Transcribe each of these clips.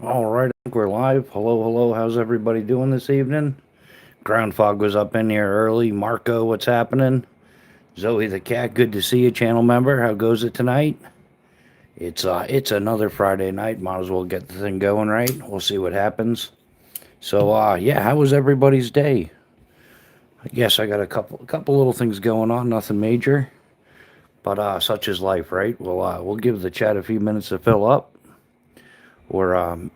All right, I think we're live. Hello, hello. How's everybody doing this evening? Ground Fog was up in here early. Marco, what's happening? Zoe the cat, good to see you, channel member. How goes it tonight? It's another Friday night. Might as well get the thing going, right? We'll see what happens. So, yeah, how was everybody's day? I guess I got a couple little things going on, nothing major, but such is life, right? We'll give the chat a few minutes to fill up, or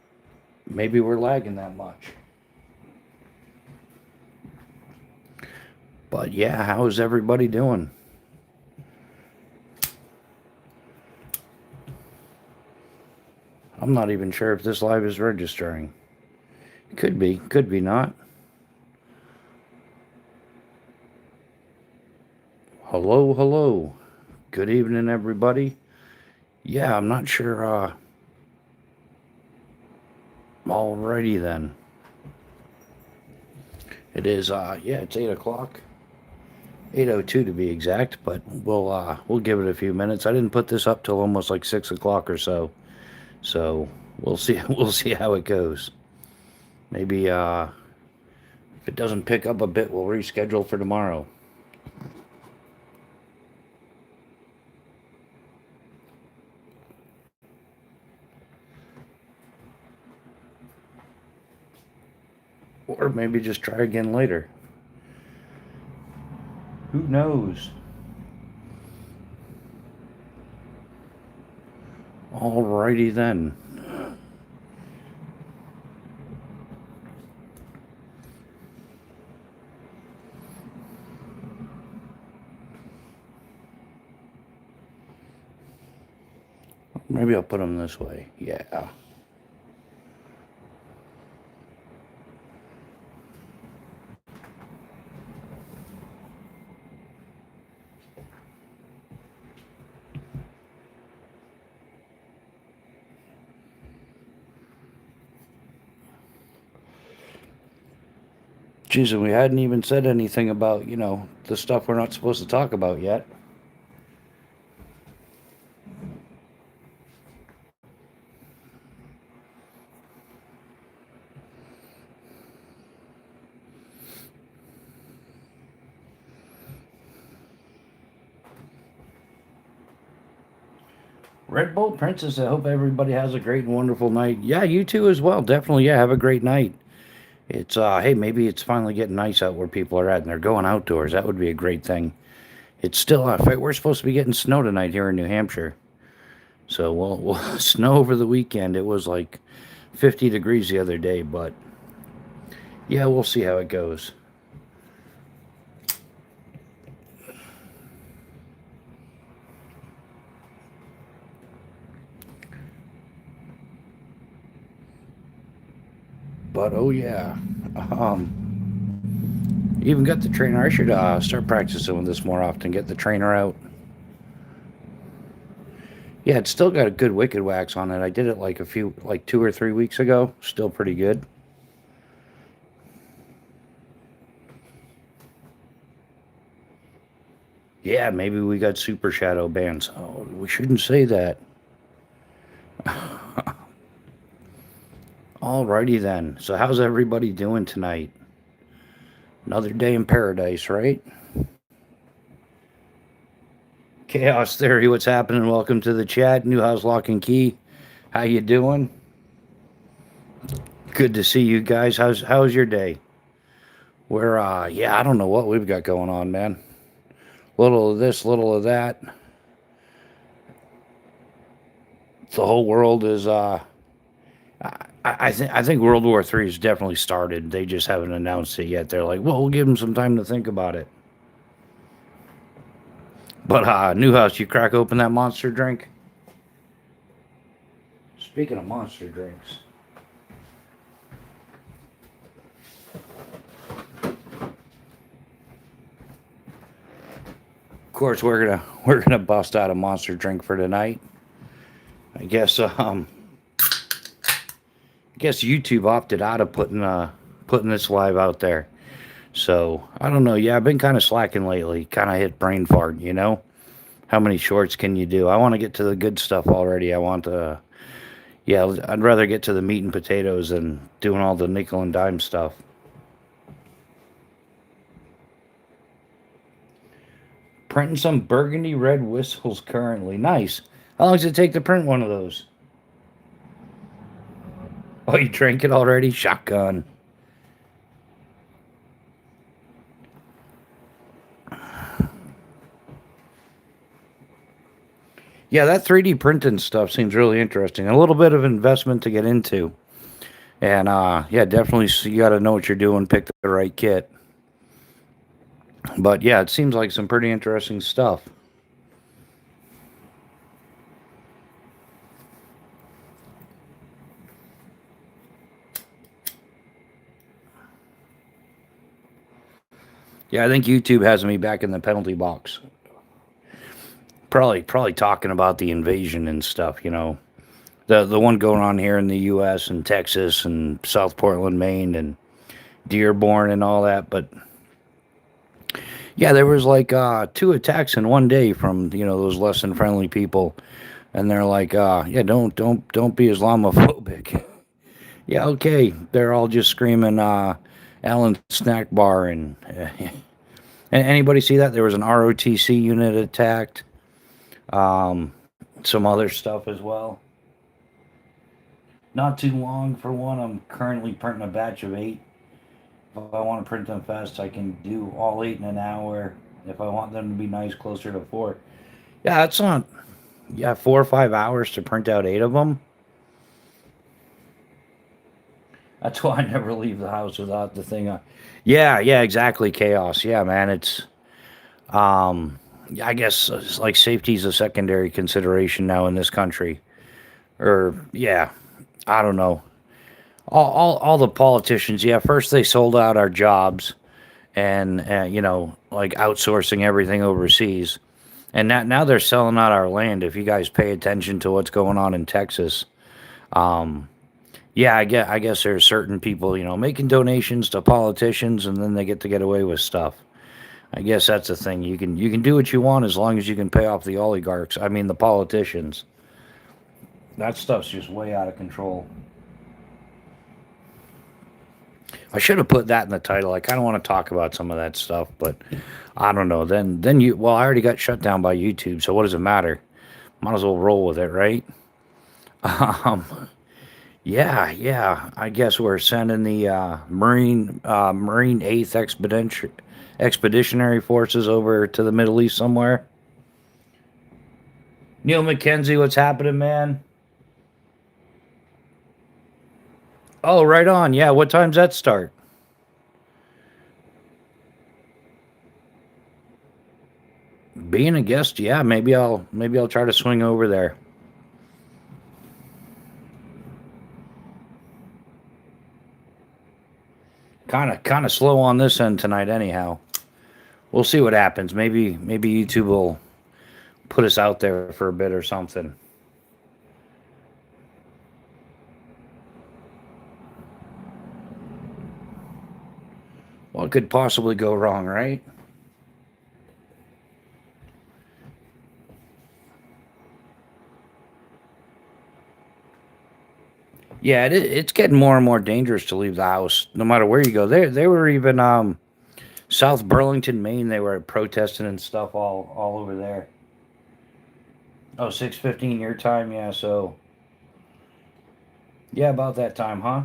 maybe we're lagging that much. But yeah, how's everybody doing? I'm not even sure if this live is registering. Could be not. Hello, hello. Good evening, everybody. Yeah, I'm not sure. Alrighty then. It is. Yeah, it's 8 o'clock. 8:02 to be exact. But we'll give it a few minutes. I didn't put this up till almost like 6 o'clock or so. So we'll see. We'll see how it goes. Maybe if it doesn't pick up a bit, we'll reschedule for tomorrow. Or maybe just try again later. Who knows? Alrighty then. Maybe I'll put them this way. Yeah. Geez, and we hadn't even said anything about, the stuff we're not supposed to talk about yet. Red Bull Princess, I hope everybody has a great and wonderful night. Yeah, you too as well. Definitely, yeah, have a great night. It's hey, maybe it's finally getting nice out where people are at and they're going outdoors. That would be a great thing. It's still we're supposed to be getting snow tonight here in New Hampshire. So we'll snow over the weekend. It was like 50 degrees the other day, but yeah, we'll see how it goes. But oh yeah, even got the trainer. I should start practicing with this more often. Get the trainer out. Yeah, it's still got a good wicked wax on it. I did it like 2 or 3 weeks ago. Still pretty good. Yeah, maybe we got super shadow bands. Oh, we shouldn't say that. Alrighty then. So how's everybody doing tonight? Another day in paradise, right? Chaos Theory, what's happening? Welcome to the chat. Newhouse Lock and Key. How you doing? Good to see you guys. How's your day? We're yeah, I don't know what we've got going on, man. Little of this, little of that. The whole world is I think World War III has definitely started. They just haven't announced it yet. They're like, well, we'll give them some time to think about it. But Newhouse, you crack open that monster drink? Speaking of monster drinks. Of course, we're gonna bust out a monster drink for tonight. I guess YouTube opted out of putting this live out there. So I don't know. Yeah, I've been kind of slacking lately. Kind of hit brain fart. How many shorts can you do? I want to get to the good stuff already. I want to, Yeah, I'd rather get to the meat and potatoes than doing all the nickel and dime stuff. Printing some burgundy red whistles currently. Nice. How long does it take to print one of those? Oh, you drank it already? Shotgun. Yeah, that 3D printing stuff seems really interesting. A little bit of investment to get into. And yeah, definitely you got to know what you're doing, pick the right kit. But yeah, it seems like some pretty interesting stuff. Yeah, I think YouTube has me back in the penalty box. Probably talking about the invasion and stuff, The one going on here in the US and Texas and South Portland, Maine and Dearborn and all that, but yeah, there was like 2 attacks in one day from, those less than friendly people. And they're like, yeah, don't be Islamophobic. Yeah, okay. They're all just screaming Allen snack bar and anybody see that? There was an ROTC unit attacked. Um, some other stuff as well. Not too long for one. I'm currently printing a batch of 8. If I want to print them fast, I can do all 8 in an hour. If I want them to be nice, closer to 4. Yeah, that's not. Yeah, 4 or 5 hours to print out 8 of them. That's why I never leave the house without the thing on. Yeah, exactly. Chaos. Yeah, man. I guess it's like safety is a secondary consideration now in this country. Or yeah, I don't know. All the politicians. Yeah, first they sold out our jobs, and like outsourcing everything overseas, and now they're selling out our land. If you guys pay attention to what's going on in Texas, um, yeah, I guess there's certain people, making donations to politicians, and then they get away with stuff. I guess that's the thing. You can do what you want as long as you can pay off the oligarchs. I mean, the politicians. That stuff's just way out of control. I should have put that in the title. I kind of want to talk about some of that stuff, but I don't know. Then well, I already got shut down by YouTube, so what does it matter? Might as well roll with it, right? Um, yeah. I guess we're sending the Marine Eighth Expeditionary Forces over to the Middle East somewhere. Neil McKenzie, what's happening, man? Oh, right on. Yeah, what time's that start? Being a guest, yeah, maybe I'll try to swing over there. Kind of slow on this end tonight anyhow. We'll see what happens. Maybe YouTube will put us out there for a bit or something. What could possibly go wrong, right? Yeah, it's getting more and more dangerous to leave the house, no matter where you go. They were even South Burlington, Maine. They were protesting and stuff all over there. Oh, 6:15 your time, yeah. So yeah, about that time, huh?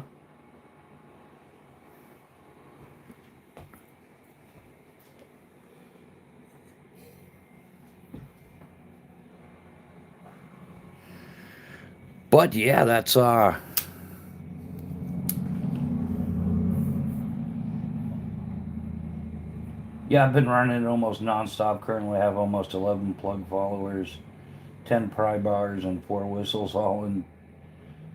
But yeah, that's yeah. I've been running it almost nonstop. Currently, I have almost 11 plug followers, 10 pry bars, and 4 whistles, all in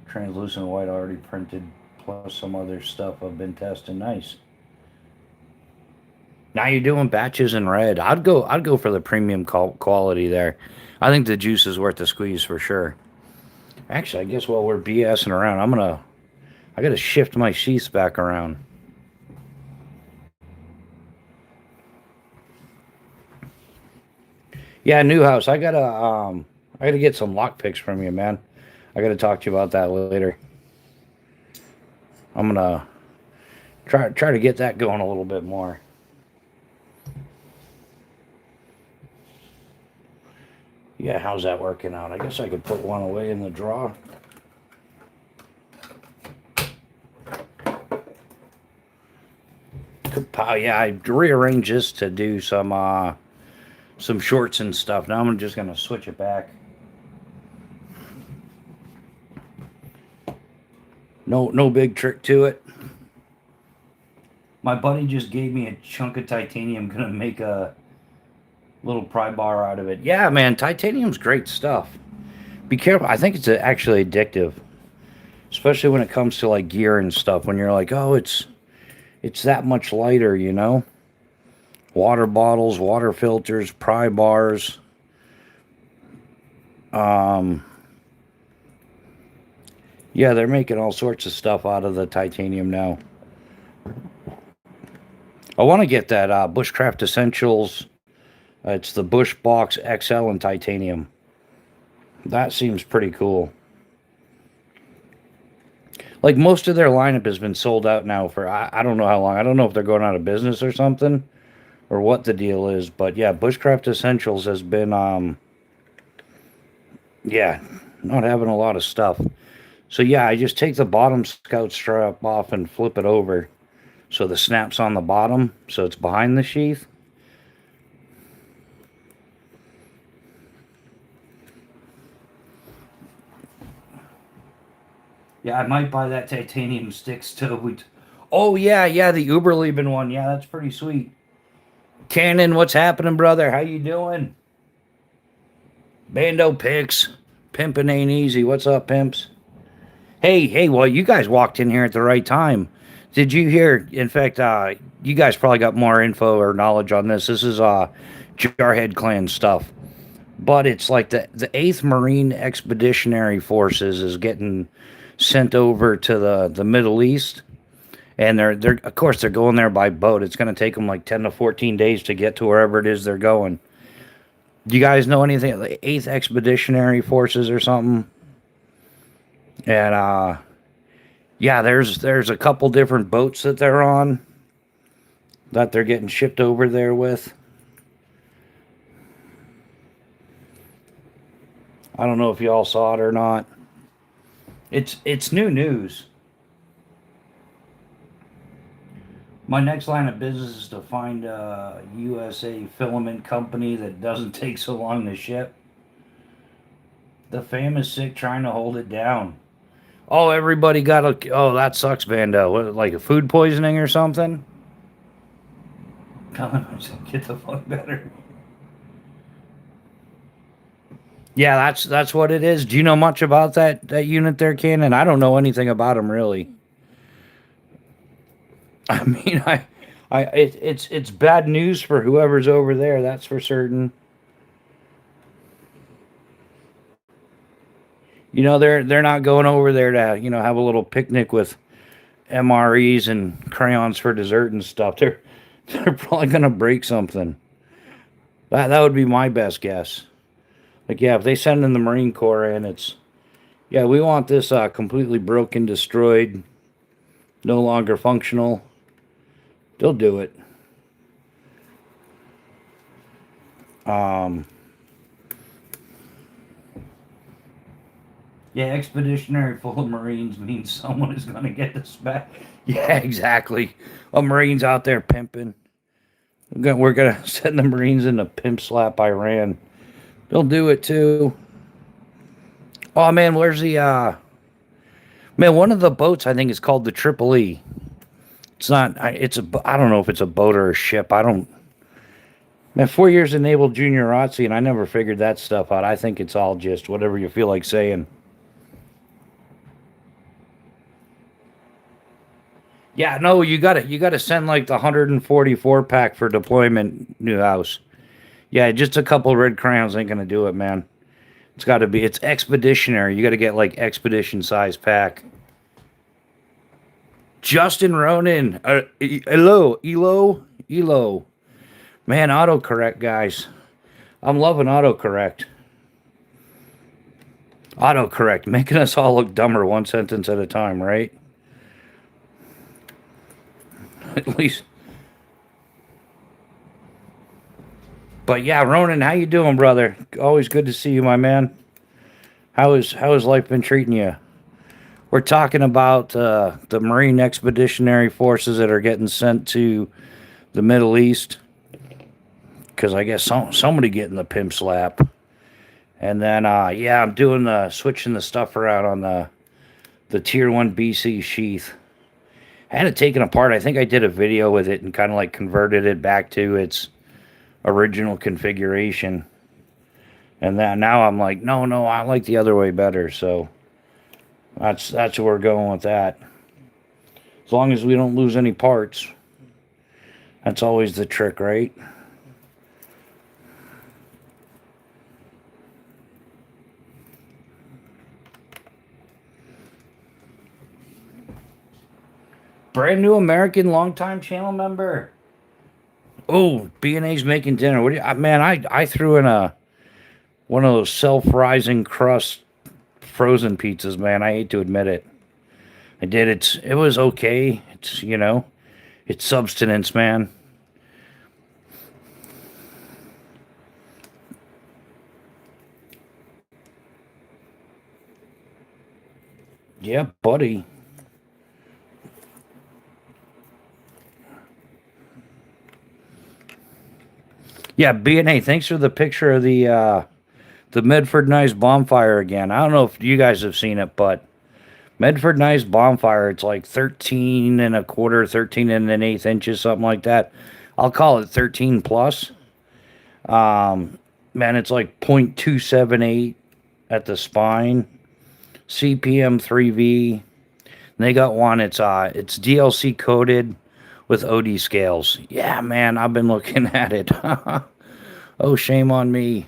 translucent white already printed, plus some other stuff I've been testing. Nice. Now you're doing batches in red. I'd go for the premium quality there. I think the juice is worth the squeeze for sure. Actually, I guess while we're BSing around, I gotta shift my sheaths back around. Yeah, new house. I gotta get some lock picks from you, man. I got to talk to you about that later. I'm gonna try to get that going a little bit more. Yeah, how's that working out? I guess I could put one away in the drawer. Yeah, I rearranged this to do some shorts and stuff. Now I'm just gonna switch it back. No big trick to it. My buddy just gave me a chunk of titanium. Gonna make a little pry bar out of it. Yeah, man, titanium's great stuff. Be careful. I think it's actually addictive, especially when it comes to like gear and stuff. When you're like, oh, it's that much lighter, you know. Water bottles, water filters, pry bars. Yeah, they're making all sorts of stuff out of the titanium now. I want to get that Bushcraft Essentials. It's the Bush Box XL in titanium. That seems pretty cool. Like, most of their lineup has been sold out now for I don't know how long. I don't know if they're going out of business or something, or what the deal is. But yeah, Bushcraft Essentials has been yeah, not having a lot of stuff. So yeah, I just take the bottom scout strap off and flip it over, so the snap's on the bottom, so it's behind the sheath. Yeah, I might buy that titanium stick too. Oh yeah, the Uberleben one. Yeah, that's pretty sweet. Cannon, what's happening, brother? How you doing? Bando Picks. Pimping ain't easy. What's up, pimps? Hey, well, you guys walked in here at the right time. Did you hear? In fact, you guys probably got more info or knowledge on this. This is Jarhead Clan stuff. But it's like the 8th Marine Expeditionary Forces is getting sent over to the Middle East. And they're of course they're going there by boat. It's going to take them like 10 to 14 days to get to wherever it is they're going. Do you guys know anything? Like 8th Expeditionary Forces or something? And yeah, there's a couple different boats that they're on that they're getting shipped over there with. I don't know if y'all saw it or not. It's new news. My next line of business is to find a USA filament company that doesn't take so long to ship. The fam is sick trying to hold it down. Oh, everybody got a... Oh, that sucks, Bando. What, like a food poisoning or something? Get the fuck better. Yeah, that's what it is. Do you know much about that unit there, Cannon? I don't know anything about them, really. I mean, it's bad news for whoever's over there. That's for certain. You know, they're not going over there to, you know, have a little picnic with MREs and crayons for dessert and stuff. They're probably gonna break something. That would be my best guess. Like, yeah, if they send in the Marine Corps in, it's, yeah, we want this completely broken, destroyed, no longer functional. They'll do it. Yeah, expeditionary full of Marines means someone is going to get this back. Yeah, exactly. A Marine's out there pimping. We're going to send the Marines in to pimp slap Iran. They'll do it too. Oh, man, where's the... Man, one of the boats, I think, is called the Triple E. It's not... I don't know if it's a boat or a ship. I don't... Man, 4 years in Naval Junior ROTC, and I never figured that stuff out. I think it's all just whatever you feel like saying. Yeah, no, you gotta send like the 144 pack for deployment, Newhouse. Yeah, just a couple red crayons ain't gonna do it, man. It's expeditionary. You gotta get like expedition size pack. Justin Ronan, Elo. Man, autocorrect, guys. I'm loving autocorrect. Autocorrect, making us all look dumber one sentence at a time, right? At least. But yeah, Ronan, how you doing, brother? Always good to see you, my man. How has life been treating you? We're talking about the Marine Expeditionary Forces that are getting sent to the Middle East because I guess somebody getting the pimp slap. And then yeah, I'm doing the switching the stuff around on the Tier 1 BC sheath. I had it taken apart. I think I did a video with it and kind of like converted it back to its original configuration. And then now I'm like, no, I like the other way better. So that's where we're going with that. As long as we don't lose any parts. That's always the trick, right? Brand new American longtime channel member. Oh, B&A's making dinner. What do you, man, I threw in one of those self-rising crust frozen pizzas, man. I hate to admit it. I did. It was okay. It's, it's substance, man. Yeah, buddy. Yeah, B&A, thanks for the picture of the Medford Nice bonfire again. I don't know if you guys have seen it, but Medford Nice bonfire, it's like 13 and a quarter, 13 and an eighth inches, something like that. I'll call it 13 plus. Man, it's like 0.278 at the spine. CPM 3V. And they got one, it's DLC coated with OD scales. Yeah, man, I've been looking at it. Oh, shame on me.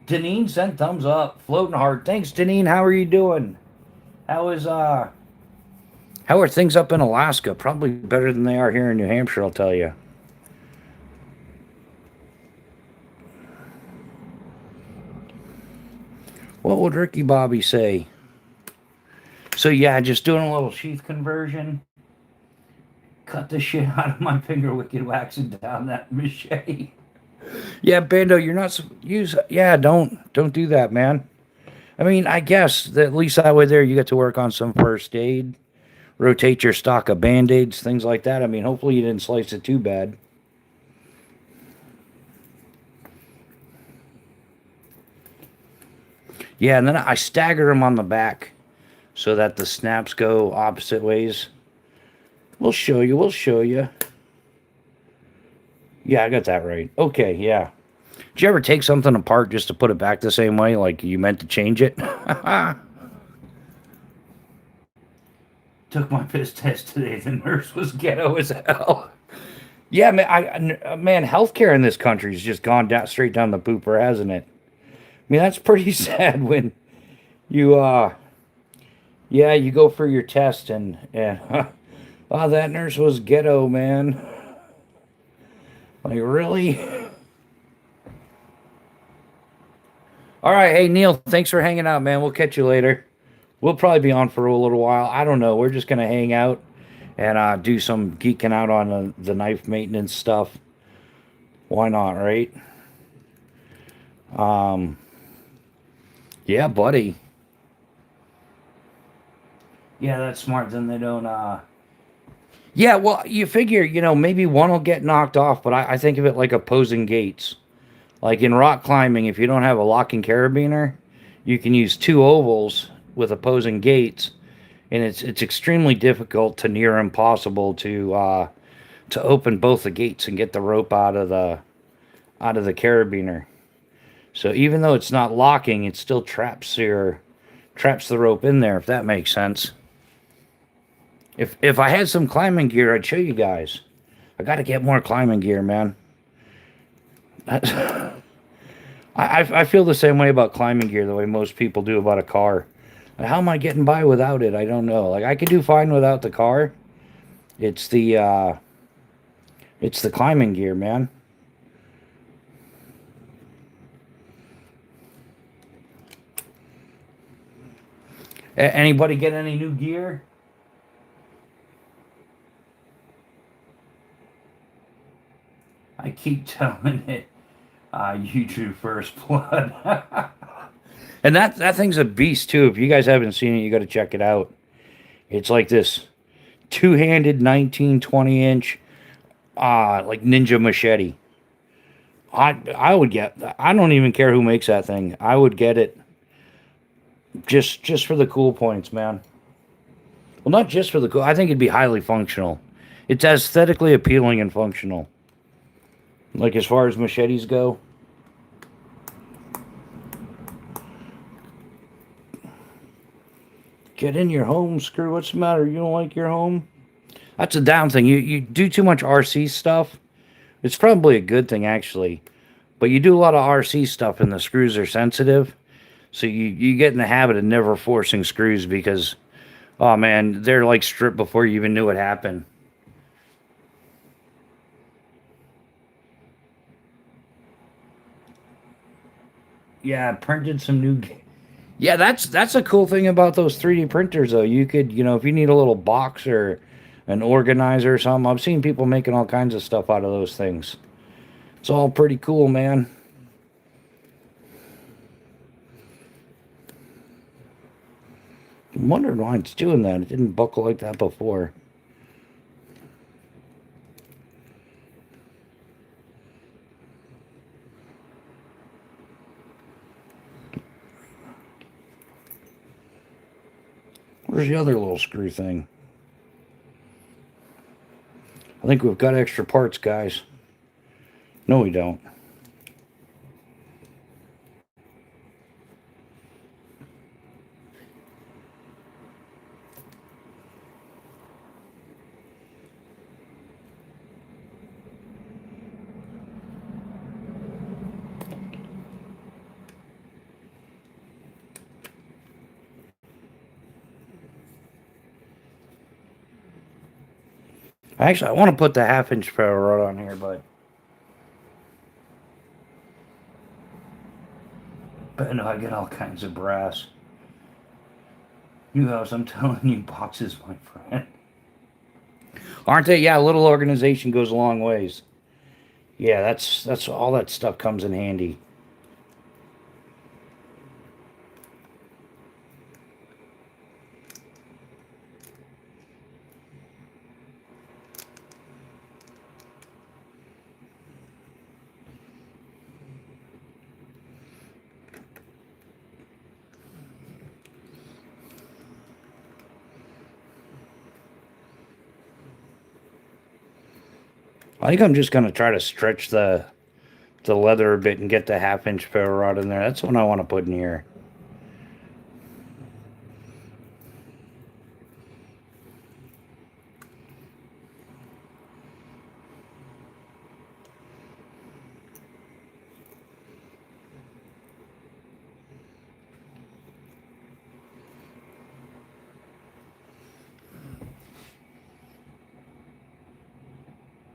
Deneen sent thumbs up. Floating hard. Thanks, Deneen. How are you doing? How are things up in Alaska? Probably better than they are here in New Hampshire, I'll tell you. What would Ricky Bobby say? So yeah, just doing a little sheath conversion. Cut the shit out of my finger wicked waxing down that machete. Yeah, Bando, you're not use. Yeah, don't do that, man. I mean, I guess that at least that way there you get to work on some first aid, rotate your stock of band-aids, things like that. I mean, hopefully you didn't slice it too bad. Yeah, and then I stagger them on the back so that the snaps go opposite ways. We'll show you. Yeah, I got that right. Okay, yeah. Did you ever take something apart just to put it back the same way, like you meant to change it? Took my piss test today. The nurse was ghetto as hell. Yeah, man, healthcare in this country has just gone down straight down the pooper, hasn't it? I mean, that's pretty sad when you yeah, you go for your test and oh, that nurse was ghetto, man. Like, really? All right, hey Neil, thanks for hanging out, man. We'll catch you later. We'll probably be on for a little while. I don't know. We're just gonna hang out and do some geeking out on the knife maintenance stuff. Why not, right? Yeah, buddy. Yeah, that's smart. Then they don't. Yeah, well, you figure, maybe one will get knocked off, but I think of it like opposing gates. Like in rock climbing, if you don't have a locking carabiner, you can use two ovals with opposing gates, and it's extremely difficult to near impossible to open both the gates and get the rope out of the carabiner. So even though it's not locking, it still traps the rope in there, if that makes sense. If I had some climbing gear, I'd show you guys. I got to get more climbing gear, man. I feel the same way about climbing gear the way most people do about a car. How am I getting by without it? I don't know. Like, I could do fine without the car. It's the climbing gear, man. Anybody get any new gear? I keep telling it, YouTube First Blood. And that thing's a beast too. If you guys haven't seen it, you got to check it out. It's like this two-handed 19-20 inch like ninja machete. I would get. I don't even care who makes that thing. I would get it just for the cool points, man. Well, not just for the cool. I think it'd be highly functional. It's aesthetically appealing and functional. Like as far as machetes go. Get in your home, screw. What's the matter? You don't like your home? That's a down thing. You do too much RC stuff. It's probably a good thing actually. But you do a lot of RC stuff and the screws are sensitive. So you get in the habit of never forcing screws because, oh man, they're like stripped before you even knew it happened. Yeah, I printed some new. Yeah, that's a cool thing about those 3D printers though. You could, if you need a little box or an organizer or something, I've seen people making all kinds of stuff out of those things. It's all pretty cool, man. I'm wondering why it's doing that. It didn't buckle like that before. Where's the other little screw thing? I think we've got extra parts, guys. No, we don't. Actually, I want to put the half-inch ferro rod on here, but no, I get all kinds of brass. New house, I'm telling you, boxes, my friend. Aren't they? Yeah, a little organization goes a long ways. Yeah, that's all that stuff comes in handy. I think I'm just gonna try to stretch the leather a bit and get the half-inch ferro rod in there. That's what I want to put in here.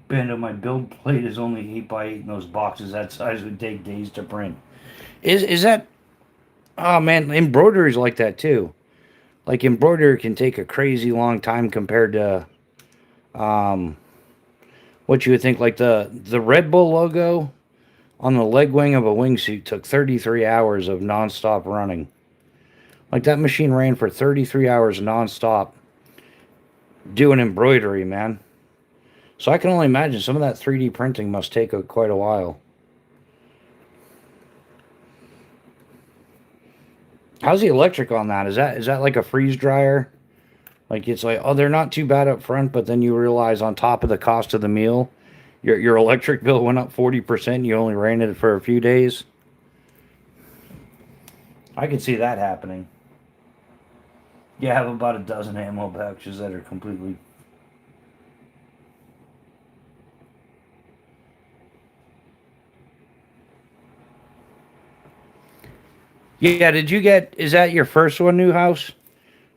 Bando, my build plate is only 8 by 8 and those boxes that size would take days to print. Is that? Oh man, embroidery is like that too. Like embroidery can take a crazy long time compared to um, what you would think. Like the Red Bull logo on the leg wing of a wingsuit took 33 hours of nonstop running. Like that machine ran for 33 hours nonstop doing embroidery, man. So I can only imagine some of that 3D printing must take quite a while. How's the electric on that? Is that like a freeze dryer? Like it's like, oh, they're not too bad up front, but then you realize on top of the cost of the meal, your electric bill went up 40%. You only ran it for a few days. I could see that happening. Yeah, I have about a dozen ammo pouches that are completely. Yeah, did you get? Is that your first one, new house?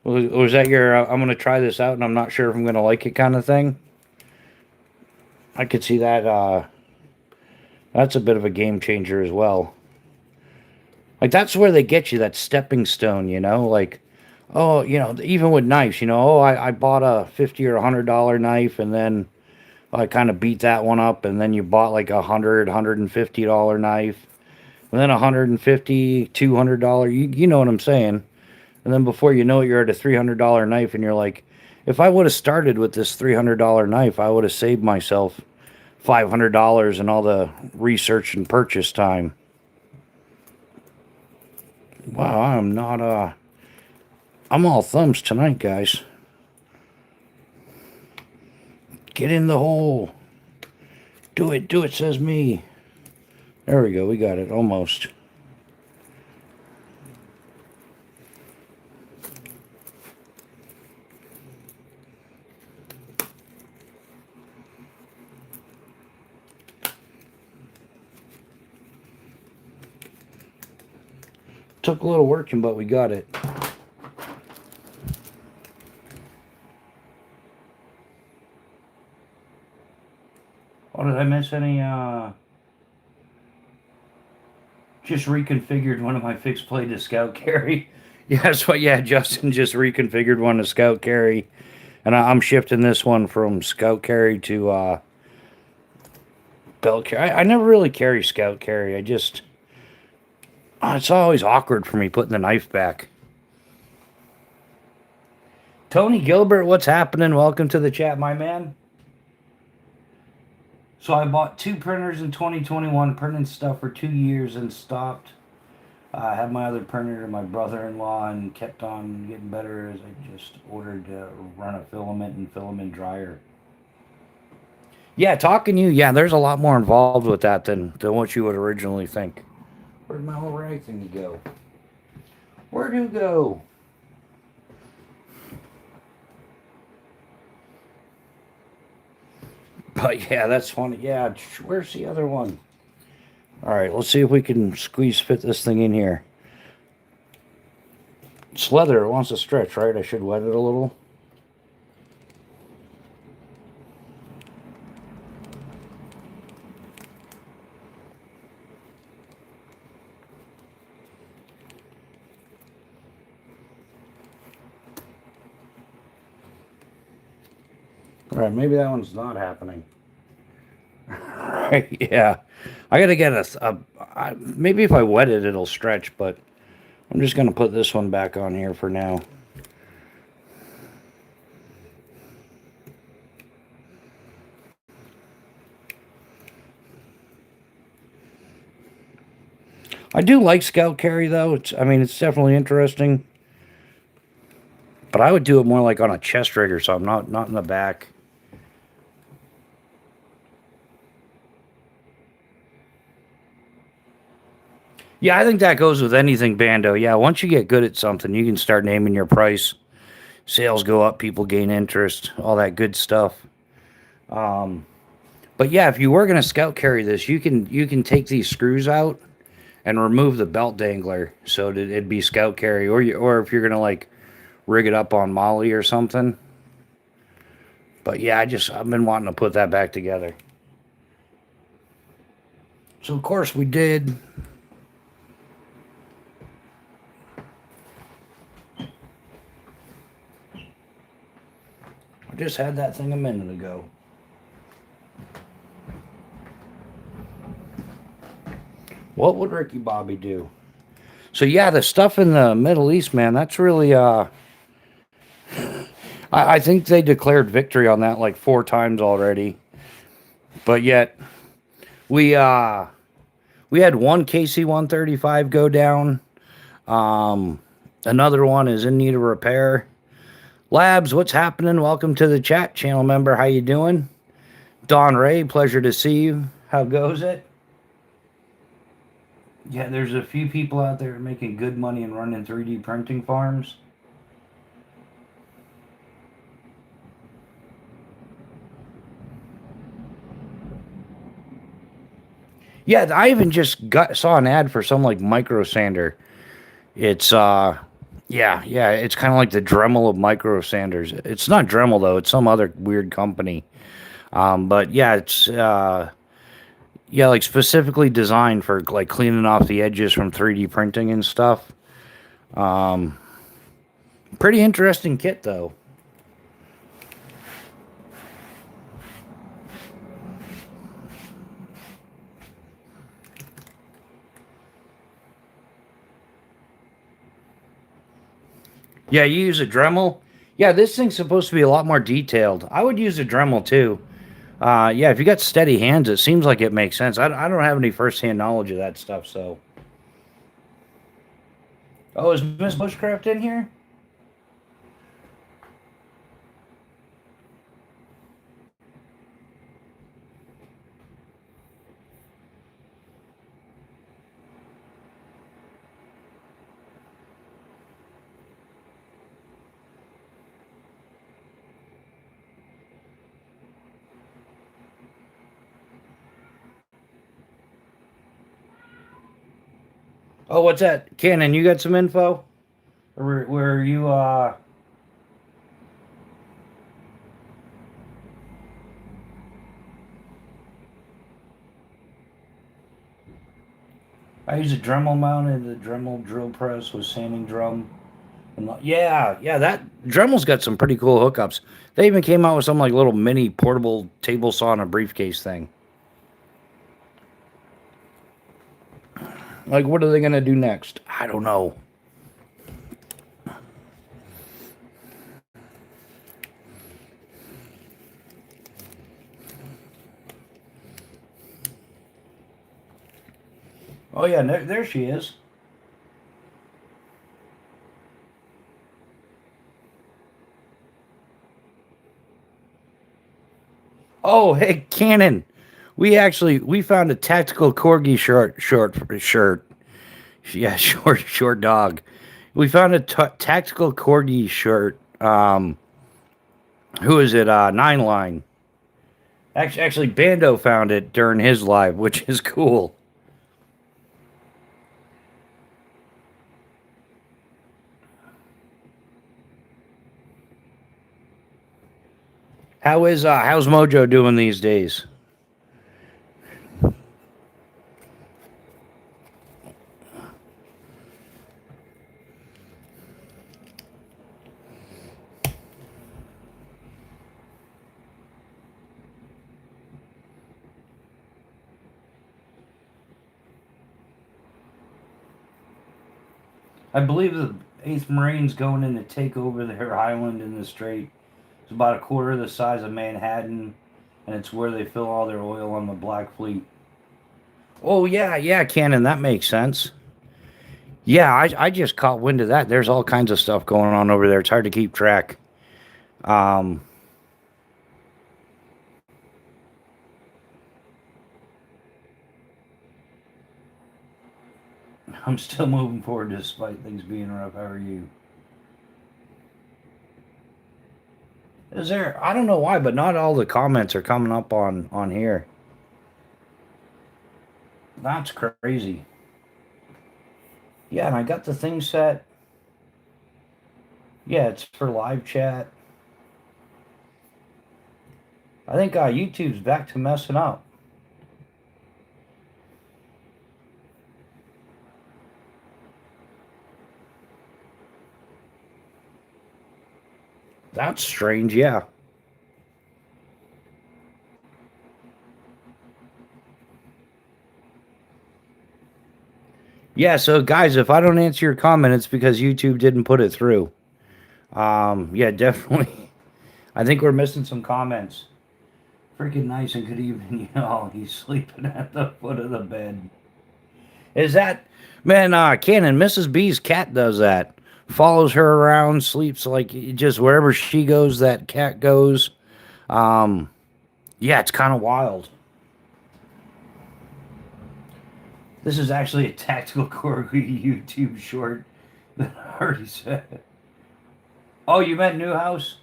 Or was that your? I'm gonna try this out, and I'm not sure if I'm gonna like it kind of thing. I could see that. That's a bit of a game changer as well. Like that's where they get you that stepping stone, you know. Like Oh, even with knives, I bought a $50 or $100 knife, and then I kind of beat that one up, and then you bought like $150 knife, and then 150, $200. You know what I'm saying? And then before you know it, you're at a $300 knife, and you're like, if I would have started with this $300 knife, I would have saved myself $500 and all the research and purchase time. Wow, I'm not I'm all thumbs tonight, guys. Get in the hole. Do it, says me. There we go, we got it, almost. Took a little working, but we got it. Oh, did I miss any, just reconfigured one of my fixed plate to scout carry. Yeah, Justin just reconfigured one to scout carry. And I'm shifting this one from scout carry to, belt carry. I never really carry scout carry. It's always awkward for me putting the knife back. Tony Gilbert, what's happening? Welcome to the chat, my man. So I bought 2 printers in 2021, printing stuff for 2 years and stopped. I had my other printer to my brother-in-law and kept on getting better as I just ordered to run a filament and filament dryer. Yeah, talking to you, yeah, there's a lot more involved with that than what you would originally think. Where'd my whole rag thing go? Where'd you go? But yeah, that's funny. Yeah, where's the other one? All right, let's see if we can fit this thing in here. It's leather. It wants to stretch, right? I should wet it a little. All right, maybe that one's not happening. Right, yeah. I gotta get maybe if I wet it, it'll stretch, but I'm just gonna put this one back on here for now. I do like scout carry though. It's definitely interesting. But I would do it more like on a chest rig or something, not in the back. Yeah, I think that goes with anything, Bando. Yeah, once you get good at something, you can start naming your price. Sales go up, people gain interest, all that good stuff. But yeah, if you were gonna scout carry this, you can take these screws out and remove the belt dangler, so it'd be scout carry, or if you're gonna like rig it up on Molly or something. But yeah, I've been wanting to put that back together. So of course we did. I just had that thing a minute ago. What would Ricky Bobby do? So yeah, the stuff in the Middle East, man, that's really I think they declared victory on that like 4 times already. But yet we had one KC-135 go down. Another one is in need of repair. Labs, what's happening? Welcome to the chat, channel member. How you doing? Don Ray, pleasure to see you. How goes it? Yeah, there's a few people out there making good money and running 3D printing farms. Yeah, I even just saw an ad for some like micro sander. It's yeah, it's kind of like the Dremel of micro sanders. It's not Dremel though; it's some other weird company. But yeah, it's like specifically designed for like cleaning off the edges from 3D printing and stuff. But Pretty interesting kit, though. Yeah, you use a Dremel. Yeah, this thing's supposed to be a lot more detailed. I would use a Dremel too. Yeah, if you got steady hands, it seems like it makes sense. I don't have any first-hand knowledge of that stuff, so. Oh, is Miss Bushcraft in here? Oh, what's that? Cannon, you got some info? Or where you, I use a Dremel mounted, the Dremel drill press with sanding drum. Yeah, that Dremel's got some pretty cool hookups. They even came out with some like little mini portable table saw in a briefcase thing. Like, what are they gonna do next? I don't know. Oh yeah, there she is. Oh, hey, Cannon. We found a tactical corgi shirt. Yeah, short dog. We found a tactical corgi shirt. Who is it? Nine Line. Actually, Bando found it during his live, which is cool. How's Mojo doing these days? I believe the 8th Marine's going in to take over their island in the Strait. It's about a quarter the size of Manhattan, and it's where they fill all their oil on the Black Fleet. Oh yeah, Cannon, that makes sense. Yeah, I just caught wind of that. There's all kinds of stuff going on over there. It's hard to keep track. Um, I'm still moving forward despite things being rough. How are you? Is there? I don't know why, but not all the comments are coming up on here. That's crazy. Yeah, and I got the thing set. Yeah, it's for live chat. I think YouTube's back to messing up. That's strange. Yeah. Yeah. So guys, if I don't answer your comment, it's because YouTube didn't put it through. Yeah, definitely. I think we're missing some comments. Freaking nice and good evening, y'all. He's sleeping at the foot of the bed. Is that man? Cannon, Mrs. B's cat does that. Follows her around, sleeps like just wherever she goes, that cat goes. Um, yeah, it's kind of wild. This is actually a tactical corgi YouTube short that I already said. Oh, you meant Newhouse?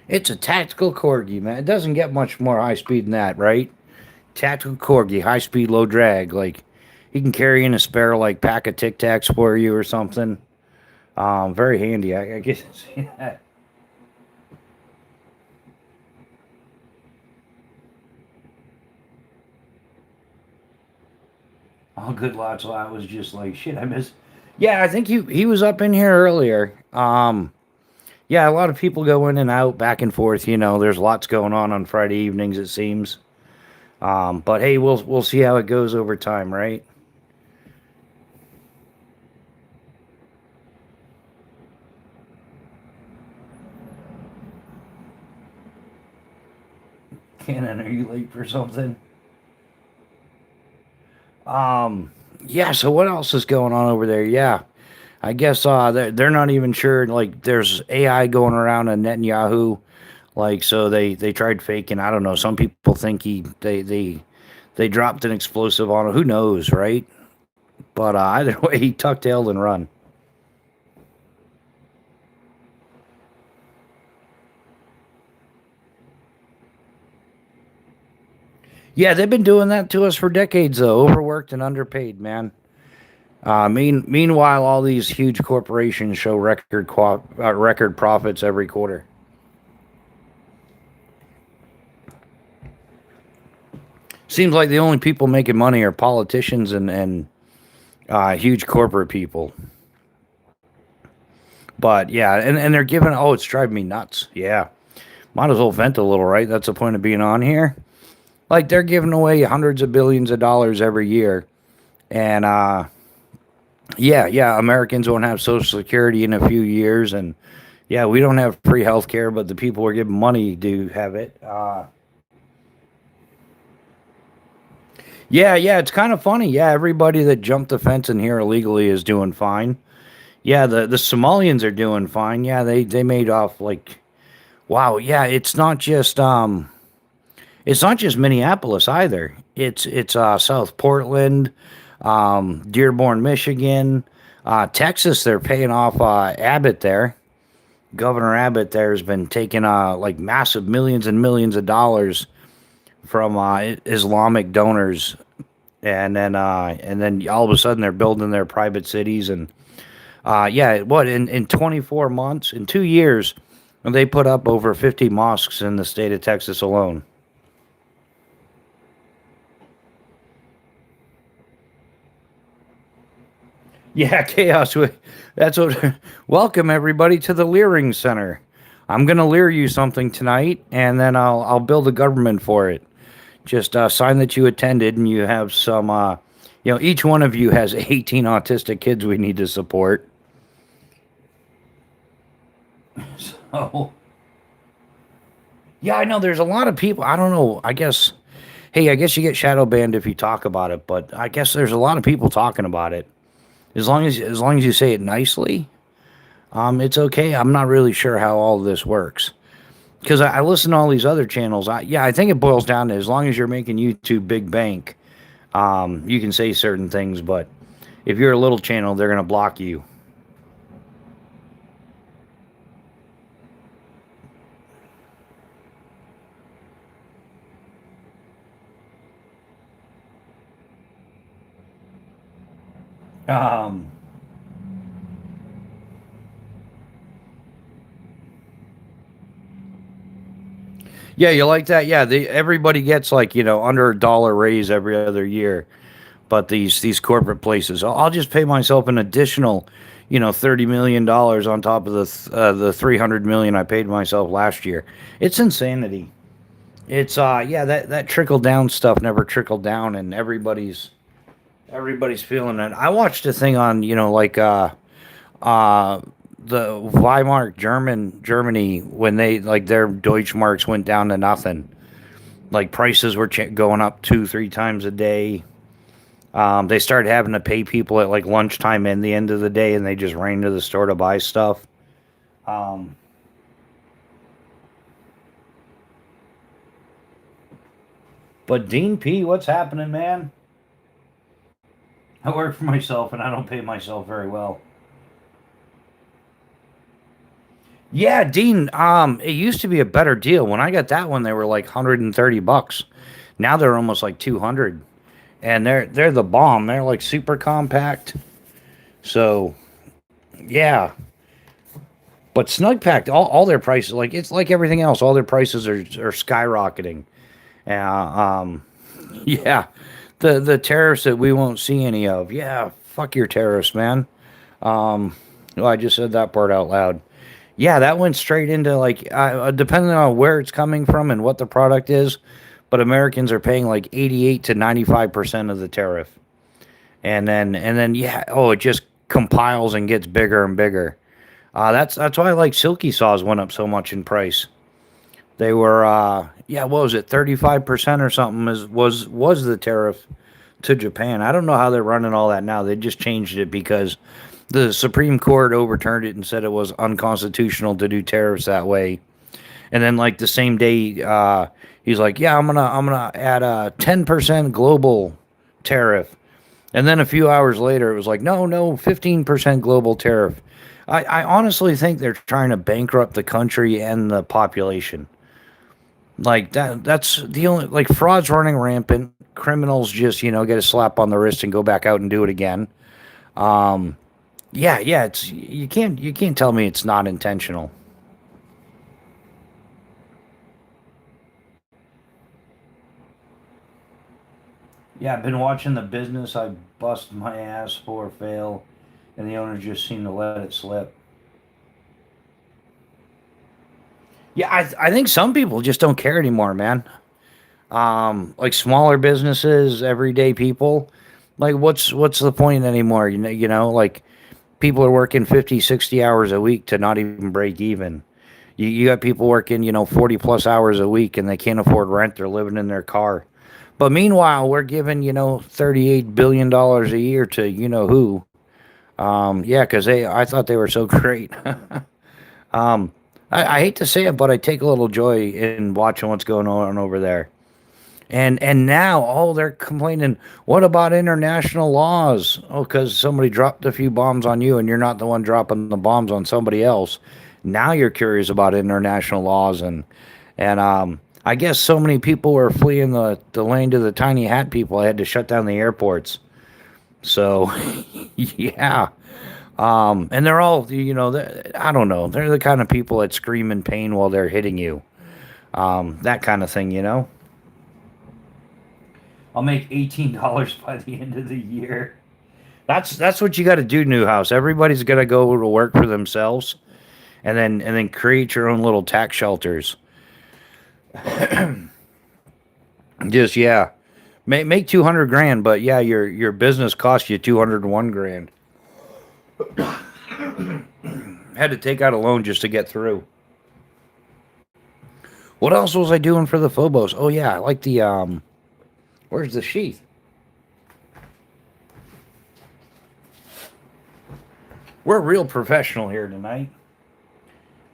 It's a tactical corgi, man. It doesn't get much more high speed than that, right? Tactical corgi, high speed, low drag. Like he can carry in a spare like pack of Tic Tacs for you or something. Very handy. I guess. Yeah. Oh, good lot. So I was just like, shit, I missed. Yeah, I think he was up in here earlier. Yeah, a lot of people go in and out, back and forth. There's lots going on Friday evenings, it seems. But hey, we'll see how it goes over time, right? Cannon, are you late for something? Um, yeah. So what else is going on over there? Yeah, I guess they're not even sure. Like, there's AI going around on Netanyahu. Like, so they tried faking. I don't know. Some people think they dropped an explosive on him. Who knows, right? But either way, he tucked tailed and run. Yeah, they've been doing that to us for decades, though. Overworked and underpaid, man. Meanwhile, all these huge corporations show record profits every quarter. Seems like the only people making money are politicians and huge corporate people. But yeah, and they're giving. Oh, it's driving me nuts. Yeah, might as well vent a little, right? That's the point of being on here. Like, they're giving away hundreds of billions of dollars every year, and yeah, Americans won't have Social Security in a few years, and yeah, we don't have free health care, but the people we're giving money do have it. Yeah, it's kind of funny. Yeah, everybody that jumped the fence in here illegally is doing fine. Yeah, the Somalians are doing fine. Yeah, they made off like, wow. Yeah, it's not just Minneapolis either. It's South Portland, Dearborn, Michigan, Texas. They're paying off Abbott there. Governor Abbott there has been taking like massive millions and millions of dollars from Islamic donors, and then all of a sudden they're building their private cities. And yeah, what, in 24 months, in 2 years, they put up over 50 mosques in the state of Texas alone. Yeah, chaos. That's what. Welcome everybody to the Leering Center. I'm gonna leer you something tonight, and then I'll build a government for it. Just sign that you attended, and you have some. Each one of you has 18 autistic kids we need to support. So yeah, I know there's a lot of people. I don't know. I guess. Hey, I guess you get shadow banned if you talk about it, but I guess there's a lot of people talking about it. As long as you say it nicely, it's okay. I'm not really sure how all this works because I listen to all these other channels. I think it boils down to, as long as you're making YouTube big bank, you can say certain things. But if you're a little channel, they're gonna block you. Um, yeah, you like that? Yeah, everybody gets, like, under a dollar raise every other year. But these corporate places, I'll just pay myself an additional, $30 million on top of the 300 million I paid myself last year. It's insanity. It's yeah, that trickle down stuff never trickled down, and everybody's feeling it. I watched a thing on, like, uh the Weimar Germany, when they, like, their Deutschmarks went down to nothing. Like, prices were going up 2-3 times a day. They started having to pay people at, like, lunchtime and the end of the day, and they just ran to the store to buy stuff. Um, but Dean P, what's happening, man? I work for myself and I don't pay myself very well. Yeah, Dean. It used to be a better deal. When I got that one, they were like $130. Now they're almost like 200, and they're the bomb. They're like super compact. So yeah, but Snug Packed, all their prices, like, it's like everything else. All their prices are skyrocketing. Uh, um, yeah, the tariffs that we won't see any of. Yeah, fuck your tariffs, man. Well, I just said that part out loud. Yeah, that went straight into like depending on where it's coming from and what the product is, but Americans are paying like 88 to 95% of the tariff. And then yeah, oh, it just compiles and gets bigger and bigger. That's why like silky saws went up so much in price. They were yeah, what was it, 35% or something was the tariff to Japan. I don't know how they're running all that now. They just changed it because the Supreme Court overturned it and said it was unconstitutional to do tariffs that way. And then like the same day, he's like, "Yeah, I'm gonna add a 10% global tariff." And then a few hours later, it was like, "No, no, 15% global tariff." I honestly think they're trying to bankrupt the country and the population. Like that's the only like fraud's running rampant. Criminals just get a slap on the wrist and go back out and do it again. Um, yeah, yeah. It's you can't tell me it's not intentional. Yeah, I've been watching the business. I bust my ass for fail, and the owners just seem to let it slip. Yeah, I think some people just don't care anymore, man. Like smaller businesses, everyday people. Like, what's the point anymore? Like people are working 50, 60 hours a week to not even break even. You got people working, 40 plus hours a week and they can't afford rent. They're living in their car. But meanwhile, we're giving, $38 billion a year to who. Yeah, because I thought they were so great. I hate to say it, but I take a little joy in watching what's going on over there. And now, oh, they're complaining. What about international laws? Oh, because somebody dropped a few bombs on you, and you're not the one dropping the bombs on somebody else. Now you're curious about international laws, and I guess so many people were fleeing the land of the tiny hat people. I had to shut down the airports. So, yeah. And they're all, I don't know. They're the kind of people that scream in pain while they're hitting you. That kind of thing. I'll make $18 by the end of the year. That's what you got to do, Newhouse. Everybody's got to go to work for themselves, and then create your own little tax shelters. Just yeah, make 200 grand, but yeah, your business costs you 201 grand. Had to take out a loan just to get through. What else was I doing for the Phobos? Oh yeah, I like the Where's the sheath? We're real professional here tonight.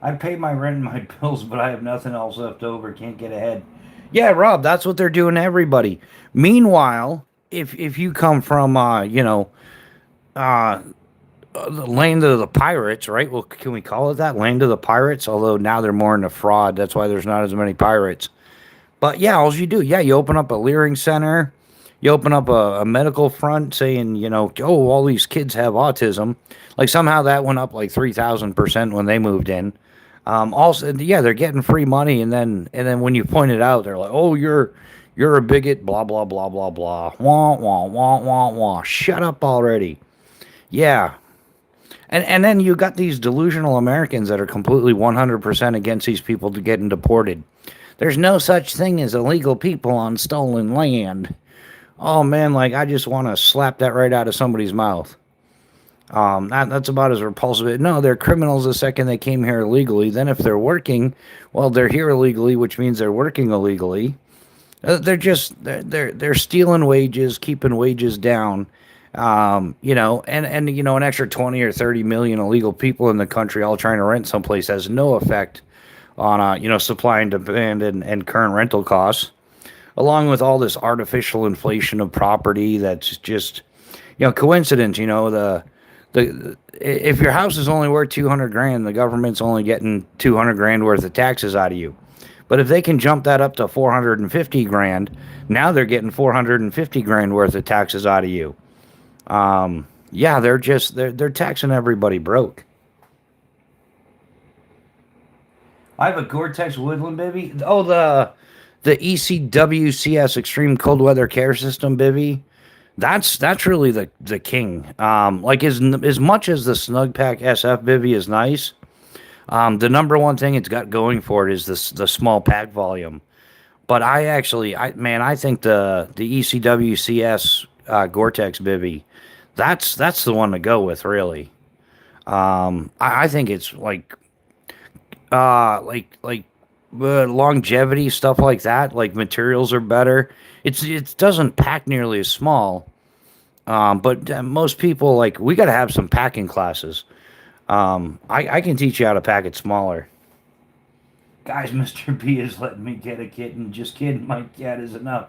I pay my rent and my bills, but I have nothing else left over. Can't get ahead. Yeah, Rob, that's what they're doing to everybody. Meanwhile, if you come from uh the land of the pirates, right? Well, can we call it that? Land of the pirates? Although now they're more into fraud. That's why there's not as many pirates. But yeah, all you do, yeah, you open up a Leering Center, you open up a medical front saying, oh, all these kids have autism. Like somehow that went up like 3,000% when they moved in. Also, yeah, they're getting free money, and then when you point it out, they're like, oh, you're a bigot, blah blah blah blah blah, wah wah wah wah wah. Shut up already. Yeah, and then you got these delusional Americans that are completely 100% against these people to getting deported. There's no such thing as illegal people on stolen land. Oh man, like I just want to slap that right out of somebody's mouth. That's about as repulsive. No, they're criminals the second they came here illegally. Then if they're working, well, they're here illegally, which means they're working illegally. They're stealing wages, keeping wages down. And an extra 20 or 30 million illegal people in the country all trying to rent someplace has no effect on supply and demand and current rental costs, along with all this artificial inflation of property that's just coincidence. The if your house is only worth 200 grand, the government's only getting 200 grand worth of taxes out of you. But if they can jump that up to 450 grand, now they're getting 450 grand worth of taxes out of you. Yeah, they're taxing everybody broke. I have a Gore-Tex Woodland, baby. Oh, the the ECWCS Extreme Cold Weather Care System bivy. That's really the king. Like as much as the Snug Pack SF bivy is nice, the number one thing it's got going for it is the small pack volume. But I think the ECWCS Gore-Tex bivy, that's the one to go with, really. I think it's longevity stuff like that. Like materials are better. It doesn't pack nearly as small. But most people like we got to have some packing classes. I can teach you how to pack it smaller. Guys, Mr. B is letting me get a kitten. Just kidding, my cat is enough.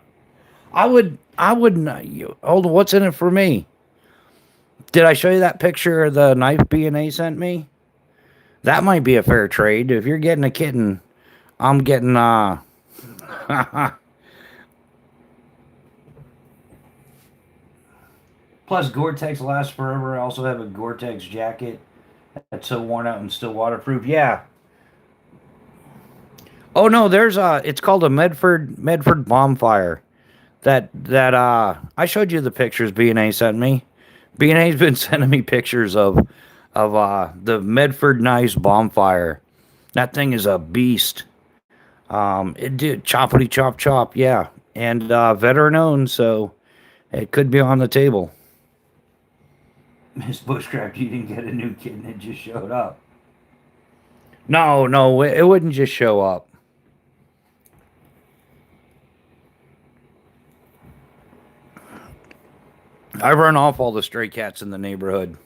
I wouldn't. Hold on, what's in it for me? Did I show you that picture of the knife B&A sent me? That might be a fair trade. If you're getting a kitten, I'm getting Plus, Gore-Tex lasts forever. I also have a Gore-Tex jacket that's so worn out and still waterproof. Yeah. Oh no, there's it's called a Medford Bombfire. That I showed you the pictures B&A sent me. B&A's been sending me pictures of the Medford Nice Bombfire. That thing is a beast. It did choppity chop chop, yeah, and veteran owned, so it could be on the table. Miss Bushcraft, you didn't get a new kitten; it just showed up. No, it wouldn't just show up. I run off all the stray cats in the neighborhood.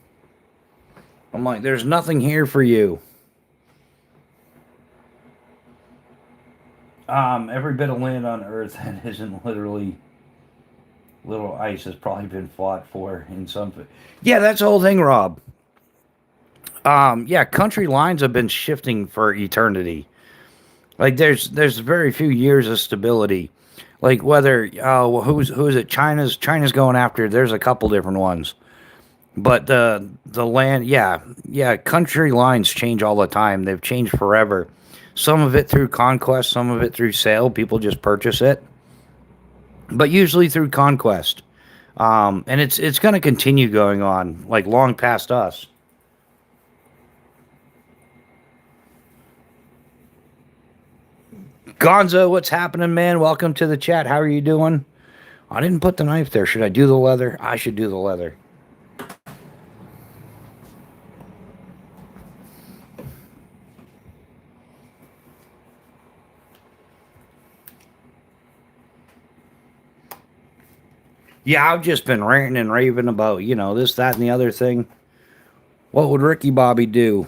I'm like, there's nothing here for you. Every bit of land on Earth that isn't literally little ice has probably been fought for in some. Yeah, that's the whole thing, Rob. Yeah, country lines have been shifting for eternity. Like there's very few years of stability. Like whether who's it? China's going after. There's a couple different ones, but the land, yeah, country lines change all the time. They've changed forever. Some of it through conquest, some of it through sale. People just purchase it, but usually through conquest. And it's going to continue going on like long past us. Gonzo, what's happening, man? Welcome to the chat. How are you doing? I didn't put the knife there. Should I do the leather? I should do the leather. Yeah, I've just been ranting and raving about, this, that, and the other thing. What would Ricky Bobby do?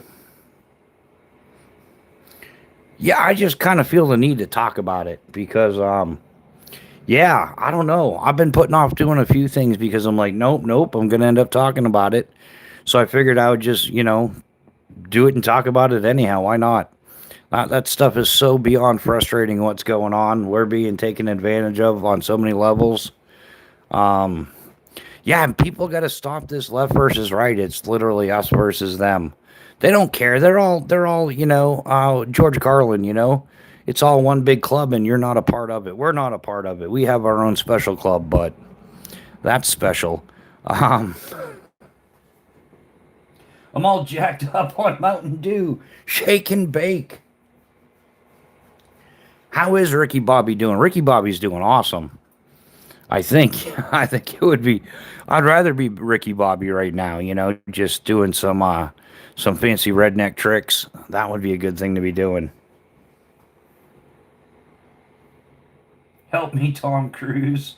Yeah, I just kind of feel the need to talk about it because, yeah, I don't know. I've been putting off doing a few things because I'm like, nope, I'm going to end up talking about it. So I figured I would just, do it and talk about it anyhow. Why not? That stuff is so beyond frustrating what's going on. We're being taken advantage of on so many levels. Yeah, and people got to stop this left versus right. It's literally us versus them. They don't care. They're all, George Carlin, it's all one big club and you're not a part of it. We're not a part of it. We have our own special club, but that's special. I'm all jacked up on Mountain Dew. Shake and bake. How is Ricky Bobby doing? Ricky Bobby's doing awesome. I think it would be, I'd rather be Ricky Bobby right now, just doing some fancy redneck tricks. That would be a good thing to be doing. Help me, Tom Cruise.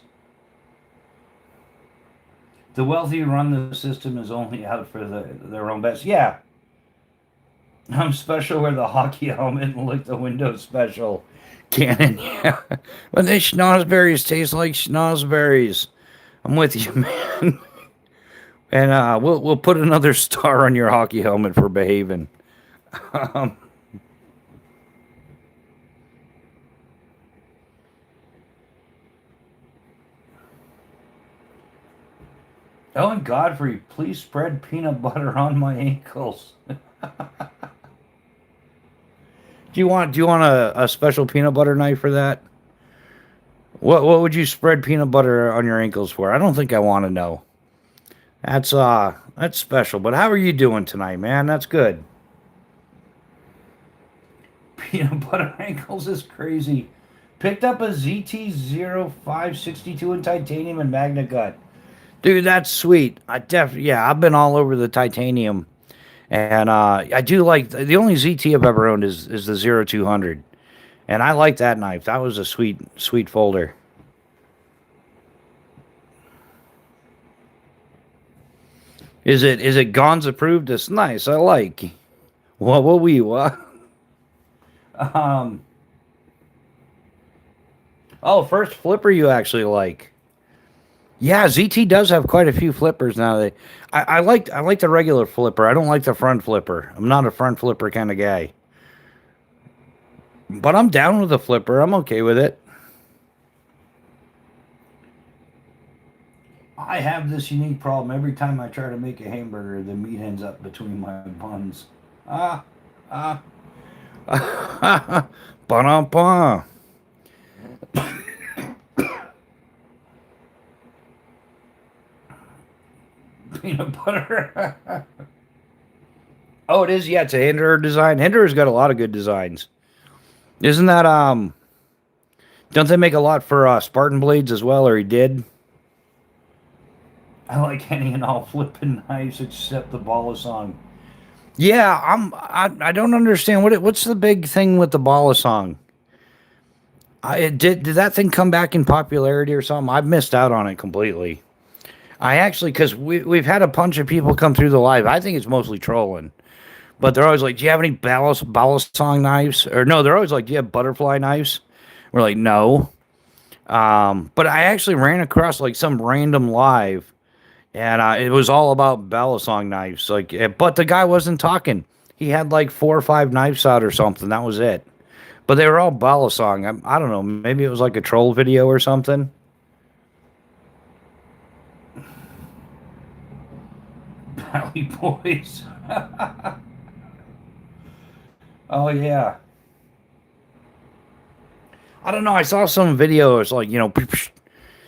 The wealthy who run the system is only out for their own best. Yeah. I'm special wear the hockey helmet and lick the window special. Cannon, yeah. But they schnozberries taste like schnozberries. I'm with you, man. And we'll put another star on your hockey helmet for behaving. Ellen Godfrey, please spread peanut butter on my ankles. Do you want a special peanut butter knife for that? What would you spread peanut butter on your ankles for? I don't think I want to know. That's special. But how are you doing tonight, man? That's good. Peanut butter ankles is crazy. Picked up a ZT0562 in titanium and magna gut. Dude, that's sweet. Yeah, I've been all over the titanium. And I do like the only ZT I've ever owned is the 0200. And I like that knife. That was a sweet folder. Is it Gons approved? It's nice. I like. What we what? Um. Oh, first flipper you actually like. Yeah, ZT does have quite a few flippers now. I like the regular flipper. I don't like the front flipper. I'm not a front flipper kind of guy. But I'm down with the flipper. I'm okay with it. I have this unique problem. Every time I try to make a hamburger, the meat ends up between my buns. Ah, ah, ba Peanut butter. Oh, it is. Yeah, it's a Hinderer design. Hinderer's got a lot of good designs. Isn't that Don't they make a lot for Spartan blades as well? Or he did. I like any and all flipping knives except the Balasong. Yeah, I don't understand what's the big thing with the Balasong. Did that thing come back in popularity or something? I've missed out on it completely. I actually, because we've had a bunch of people come through the live. I think it's mostly trolling. But they're always like, do you have any Balasong knives? Or no, they're always like, do you have butterfly knives? We're like, no. But I actually ran across like some random live, and it was all about Balasong knives. But the guy wasn't talking. He had like 4 or 5 knives out or something. That was it. But they were all Balasong. I don't know. Maybe it was like a troll video or something. Valley Boys. Oh yeah. I don't know. I saw some videos like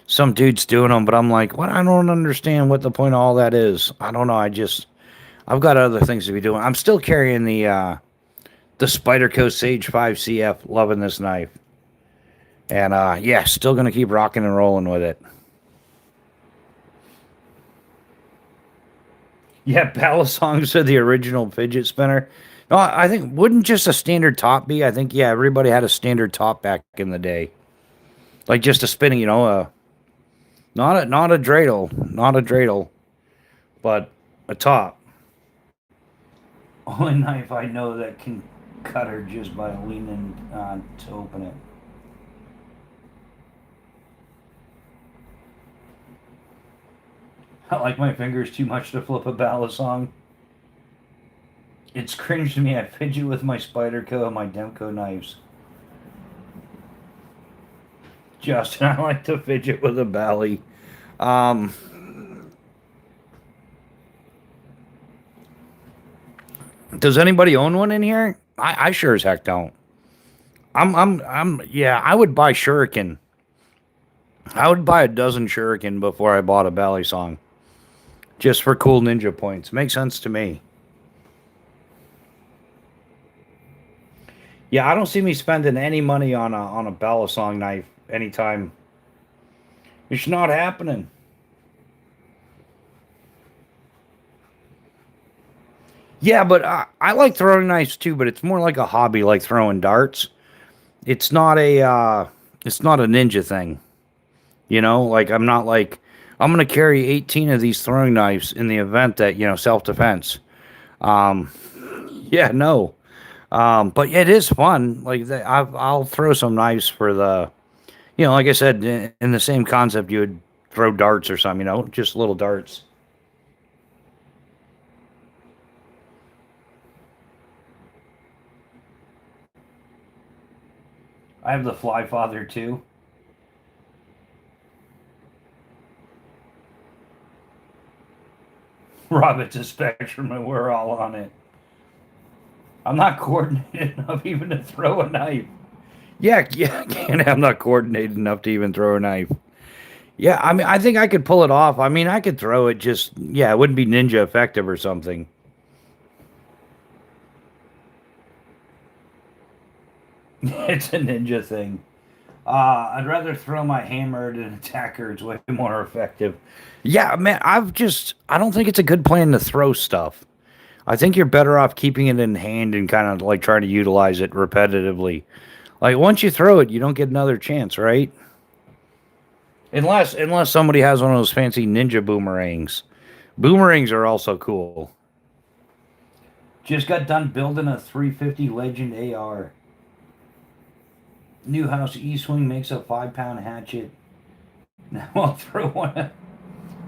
some dudes doing them, but I'm like, what? I don't understand what the point of all that is. I don't know. I've got other things to be doing. I'm still carrying the Spyderco Sage 5 CF. Loving this knife, and yeah, still gonna keep rocking and rolling with it. Yeah, Balasongs are the original fidget spinner. No, I think wouldn't just a standard top be? I think yeah, everybody had a standard top back in the day, like just a spinning, not a dreidel, but a top. Only knife I know that can cut her just by leaning to open it. I like my fingers too much to flip a Balasong. It's cringe to me. I fidget with my Spyderco and my Demco knives. Justin, I like to fidget with a Bally. Um, does anybody own one in here? I sure as heck don't. Yeah, I would buy Shuriken. I would buy a dozen Shuriken before I bought a Balisong. Just for cool ninja points. Makes sense to me. Yeah, I don't see me spending any money on a Balasong knife anytime. It's not happening. Yeah, but I like throwing knives too, but it's more like a hobby, like throwing darts. It's not a ninja thing. Like I'm not like I'm gonna carry 18 of these throwing knives in the event that self defense. Um, yeah, no. But it is fun. Like I'll throw some knives for like I said, in the same concept, you would throw darts or something. Just little darts. I have the Fly Father too. Rob, it's a spectrum, and we're all on it. I'm not coordinated enough even to throw a knife. Yeah, yeah, I'm not coordinated enough to even throw a knife. Yeah, I mean, I think I could pull it off. I mean, I could throw it just, yeah, it wouldn't be ninja effective or something. It's a ninja thing. I'd rather throw my hammer at an attacker. It's way more effective. Yeah, man, I don't think it's a good plan to throw stuff. I think you're better off keeping it in hand and kind of like trying to utilize it repetitively. Like once you throw it, you don't get another chance, right? Unless somebody has one of those fancy ninja boomerangs. Boomerangs are also cool. Just got done building a 350 Legend AR. New house E-swing makes a 5 pound hatchet. Now I'll throw one.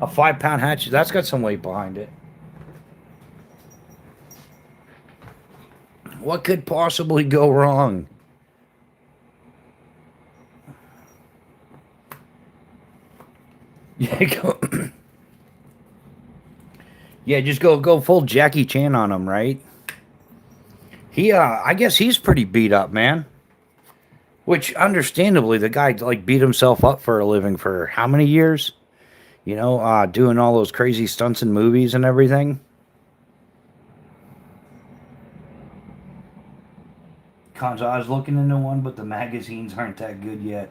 A 5 pound hatchet. That's got some weight behind it. What could possibly go wrong? Yeah, go. Yeah, just go full Jackie Chan on him, right? I guess he's pretty beat up, man. Which, understandably, the guy like beat himself up for a living for how many years? Doing all those crazy stunts in movies and everything. Cons, I was looking into one, but the magazines aren't that good yet.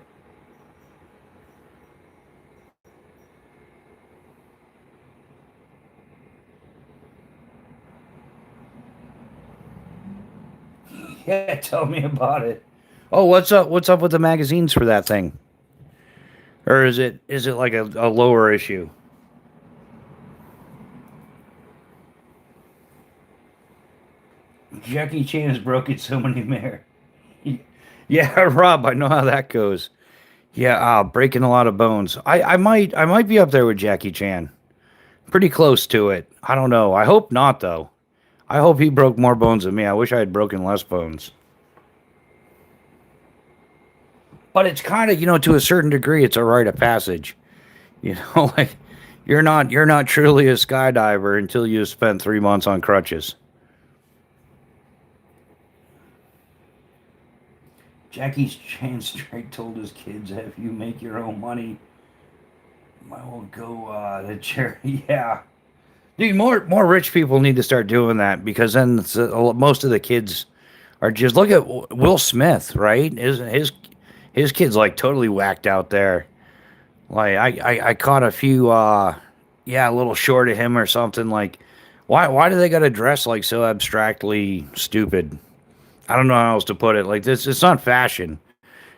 Yeah, tell me about it. Oh, what's up? What's up with the magazines for that thing? Or is it like a lower issue? Jackie Chan has broken so many more. Yeah, Rob, I know how that goes. Yeah, breaking a lot of bones. I might be up there with Jackie Chan. Pretty close to it. I don't know. I hope not though. I hope he broke more bones than me. I wish I had broken less bones. But it's kind of, to a certain degree, it's a rite of passage. Like you're not truly a skydiver until you spent 3 months on crutches. Jackie Chan straight told his kids, "If you make your own money, I will go to charity." Yeah, dude, more rich people need to start doing that because then most of the kids are just look at Will Smith, right? Isn't his kid's like totally whacked out there. Like I caught a few yeah, a little short of him or something. Like why do they gotta dress like so abstractly stupid? I don't know how else to put it. Like this, it's not fashion.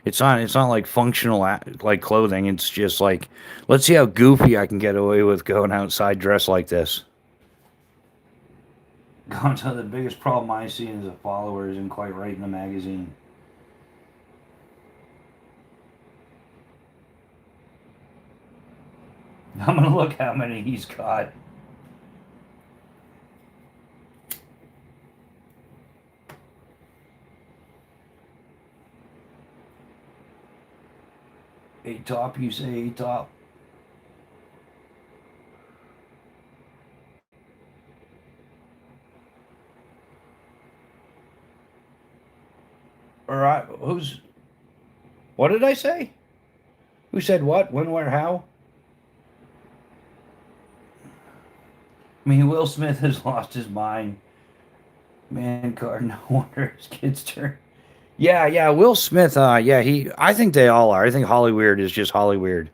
It's not like functional like clothing. It's just like let's see how goofy I can get away with going outside dressed like this. Gonzo, the biggest problem I see is the followers and quite right in the magazine. I'm gonna look how many he's got. A top, you say a top. All right, who's? What did I say? Who said what? When? Where? How? I mean, Will Smith has lost his mind. Man card, no wonder his kids turn. Yeah, yeah, Will Smith. Yeah, I think they all are. I think Hollyweird is just Hollyweird.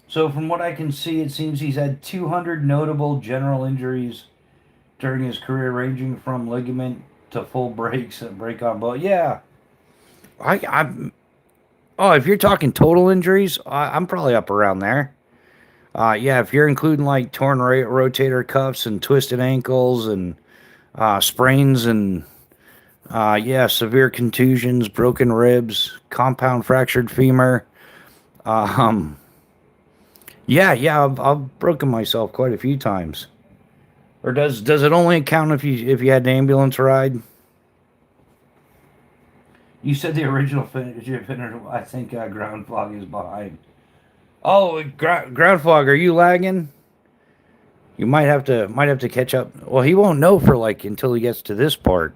So from what I can see, it seems he's had 200 notable general injuries during his career, ranging from ligament to full breaks and break on bone. Yeah, I. Oh, if you're talking total injuries, I'm probably up around there. Yeah, if you're including like torn rotator cuffs and twisted ankles and sprains and yeah, severe contusions, broken ribs, compound fractured femur. Um, yeah, yeah, I've broken myself quite a few times. Or does it only count if you had an ambulance ride? You said the original finisher. I think ground fog is behind. Oh, ground fog. Are you lagging? You might have to catch up. Well, he won't know for like until he gets to this part.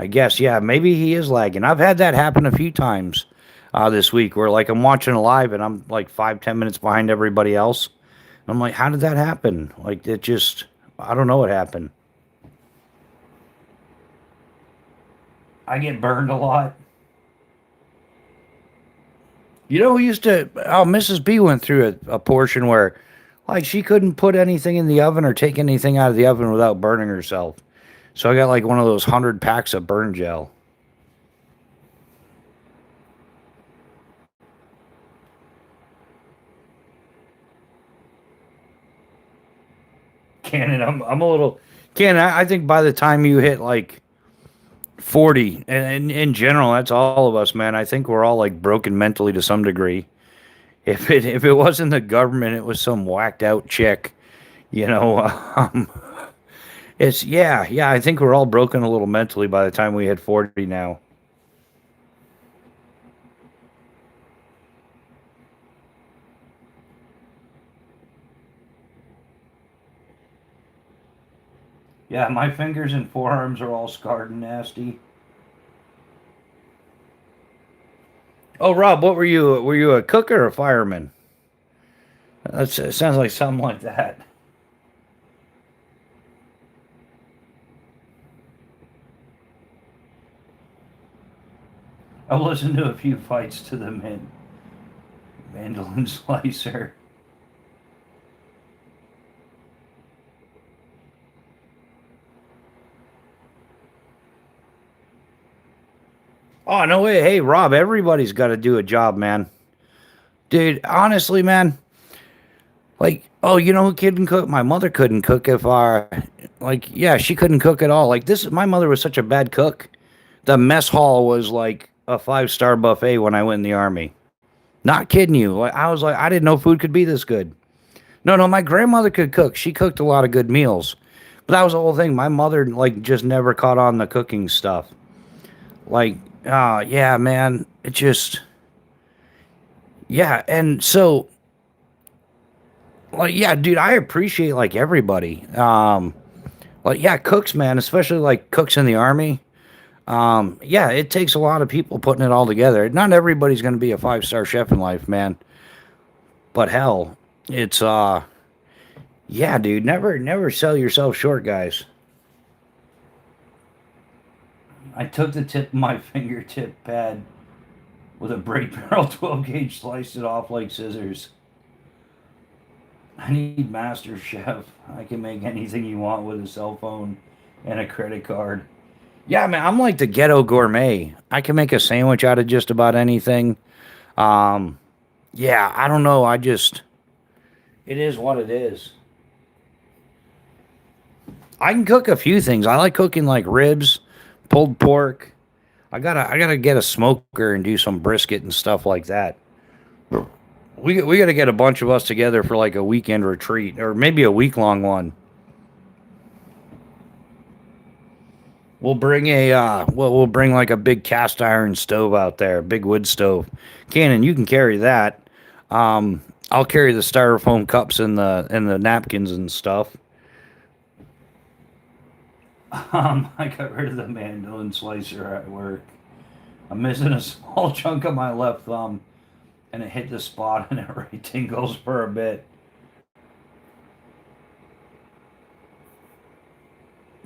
I guess, yeah, maybe he is lagging. I've had that happen a few times this week where, like, I'm watching a live and I'm like 5, 10 minutes behind everybody else. I'm like, how did that happen? Like, it just, I don't know what happened. I get burned a lot. You know who used to? Oh, Mrs. B went through a portion where, like, she couldn't put anything in the oven or take anything out of the oven without burning herself. So I got like one of those 100 packs of burn gel. Cannon, I'm a little. Cannon, I think by the time you hit like 40, and in general, that's all of us, man. I think we're all like broken mentally to some degree. If it wasn't the government, it was some whacked out chick, you know. It's yeah. I think we're all broken a little mentally by the time we hit 40 now. Yeah, my fingers and forearms are all scarred and nasty. Oh, Rob, what were you? Were you a cook or a fireman? It sounds like something like that. I've listened to a few fights to the mandolin slicer. Oh no way! Hey, Rob, everybody's got to do a job, man. Dude, honestly, man, like, oh, you know who couldn't cook? My mother couldn't cook if like, yeah, she couldn't cook at all. Like this, my mother was such a bad cook. The mess hall was like a 5-star buffet when I went in the army. Not kidding you. Like I was like, I didn't know food could be this good. No, my grandmother could cook. She cooked a lot of good meals. But that was the whole thing. My mother like just never caught on the cooking stuff. Like, yeah, man. It just yeah, and so like yeah, dude, I appreciate like everybody. Like yeah, cooks, man, especially like cooks in the army. Yeah, it takes a lot of people putting it all together. Not everybody's going to be a 5-star chef in life, man. But hell, it's yeah, dude, never sell yourself short, guys. I took the tip of my fingertip pad with a brake barrel 12 gauge, sliced it off like scissors. I need Master Chef. I can make anything you want with a cell phone and a credit card. Yeah, man, I'm like the ghetto gourmet. I can make a sandwich out of just about anything. Um, yeah, I don't know. It is what it is. I can cook a few things. I like cooking like ribs, pulled pork. I gotta get a smoker and do some brisket and stuff like that. We gotta get a bunch of us together for like a weekend retreat or maybe a week long one. We'll bring like a big cast iron stove out there, big wood stove. Cannon, you can carry that. I'll carry the styrofoam cups and the napkins and stuff. I got rid of the mandolin slicer at work. I'm missing a small chunk of my left thumb, and it hit the spot, and it really tingles for a bit.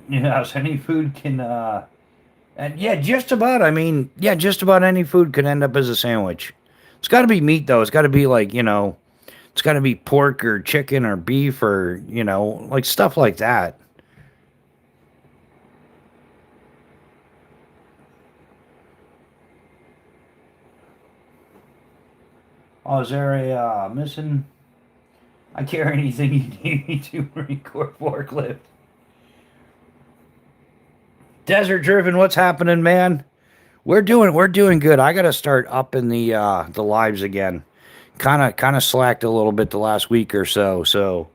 Yes, any food can, and yeah, just about. I mean, yeah, just about any food could end up as a sandwich. It's got to be meat though. It's got to be like it's got to be pork or chicken or beef or like stuff like that. Oh, is there a missing? I carry anything you need me to record forklift. Desert driven, what's happening, man? We're doing good. I gotta start up in the lives again. Kinda slacked a little bit the last week or so. So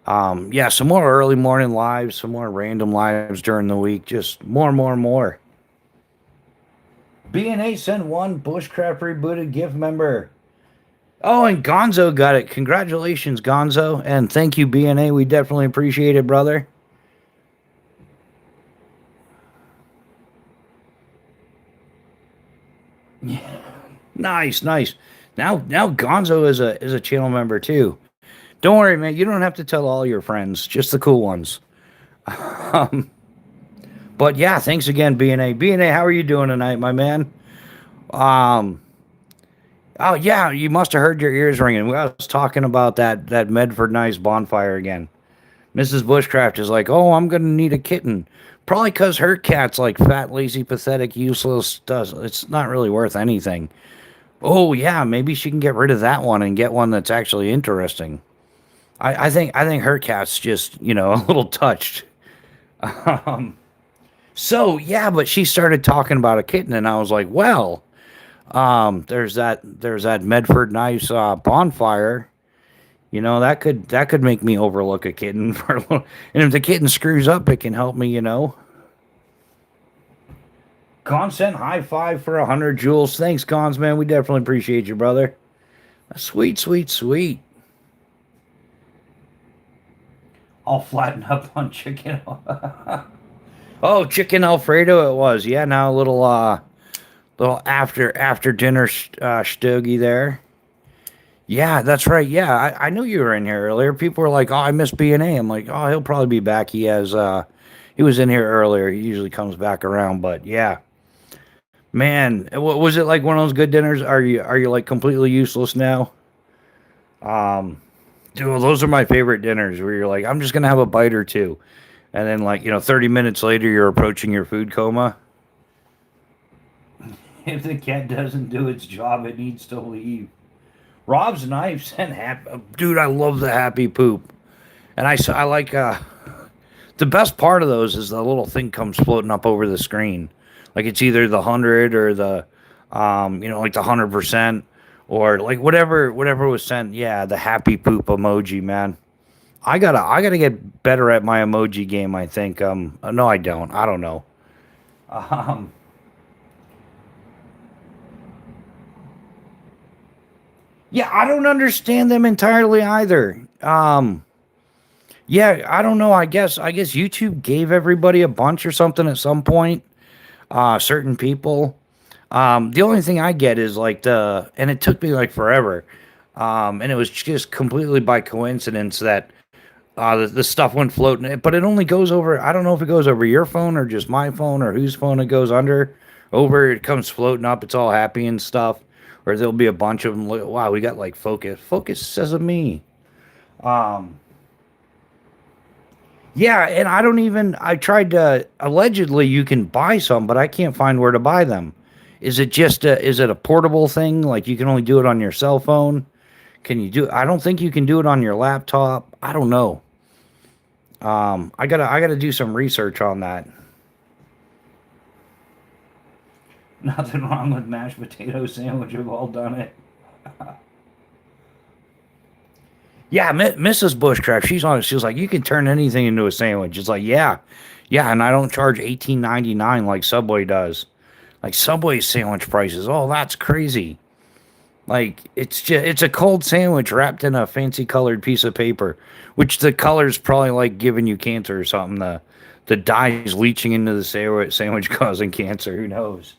yeah, some more early morning lives, some more random lives during the week. Just more. BNA sent one Bushcraft Rebooted gift member. Oh, and Gonzo got it. Congratulations, Gonzo, and thank you, BNA. We definitely appreciate it, brother. Nice, nice. Now Gonzo is a channel member too. Don't worry, man. You don't have to tell all your friends, just the cool ones. Um, but yeah, thanks again, BNA. BNA, how are you doing tonight, my man? Um, oh yeah, you must have heard your ears ringing. I was talking about that Medford Nice bonfire again. Mrs. Bushcraft is like, oh, I'm gonna need a kitten. Probably because her cat's like fat, lazy, pathetic, useless. Does it's not really worth anything. Oh yeah, maybe she can get rid of that one and get one that's actually interesting. I think her cat's just a little touched. Um, so yeah, but she started talking about a kitten, and I was like, well, there's that Medford Nice bonfire. That could make me overlook a kitten for a little. And if the kitten screws up, it can help me. Consent high five for 100 joules. Thanks, Cons man. We definitely appreciate you, brother. Sweet, sweet, sweet. I'll flatten up on chicken. Oh, chicken Alfredo it was. Yeah, now a little after dinner stogie there. Yeah, that's right. Yeah, I knew you were in here earlier. People were like, "Oh, I miss B&A." I'm like, "Oh, he'll probably be back." He was in here earlier. He usually comes back around, but yeah, man, was it like one of those good dinners? Are you like completely useless now? Um, Dude, well, those are my favorite dinners where you're like, I'm just gonna have a bite or two, and then 30 minutes later, you're approaching your food coma. If the cat doesn't do its job, it needs to leave. Rob's knives and dude, I love the happy poop, and I like the best part of those is the little thing comes floating up over the screen, like it's either the 100 or the like the 100% or like whatever was sent. Yeah, the happy poop emoji, man. I gotta get better at my emoji game. I think. No, I don't. I don't know. Um, yeah, I don't understand them entirely either. Yeah, I don't know. I guess YouTube gave everybody a bunch or something at some point. Certain people. The only thing I get is like and it took me like forever. And it was just completely by coincidence that the stuff went floating, but it only goes over. I don't know if it goes over your phone or just my phone or whose phone it goes under. Over, it comes floating up. It's all happy and stuff. Or there'll be a bunch of them. Wow, we got like Focus Sesame. Um, yeah, and I don't even. I tried to. Allegedly, you can buy some, but I can't find where to buy them. Is it a portable thing? Like you can only do it on your cell phone? Can you do? I don't think you can do it on your laptop. I don't know. I gotta do some research on that. Nothing wrong with mashed potato sandwich. We've all done it. Yeah, Mrs. Bushcraft. She's on. She was like, you can turn anything into a sandwich. It's like, yeah, yeah, and I don't charge 18.99 like Subway does. Like Subway sandwich prices. Oh, that's crazy. Like it's a cold sandwich wrapped in a fancy colored piece of paper, which the color's probably like giving you cancer or something. The dye is leaching into the sandwich causing cancer. Who knows?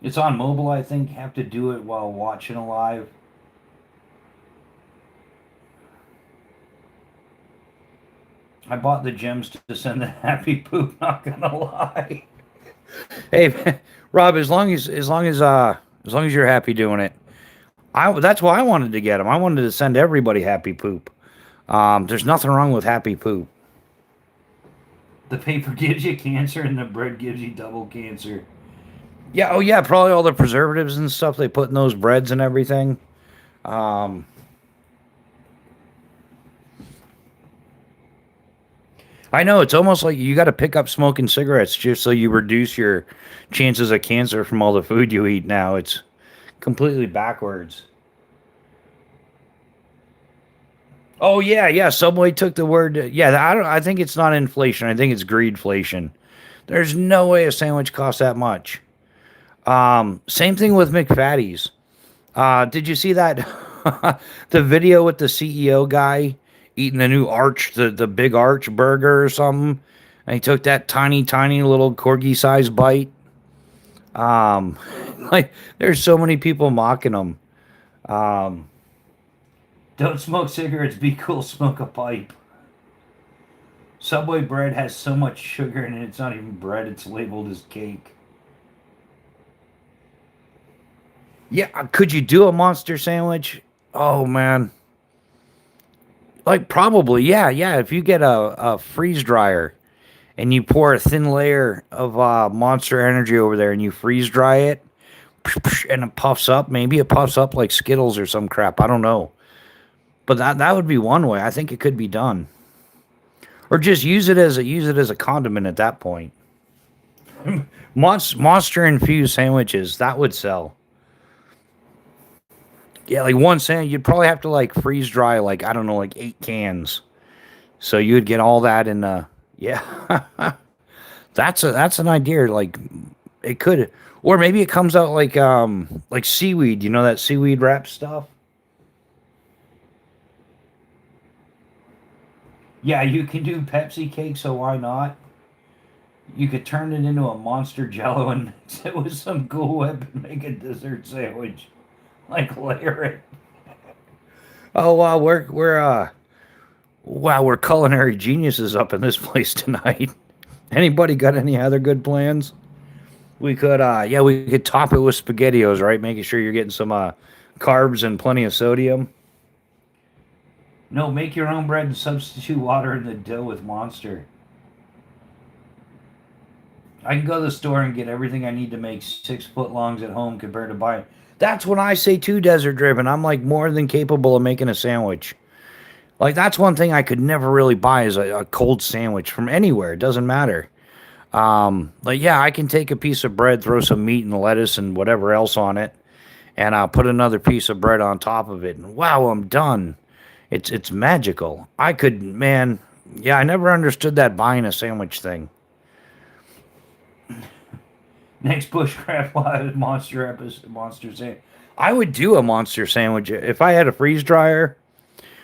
It's on mobile, I think. Have to do it while watching a live. I bought the gems to send the happy poop. Not gonna lie. Hey, man, Rob, as long as you're happy doing it, that's why I wanted to get them. I wanted to send everybody happy poop. There's nothing wrong with happy poop. The paper gives you cancer, and the bread gives you double cancer. Yeah, oh yeah, probably all the preservatives and stuff they put in those breads and everything. Um, I know it's almost like you got to pick up smoking cigarettes just so you reduce your chances of cancer from all the food you eat now. It's completely backwards. Oh yeah, yeah. Subway took the word. Yeah, I don't. I think it's not inflation. I think it's greedflation. There's no way a sandwich costs that much. Same thing with McFatties. Did you see that the video with the CEO guy eating the new Arch, the big Arch burger or something? And he took that tiny, tiny little corgi-sized bite. Um, like, there's so many people mocking him. Um, don't smoke cigarettes, be cool, smoke a pipe. Subway bread has so much sugar in it, it's not even bread, it's labeled as cake. Yeah, could you do a monster sandwich? Oh, man. Like, probably, yeah, yeah. If you get a freeze dryer and you pour a thin layer of monster energy over there and you freeze dry it, and it puffs up, maybe it puffs up like Skittles or some crap. I don't know. But that would be one way. I think it could be done. Or just use it as a condiment at that point. Monster infused sandwiches that would sell. Yeah, like one sandwich, you'd probably have to like freeze dry like I don't know, like 8 cans. So you'd get all that in. Yeah, that's an idea. Like it could, or maybe it comes out like seaweed. You know that seaweed wrap stuff. Yeah, you can do Pepsi cake, so why not? You could turn it into a monster jello and mix it with some Cool Whip and make a dessert sandwich. Like layer it. Oh wow, we're culinary geniuses up in this place tonight. Anybody got any other good plans? We could yeah, we could top it with spaghettios, right? Making sure you're getting some carbs and plenty of sodium. No, make your own bread and substitute water in the dough with Monster. I can go to the store and get everything I need to make 6 foot longs at home compared to buying. That's when I say too desert driven. I'm like more than capable of making a sandwich. Like that's one thing I could never really buy is a cold sandwich from anywhere. It doesn't matter. Like yeah, I can take a piece of bread, throw some meat and lettuce and whatever else on it, and I'll put another piece of bread on top of it. And wow, I'm done. It's magical. I could, man. Yeah, I never understood that buying a sandwich thing. Next Bushcraft Live monster episode, monster sandwich. I would do a monster sandwich if I had a freeze dryer.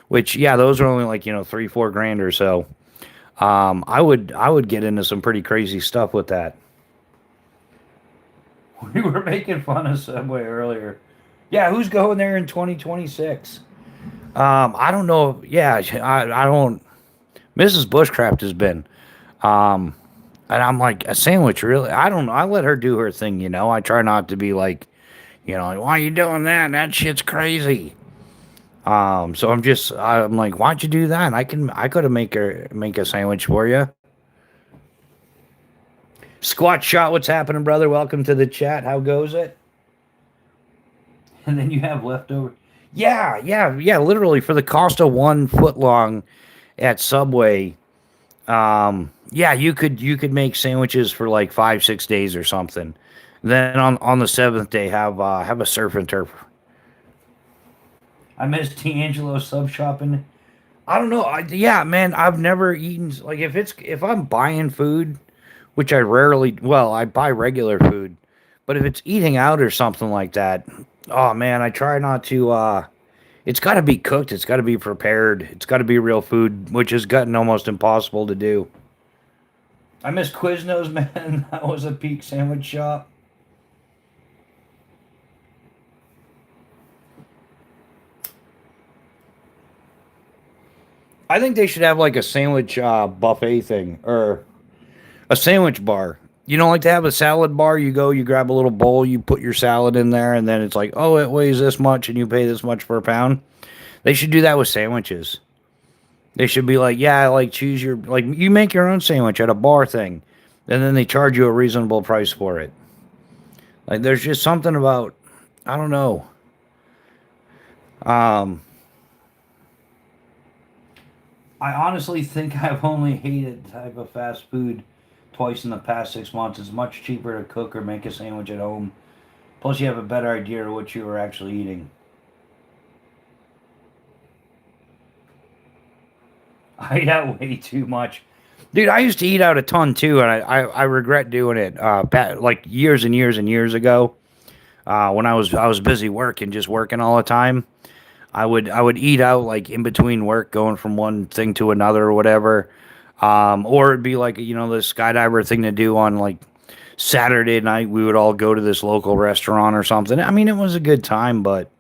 Which yeah, those are only like 3-4 grand or so. I would get into some pretty crazy stuff with that. We were making fun of Subway earlier. Yeah, who's going there in 2026? I don't know. Yeah, I don't. Mrs. Bushcraft has been. Um, and I'm like, a sandwich, really? I don't know. I let her do her thing. I try not to be like, why are you doing that? That shit's crazy. So I'm like, why'd you do that? I could have make a sandwich for you. Squat shot, what's happening, brother? Welcome to the chat. How goes it? And then you have leftover. Yeah, yeah, yeah. Literally for the cost of 1 foot long at Subway. Yeah, you could make sandwiches for like 5-6 days or something. Then on the seventh day have a surf and turf. I miss D'Angelo sub shopping. I don't know. Yeah, man, I've never eaten like if I'm buying food, which I rarely. Well, I buy regular food, but if it's eating out or something like that, oh man, I try not to. It's got to be cooked. It's got to be prepared. It's got to be real food, which has gotten almost impossible to do. I miss Quiznos, man. That was a peak sandwich shop. I think they should have like a sandwich buffet thing or a sandwich bar. Like to have a salad bar. You go, you grab a little bowl, you put your salad in there, and then it's like, oh, it weighs this much, and you pay this much per pound. They should do that with sandwiches. They should be like, yeah, like choose your like you make your own sandwich at a bar thing, and then they charge you a reasonable price for it. Like there's just something about I don't know. Um, I honestly think I've only hated type of fast food twice in the past 6 months. It's much cheaper to cook or make a sandwich at home. Plus, you have a better idea of what you are actually eating. I eat out way too much. Dude, I used to eat out a ton too, and I regret doing it. Like years and years and years ago, when I was busy working, just working all the time. I would eat out like in between work, going from one thing to another or whatever. Or it'd be like, the skydiver thing to do on like Saturday night. We would all go to this local restaurant or something. I mean, it was a good time, but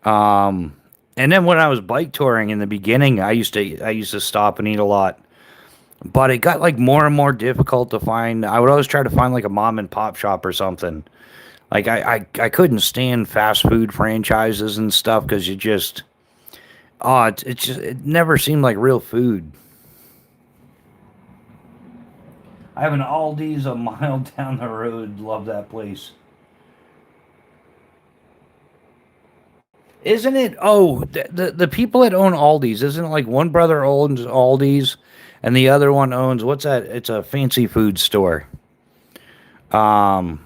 and then when I was bike touring in the beginning, I used to stop and eat a lot. But it got like more and more difficult to find. I would always try to find like a mom and pop shop or something. Like I couldn't stand fast food franchises and stuff because you just it never seemed like real food. I have an Aldi's a mile down the road. Love that place. Isn't it? Oh, the people that own Aldi's, isn't it like one brother owns Aldi's and the other one owns what's that? It's a fancy food store. Um,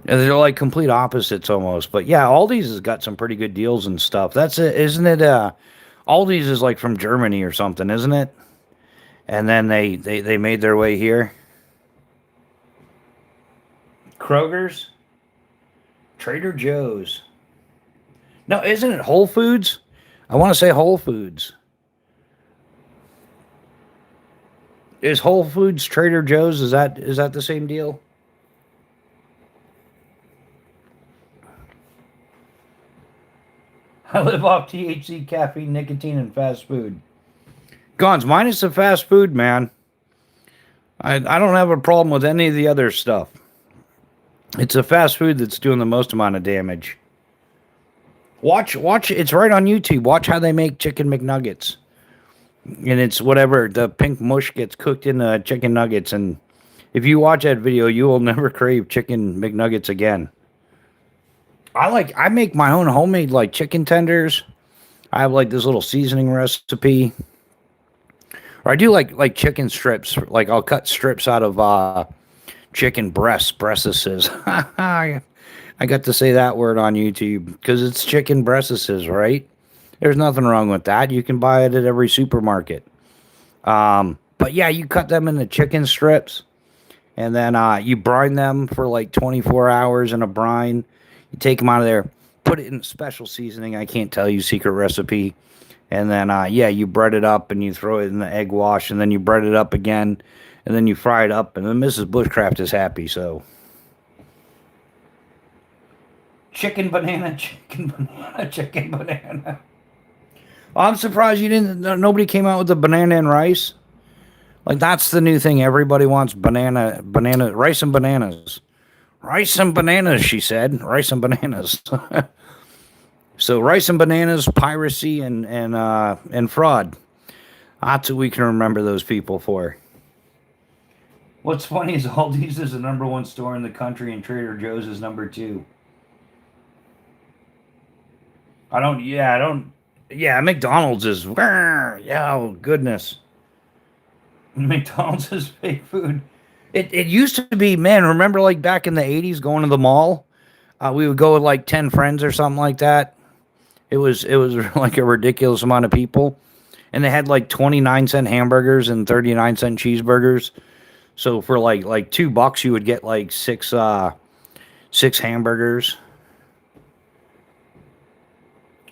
and they're like complete opposites almost. But yeah, Aldi's has got some pretty good deals and stuff. That's it, isn't it? Aldi's is like from Germany or something, isn't it? And then they made their way here. Kroger's, Trader Joe's. No, isn't it Whole Foods? I want to say Whole Foods. Is Whole Foods Trader Joe's? Is that the same deal? I live off THC, caffeine, nicotine, and fast food. Gons, minus the fast food, man. I don't have a problem with any of the other stuff. It's the fast food that's doing the most amount of damage. Watch. It's right on YouTube. Watch how they make chicken McNuggets, and it's whatever the pink mush gets cooked in the chicken nuggets. And if you watch that video, you will never crave chicken McNuggets again. I make my own homemade like chicken tenders. I have like this little seasoning recipe. Or I do like chicken strips. Like I'll cut strips out of chicken breastises. I got to say that word on YouTube because it's chicken breastises, right? There's nothing wrong with that. You can buy it at every supermarket. But yeah, you cut them into chicken strips and then you brine them for like 24 hours in a brine. You take them out of there, put it in special seasoning. I can't tell you secret recipe. And then, yeah, you bread it up and you throw it in the egg wash and then you bread it up again and then you fry it up. And then Mrs. Bushcraft is happy. So chicken banana, chicken banana, chicken banana. I'm surprised you didn't. Nobody came out with the banana and rice. Like that's the new thing. Everybody wants rice and bananas. Rice and bananas, she said. Rice and bananas. So rice and bananas, piracy, and fraud. That's what we can remember those people for. What's funny is Aldi's is the number one store in the country, and Trader Joe's is number two. I don't. Yeah, I don't. Yeah, McDonald's is. Yeah, oh goodness. McDonald's is fake food. It used to be, man. Remember, like back in the '80s, going to the mall. We would go with like 10 friends or something like that. It was like a ridiculous amount of people, and they had like 29-cent hamburgers and 39-cent cheeseburgers. So for like $2, you would get like six hamburgers.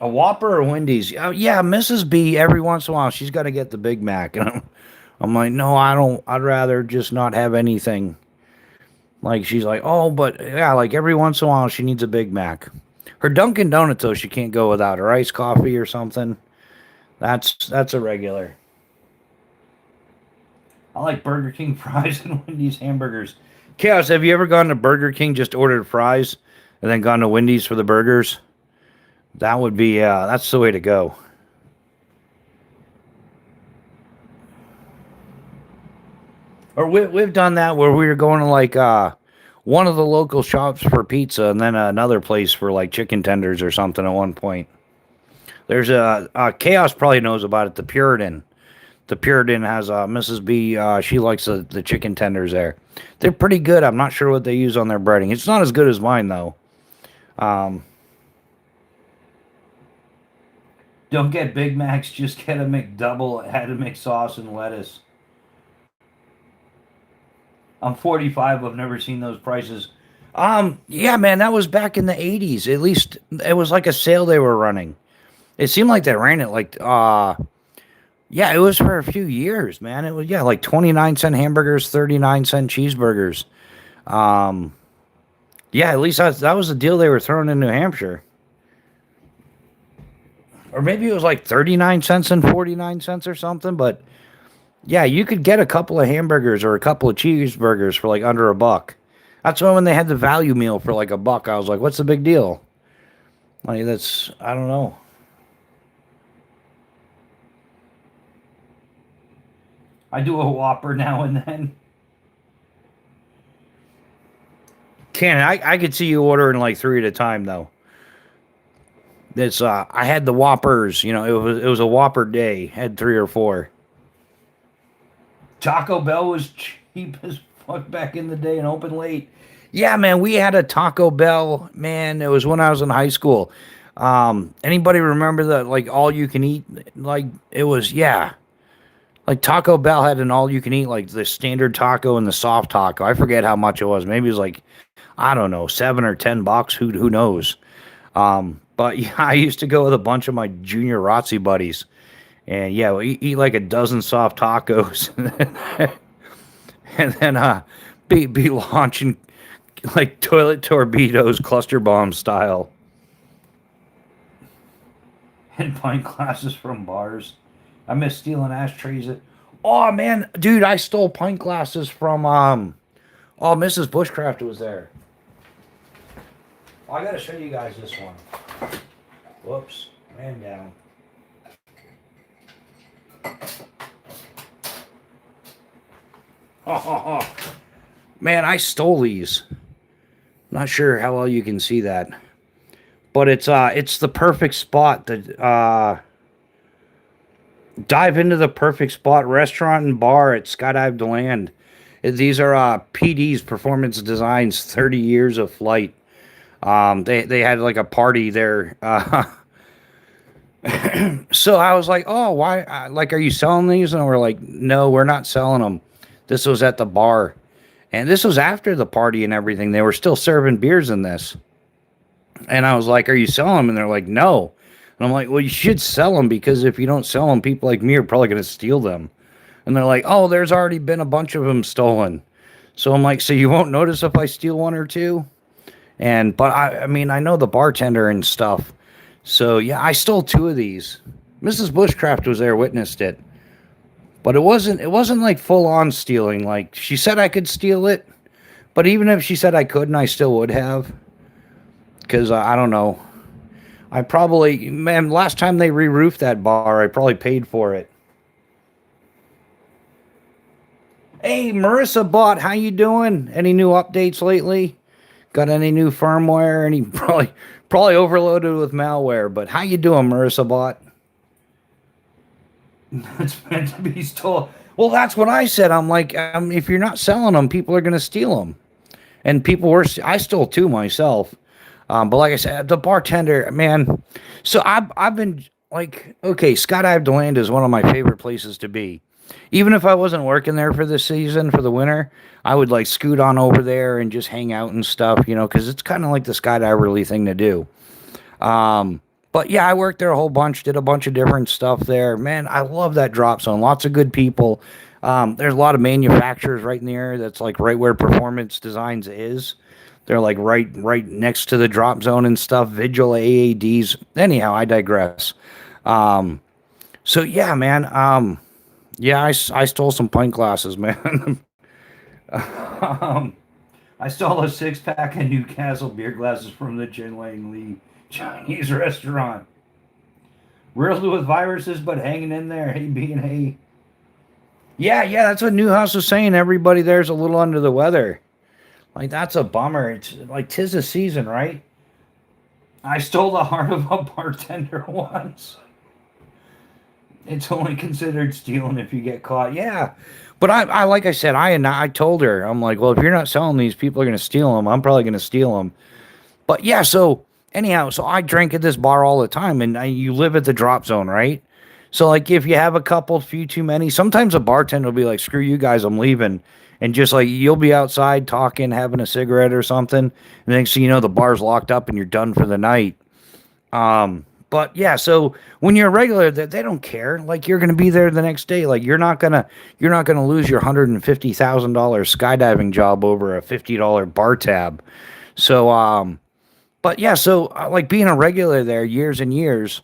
A Whopper or Wendy's? Yeah, Mrs. B. Every once in a while, she's got to get the Big Mac, and I'm like, no, I don't. I'd rather just not have anything. Like she's like, oh, but yeah, like every once in a while, she needs a Big Mac. Her Dunkin' Donuts, though, she can't go without her iced coffee or something. That's a regular. I like Burger King fries and Wendy's hamburgers. Chaos, have you ever gone to Burger King, just ordered fries, and then gone to Wendy's for the burgers? That would be, that's the way to go. Or we've done that where we were going to like one of the local shops for pizza and then another place for like chicken tenders or something at one point. There's Chaos probably knows about it, the Puritan. The Puritan has Mrs. B. She likes the chicken tenders there. They're pretty good. I'm not sure what they use on their breading. It's not as good as mine though. Don't get Big Macs, just get a McDouble, add a McSauce and lettuce. I'm 45. I've never seen those prices. Yeah, man, that was back in the 80s. At least it was like a sale they were running. It seemed like they ran it like Yeah, it was for a few years, man. It was, yeah, like 29-cent hamburgers, 39-cent cheeseburgers. Um, yeah, at least that was the deal they were throwing in New Hampshire. Or maybe it was like 39 cents and 49 cents or something, but yeah, you could get a couple of hamburgers or a couple of cheeseburgers for like under a buck. That's why when they had the value meal for like a buck, I was like, what's the big deal? Like, that's, I don't know. I do a Whopper now and then. Can I could see you ordering like three at a time though. It's I had the Whoppers, it was a Whopper day. Had three or four. Taco Bell was cheap as fuck back in the day and open late. Yeah, man, we had a Taco Bell. Man, it was when I was in high school. Anybody remember that? Like all you can eat. Like it was, yeah. Like Taco Bell had an all you can eat, like the standard taco and the soft taco. I forget how much it was. Maybe it was like, I don't know, $7 or $10. Who knows? But yeah, I used to go with a bunch of my junior ROTC buddies, and yeah, we eat like a dozen soft tacos, and then be launching like toilet torpedoes, cluster bomb style, and pint glasses from bars. I miss stealing ashtrays. Oh man, dude, I stole pint glasses from Oh, Mrs. Bushcraft was there. Oh, I gotta show you guys this one. Whoops, man down. Oh, man, I stole these. Not sure how well you can see that, but it's the perfect spot to dive into the perfect spot restaurant and bar at Skydive to Land. These are PD's Performance Designs 30 years of flight. They had like a party there. So I was like, oh, why? Like, are you selling these? And we're like, no, we're not selling them. This was at the bar. And this was after the party and everything. They were still serving beers in this. And I was like, are you selling them? And they're like, no. And I'm like, well, you should sell them because if you don't sell them, people like me are probably going to steal them. And they're like, oh, there's already been a bunch of them stolen. So I'm like, so you won't notice if I steal one or two? But I mean, I know the bartender and stuff. So yeah, I stole two of these. Mrs. Bushcraft was there, witnessed it. But it wasn't like full on stealing. Like she said I could steal it, but even if she said I couldn't, I still would have. Cause I don't know. I probably, man, last time they re-roofed that bar, I probably paid for it. Hey, Marissa Bot, how you doing? Any new updates lately? Got any new firmware? Any probably overloaded with malware, but how you doing, Marissa Bot? It's meant to be stolen. Well, that's what I said. I'm like, if you're not selling them, people are going to steal them. And people were, I stole two myself. But like I said, the bartender, man. So I've been like, okay, Skydive to Land is one of my favorite places to be. Even if I wasn't working there for the season, for the winter, I would like scoot on over there and just hang out and stuff, because it's kind of like the skydiverly thing to do. But yeah, I worked there a whole bunch, did a bunch of different stuff there. Man, I love that drop zone. Lots of good people. There's a lot of manufacturers right in the area. That's like right where Performance Designs is. They're like right next to the drop zone and stuff. Vigil AADs. Anyhow, I digress. So yeah, man. Yeah, I stole some pint glasses, man. I stole a 6-pack of Newcastle beer glasses from the Chen Lang Lee Chinese restaurant. Riddled with viruses, but hanging in there. Hey, being hey. Yeah, that's what Newhouse was saying. Everybody there's a little under the weather. Like, that's a bummer. It's like 'tis the season, right? I stole the heart of a bartender once. It's only considered stealing if you get caught. Yeah. But I like I said, I told her, I'm like, well, if you're not selling these, people are going to steal them. I'm probably going to steal them. But yeah, so anyhow, so I drink at this bar all the time, and you live at the drop zone, right? So like if you have a few too many, sometimes a bartender will be like, screw you guys, I'm leaving. And just like you'll be outside talking, having a cigarette or something. And next thing you know, the bar's locked up and you're done for the night. But But yeah, so when you're a regular, they don't care. Like you're gonna be there the next day. Like you're not gonna lose your $150,000 skydiving job over a $50 bar tab. So but yeah, so like being a regular there years and years.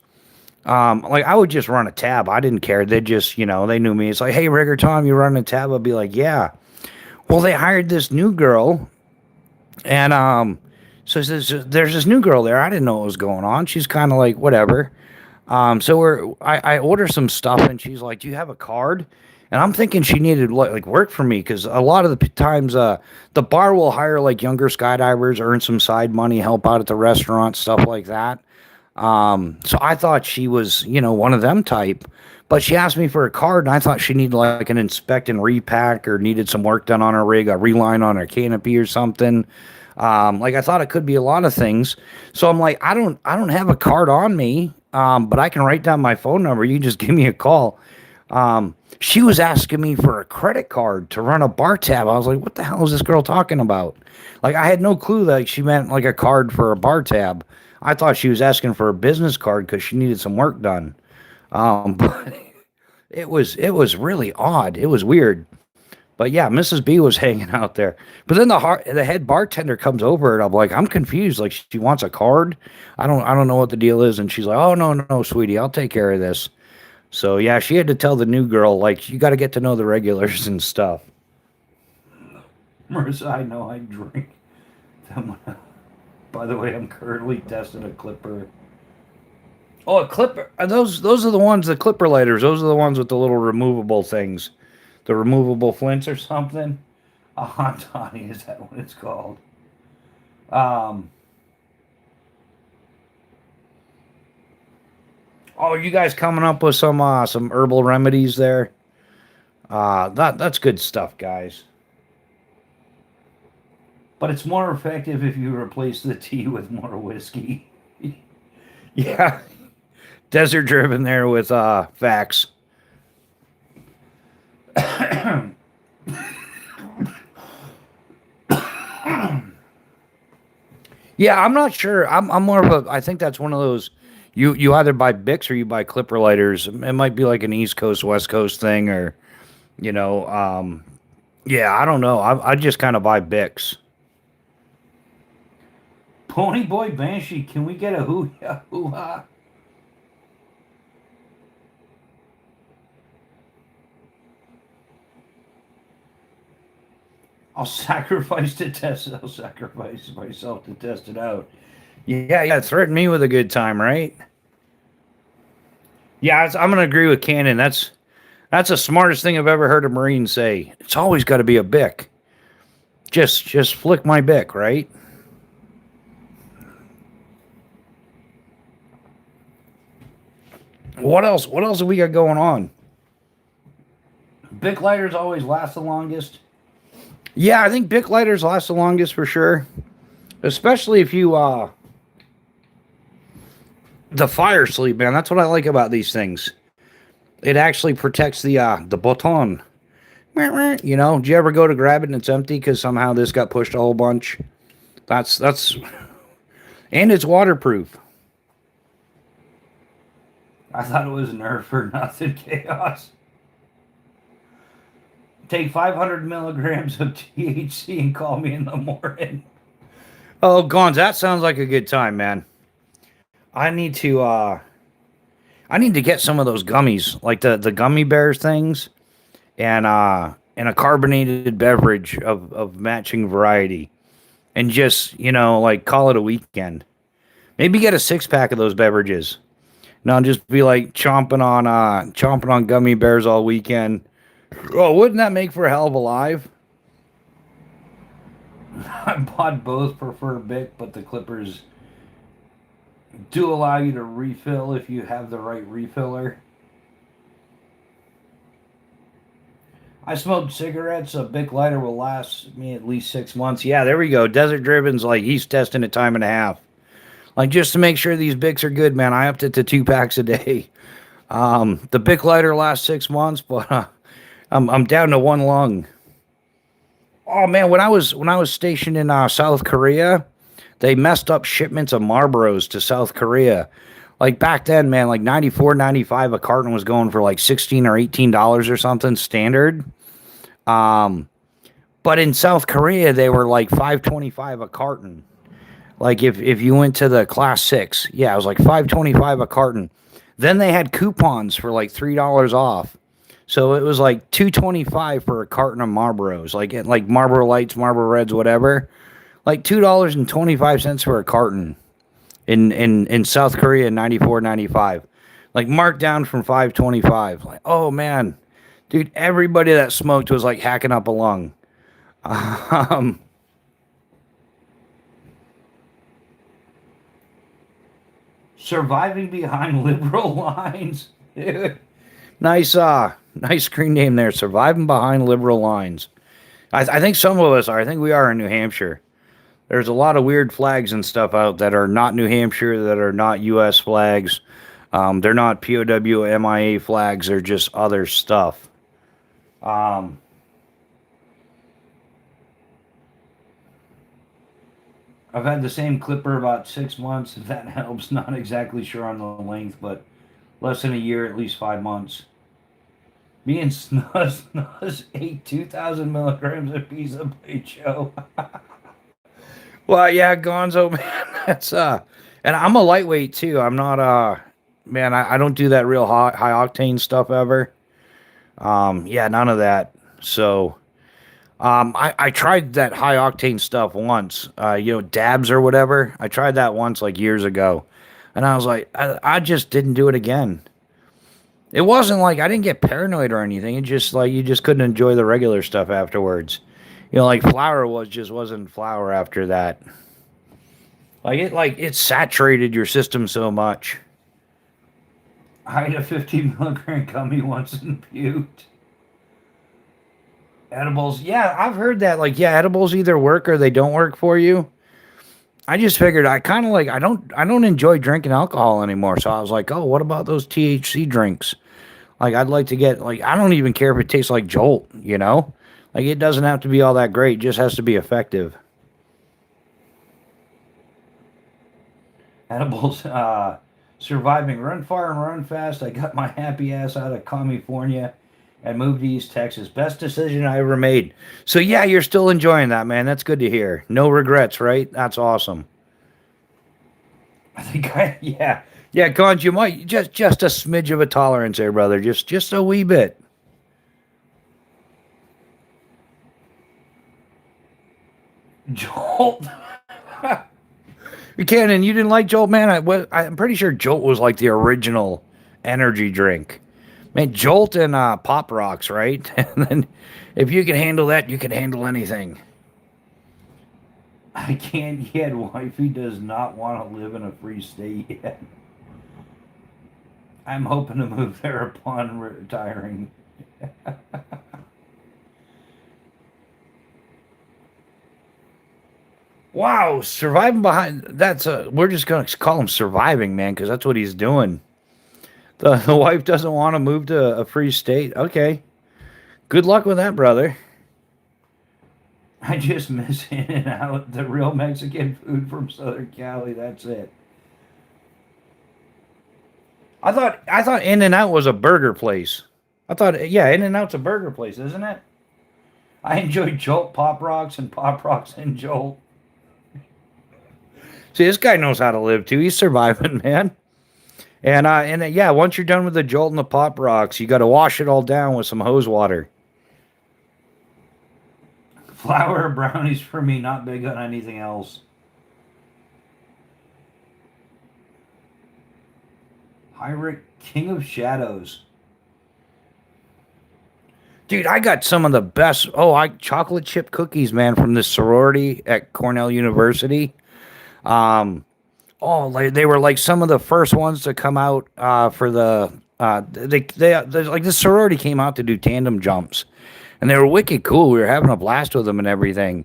Like I would just run a tab. I didn't care. They just, they knew me. It's like, hey, Rigger Tom, you running a tab? I'd be like, yeah. Well, they hired this new girl, and so there's this new girl there. I didn't know what was going on. She's kind of like whatever. So I order some stuff, and she's like, "Do you have a card?" And I'm thinking she needed like work for me because a lot of the times, the bar will hire like younger skydivers, earn some side money, help out at the restaurant, stuff like that. So I thought she was, one of them type, but she asked me for a card, and I thought she needed like an inspect and repack or needed some work done on her rig, a reline on her canopy or something. Like I thought it could be a lot of things. So I'm like, I don't have a card on me. But I can write down my phone number. You just give me a call. She was asking me for a credit card to run a bar tab. I was like, what the hell is this girl talking about? Like I had no clue that she meant like a card for a bar tab. I thought she was asking for a business card because she needed some work done. But it was really odd. It was weird. But yeah, Mrs. B was hanging out there. But then the head bartender comes over, and I'm like, I'm confused. Like she wants a card. I don't know what the deal is. And she's like, oh no, no, sweetie, I'll take care of this. So yeah, she had to tell the new girl, like, you got to get to know the regulars and stuff. Marissa, I know I drink. By the way, I'm currently testing a clipper. Oh, a clipper. Those are the ones, the clipper lighters. Those are the ones with the little removable things. The removable flints or something. A hot toddy, is that what it's called? Um, oh, you guys coming up with some herbal remedies there? That's good stuff, guys. But it's more effective if you replace the tea with more whiskey. Yeah, desert driven there with facts. Yeah, I'm not sure. I'm more of a. I think that's one of those. You either buy Bix or you buy Clipper lighters. It might be like an East Coast West Coast thing, or you know. Yeah, I don't know. I just kind of buy Bix. Pony Boy Banshee, can we get a hoo ya hoo ha? I'll sacrifice myself to test it out. Yeah, yeah. Threaten me with a good time, right? Yeah, I'm gonna agree with Cannon. That's the smartest thing I've ever heard a Marine say. It's always got to be a bic. Just flick my bic, right? What else? What else have we got going on? Bic lighters always last the longest. Yeah, I think Bic lighters last the longest for sure. Especially if you the fire sleep, man. That's what I like about these things. It actually protects the button. You know, do you ever go to grab it and it's empty because somehow this got pushed a whole bunch? That's and it's waterproof. I thought it was Nerf for nothing chaos. Take 500 milligrams of THC and call me in the morning. Oh, Gons, that sounds like a good time, man. I need to I need to get some of those gummies, like the gummy bears things, and a carbonated beverage of matching variety. And just, like call it a weekend. Maybe get a 6 pack of those beverages. No, just be like chomping on gummy bears all weekend. Oh, wouldn't that make for a hell of a live? I bought both, prefer Bic, but the Clippers do allow you to refill if you have the right refiller. I smoked cigarettes. A Bic lighter will last me at least 6 months. Yeah, there we go. Desert Driven's like he's testing a time and a half. Like just to make sure these Bics are good, man. I upped it to 2 packs a day. The Bic lighter lasts 6 months, but I'm down to one lung. Oh man, when I was stationed in South Korea, they messed up shipments of Marlboros to South Korea. Like back then, man, like 94, 95, a carton was going for like 16 or $18 or something standard. Um, but in South Korea, they were like 5.25 a carton. Like if you went to the class six, yeah, it was like 5.25 a carton. Then they had coupons for like $3 off. So it was like 2.25 for a carton of Marlboros, like Marlboro Lights, Marlboro Reds, whatever. Like $2.25 for a carton in South Korea in 94, 95. Like marked down from 5.25. Like, oh man, dude, everybody that smoked was like hacking up a lung. Um, Surviving behind liberal lines. Nice screen name there. Surviving behind liberal lines. I think some of us are. I think we are in New Hampshire. There's a lot of weird flags and stuff out that are not New Hampshire, that are not U.S. flags. They're not POW, MIA flags. They're just other stuff. Um, I've had the same clipper about 6 months, if that helps. Not exactly sure on the length, but less than a year, at least 5 months. Me and Snuzz ate 2,000 milligrams apiece of Show. Well, yeah, Gonzo, man, that's and I'm a lightweight too. I'm not man, I don't do that real high octane stuff ever. Yeah, none of that. So, I tried that high octane stuff once. Dabs or whatever. I tried that once like years ago, and I was like, I just didn't do it again. It wasn't like I didn't get paranoid or anything. It just like you just couldn't enjoy the regular stuff afterwards. Like flour wasn't flour after that. It saturated your system so much. I ate a 15 milligram gummy once and puked. Edibles, yeah, I've heard that. Like, yeah, edibles either work or they don't work for you. I just figured I kind of like I don't enjoy drinking alcohol anymore. So I was like, oh, what about those THC drinks? Like, I'd like to get like I don't even care if it tastes like Jolt. Like it doesn't have to be all that great. It just has to be effective. Edibles, surviving, run far and run fast. I got my happy ass out of California and moved to East Texas. Best decision I ever made. So yeah, you're still enjoying that, man. That's good to hear. No regrets, right? That's awesome. I think yeah, Cons, you might just a smidge of a tolerance there, brother. Just a wee bit. Jolt. Cannon, you didn't like Jolt, man. I'm pretty sure Jolt was like the original energy drink. Man, Jolt and Pop Rocks, right? And then if you can handle that, you can handle anything. I can't yet. Wifey does not want to live in a free state yet. I'm hoping to move there upon retiring. Wow, surviving behind we're just gonna call him surviving, man, because that's what he's doing. The wife doesn't want to move to a free state. Okay. Good luck with that, brother. I just miss In and Out, the real Mexican food from Southern Cali. That's it. I thought In and Out was a burger place. I thought, yeah, In and Out's a burger place, isn't it? I enjoy Jolt Pop Rocks and Pop Rocks and Jolt. See, this guy knows how to live too. He's surviving, man. And yeah, once you're done with the Jolt and the Pop Rocks, you got to wash it all down with some hose water. Flour brownies for me, not big on anything else. Heinrich, King of Shadows. Dude, I got some of the best. Oh, chocolate chip cookies, man, from this sorority at Cornell University. Um, they were like some of the first ones to come out for the they like the sorority came out to do tandem jumps, and they were wicked cool. We were having a blast with them and everything.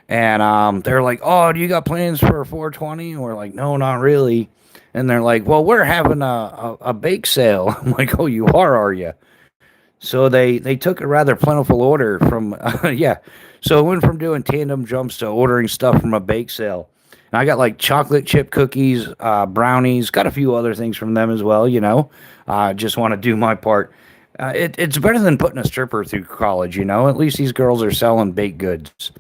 And they're like, "Oh, do you got plans for 420?" And we're like, "No, not really." And they're like, "Well, we're having a bake sale." I'm like, "Oh, you are you?" So they took a rather plentiful order from yeah. So it went from doing tandem jumps to ordering stuff from a bake sale. And I got like chocolate chip cookies, brownies, got a few other things from them as well, you know. Just want to do my part. It's better than putting a stripper through college, you know. At least these girls are selling baked goods.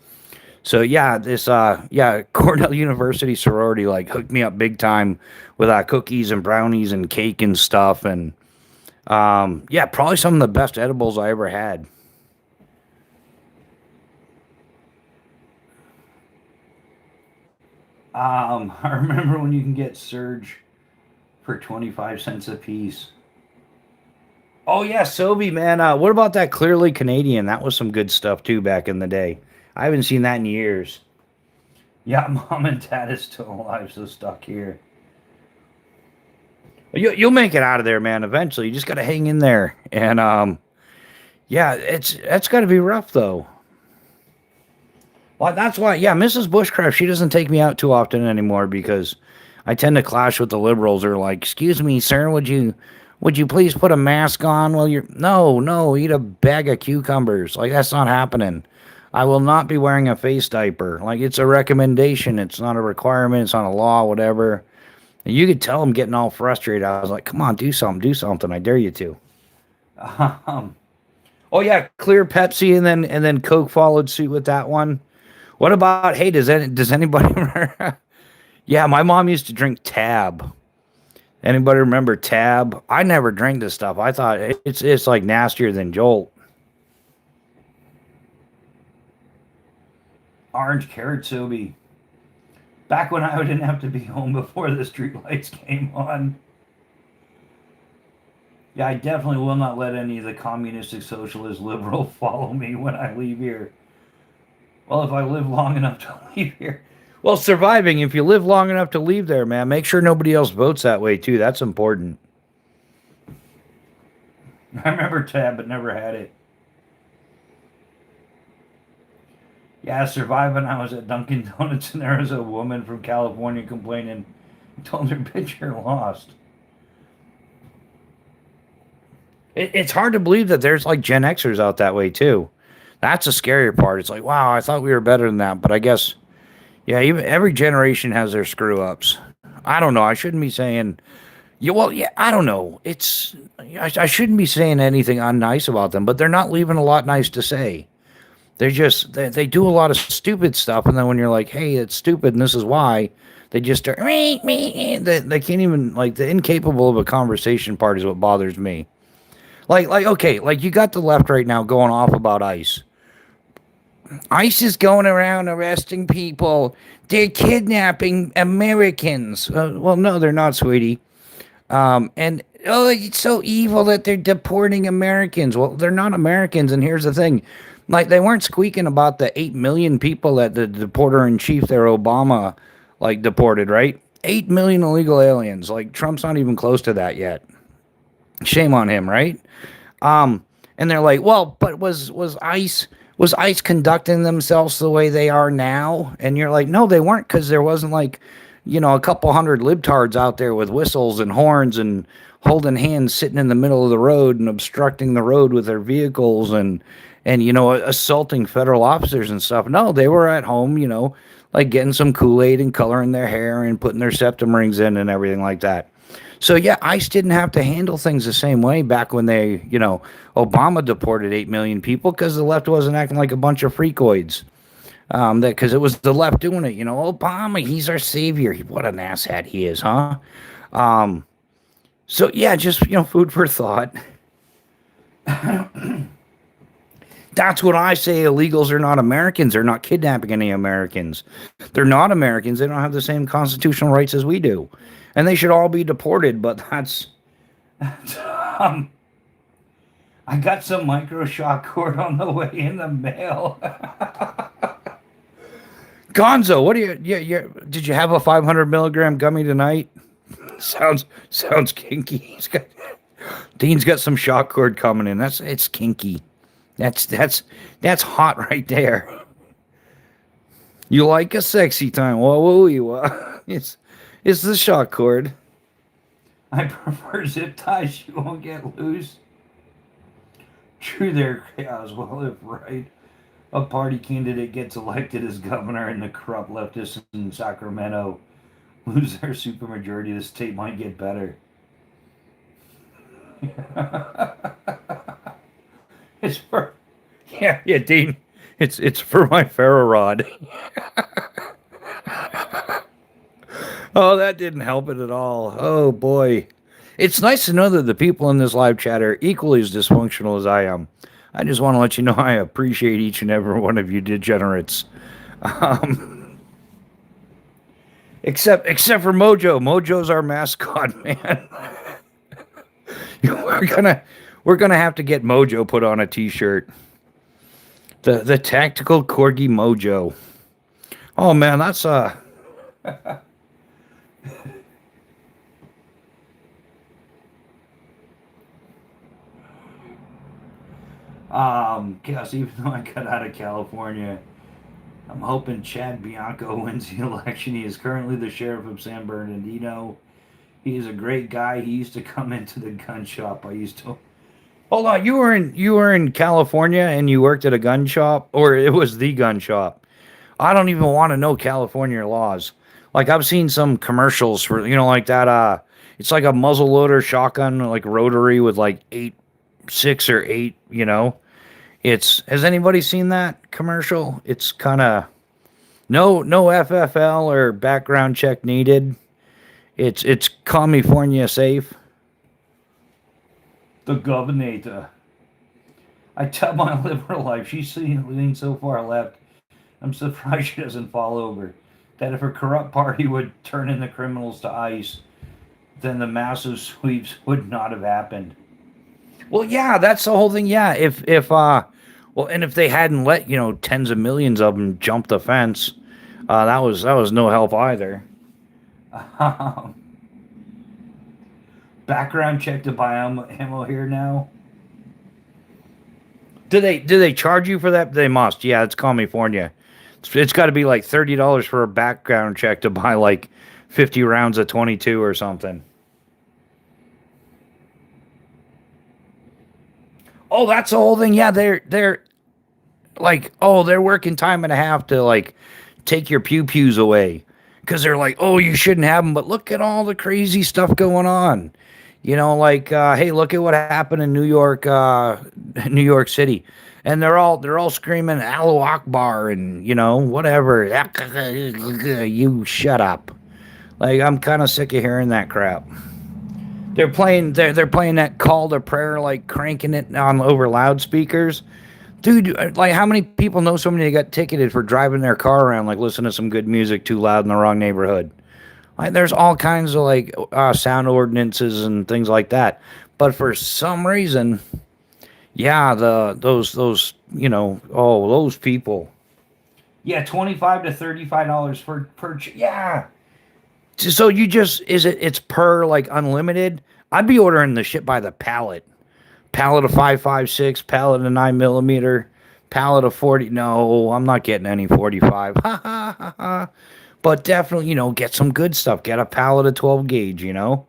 So yeah, this Cornell University sorority like hooked me up big time with cookies and brownies and cake and stuff, and yeah, probably some of the best edibles I ever had. I remember when you can get Surge for 25 cents a piece. Oh yeah, Sobe, man. What about that Clearly Canadian? That was some good stuff too back in the day. I haven't seen that in years. Yeah, mom and dad is still alive, so stuck here. You'll make it out of there, man. Eventually, you just gotta hang in there. And yeah, that's got to be rough though. Well, that's why. Yeah, Mrs. Bushcraft, she doesn't take me out too often anymore because I tend to clash with the liberals. They're like, "Excuse me, sir, would you please put a mask on while you're no, eat a bag of cucumbers." Like that's not happening. I will not be wearing a face diaper. Like it's a recommendation. It's not a requirement. It's not a law. Whatever. And you could tell I'm getting all frustrated. I was like, "Come on, do something, do something. I dare you to." Um, oh yeah, clear Pepsi and then Coke followed suit with that one. What about hey? Does anybody remember? Yeah, my mom used to drink Tab. Anybody remember Tab? I never drank this stuff. I thought it's like nastier than Jolt. Orange carrot sobe. Back when I didn't have to be home before the street lights came on. Yeah, I definitely will not let any of the communistic, socialist, liberal follow me when I leave here. Well, if I live long enough to leave here. Well, surviving, if you live long enough to leave there, man, make sure nobody else votes that way, too. That's important. I remember Tab, but never had it. Yeah, surviving, I was at Dunkin' Donuts, and there was a woman from California complaining. Told her picture lost. It's hard to believe that there's like Gen Xers out that way, too. That's the scarier part. It's like, wow, I thought we were better than that. But I guess, yeah, even every generation has their screw ups. I don't know. I shouldn't be saying, yeah, well, yeah, I don't know. I shouldn't be saying anything unnice about them, but they're not leaving a lot nice to say. They do a lot of stupid stuff, and then when you're like, hey, it's stupid, and this is why, they just start, they can't even, like, the incapable of a conversation part is what bothers me. Okay, like you got the left right now going off about ICE. ICE is going around arresting people. They're kidnapping Americans. Well, no, they're not, sweetie. And oh, it's so evil that they're deporting Americans. Well, they're not Americans, and here's the thing: like they weren't squeaking about the 8 million people that the deporter in chief there, Obama, like deported, right? 8 million illegal aliens. Like Trump's not even close to that yet. Shame on him, right? And they're like, well, but was ICE conducting themselves the way they are now? And you're like, no, they weren't, because there wasn't like, a couple hundred libtards out there with whistles and horns and holding hands sitting in the middle of the road and obstructing the road with their vehicles and assaulting federal officers and stuff. No, they were at home, like getting some Kool-Aid and coloring their hair and putting their septum rings in and everything like that. So yeah, ICE didn't have to handle things the same way back when Obama deported 8 million people because the left wasn't acting like a bunch of freakoids. That because it was the left doing it. Obama, he's our savior. What an asshat he is, huh? Um, so yeah, just food for thought. That's what I say. Illegals are not Americans. They're not kidnapping any Americans. They're not Americans. They don't have the same constitutional rights as we do. And they should all be deported, but um, I got some microshock cord on the way in the mail. Gonzo, what do you, yeah, did you have a 500 milligram gummy tonight? Sounds kinky. Dean's got some shock cord coming in. It's kinky. That's hot right there. You like a sexy time? Whoa, you it's the shock cord. I prefer zip ties. You won't get loose. True there, chaos. Well, if right. A party candidate gets elected as governor and the corrupt leftists in Sacramento lose their supermajority, the state might get better. It's for yeah, Dean. It's for my ferro rod. Oh, that didn't help it at all. Oh boy. It's nice to know that the people in this live chat are equally as dysfunctional as I am. I just want to let you know I appreciate each and every one of you degenerates. Um, except for Mojo. Mojo's our mascot, man. we're gonna we're gonna have to get Mojo put on a t-shirt. The tactical corgi Mojo. Oh man, that's Guess even though I got out of California, I'm hoping Chad Bianco wins the election. He is currently the sheriff of San Bernardino. He is a great guy. He used to come into the gun shop. I used to. Hold on, you were in California and you worked at a gun shop, or it was the gun shop. I don't even want to know California laws. Like I've seen some commercials for like that. It's like a muzzle loader shotgun, like rotary with like 6 or 8. It's has anybody seen that commercial? It's kind of no FFL or background check needed. It's California safe. The governor. I tell my liberal life she's leaning so far left. I'm surprised she doesn't fall over. That if a corrupt party would turn in the criminals to ICE, then the massive sweeps would not have happened. Well, yeah, that's the whole thing. Yeah, and if they hadn't let tens of millions of them jump the fence, that was no help either. Um, Background check to buy ammo here now. Do they charge you for that? They must. Yeah, it's California. It's got to be like $30 for a background check to buy like 50 rounds of 22 or something. Oh, that's the whole thing. Yeah, they're like, oh, they're working time and a half to like take your pew pews away because they're like, oh, you shouldn't have them. But look at all the crazy stuff going on. Like, hey, look at what happened in New York, New York City, and they're all screaming "Allahu Akbar" and whatever. You shut up. Like I'm kind of sick of hearing that crap. They're playing that call to prayer, like cranking it on over loudspeakers. Dude, like how many people know somebody that got ticketed for driving their car around, like listening to some good music too loud in the wrong neighborhood? Like, there's all kinds of like sound ordinances and things like that. But for some reason, yeah, those those people. Yeah, $25 to $35 for per. Yeah. So it's per like unlimited. I'd be ordering the shit by the pallet. Pallet of 5.56, pallet of 9 millimeter, pallet of 40. No, I'm not getting any 45. Ha ha ha ha. But definitely, get some good stuff. Get a pallet of 12 gauge. I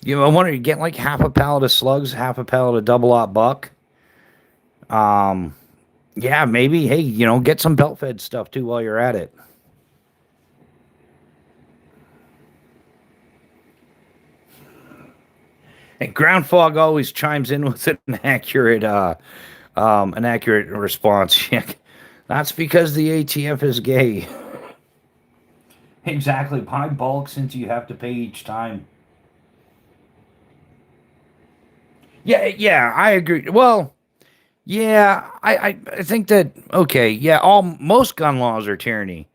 wonder you get like half a pallet of slugs, half a pallet of double aught buck. Yeah, maybe. Hey, get some belt fed stuff too while you're at it. And ground fog always chimes in with an accurate response. That's because the ATF is gay. Exactly. Buy bulk since you have to pay each time. Yeah, I agree. Well, yeah, I think that okay, yeah, most gun laws are tyranny.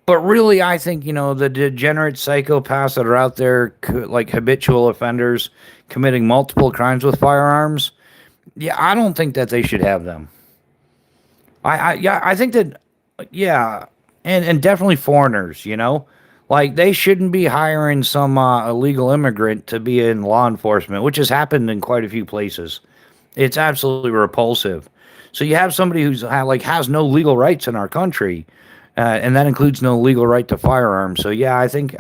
But really, I think, the degenerate psychopaths that are out there, like habitual offenders committing multiple crimes with firearms, yeah, I don't think that they should have them. Yeah, I think that, yeah, and definitely foreigners, like they shouldn't be hiring some illegal immigrant to be in law enforcement, which has happened in quite a few places. It's absolutely repulsive. So you have somebody who's like has no legal rights in our country, and that includes no legal right to firearms. So yeah, I think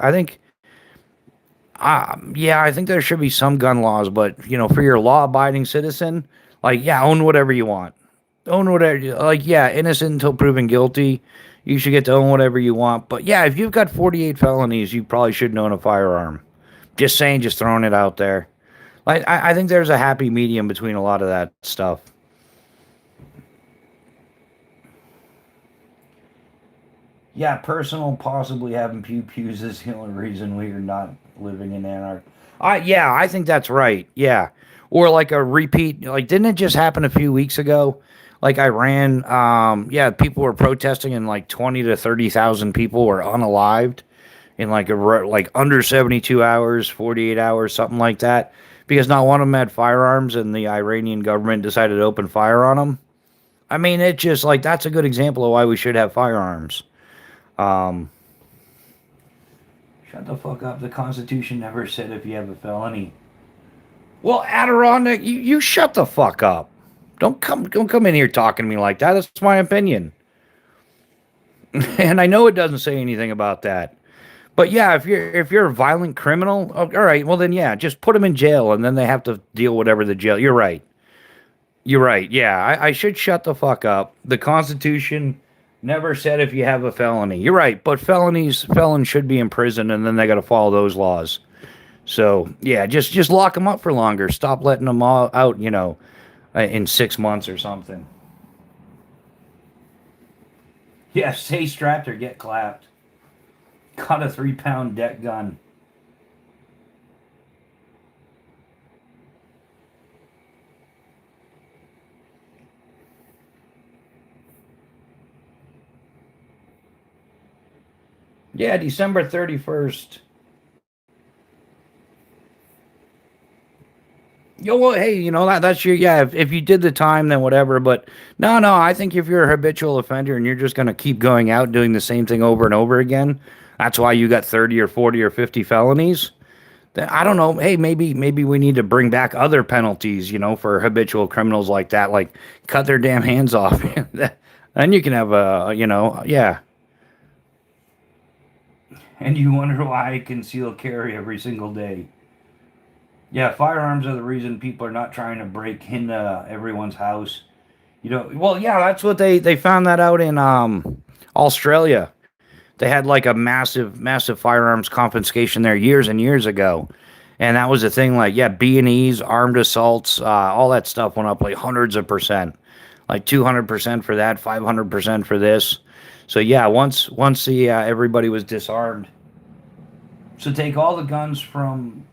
there should be some gun laws, but for your law-abiding citizen, like yeah, own whatever you want. own whatever. Like, yeah, innocent until proven guilty. You should get to own whatever you want. But yeah, if you've got 48 felonies, you probably shouldn't own a firearm. Just saying, just throwing it out there. Like, I think there's a happy medium between a lot of that stuff. Yeah, personal, possibly having pew pews is the only reason we're not living in anarchy. Yeah, I think that's right. Yeah, or like a repeat. Like, didn't it just happen a few weeks ago? Like Iran, yeah, people were protesting, and like 20 to 30,000 people were unalived in like like under 72 hours, 48 hours, something like that, because not one of them had firearms, and the Iranian government decided to open fire on them. I mean, it just like that's a good example of why we should have firearms. Um, Shut the fuck up. The Constitution never said if you have a felony. Well, Adirondack, you shut the fuck up. Don't come in here talking to me like that. That's my opinion. And I know it doesn't say anything about that. But yeah, if you're a violent criminal, all right, well then yeah, just put them in jail and then they have to deal whatever the jail. You're right. You're right. Yeah, I should shut the fuck up. The Constitution never said if you have a felony. You're right, but felons should be in prison, and then they got to follow those laws. So yeah, just lock them up for longer. Stop letting them all out. In 6 months or something. Yeah, stay strapped or get clapped. Got a 3 pound deck gun. Yeah, December 31st. Yo, well, hey, that's your yeah. If you did the time, then whatever. But no. I think if you're a habitual offender and you're just gonna keep going out doing the same thing over and over again, that's why you got 30 or 40 or 50 felonies. Then I don't know. Hey, maybe we need to bring back other penalties, for habitual criminals like that, like cut their damn hands off. Then you can have yeah. And you wonder why I conceal carry every single day. Yeah, firearms are the reason people are not trying to break into everyone's house. Well, yeah, that's what they found that out in Australia. They had like a massive firearms confiscation there years and years ago, and that was the thing. Like, yeah, B&Es, armed assaults, all that stuff went up like hundreds of percent, like 200% for that, 500% for this. So yeah, once the everybody was disarmed. So take all the guns from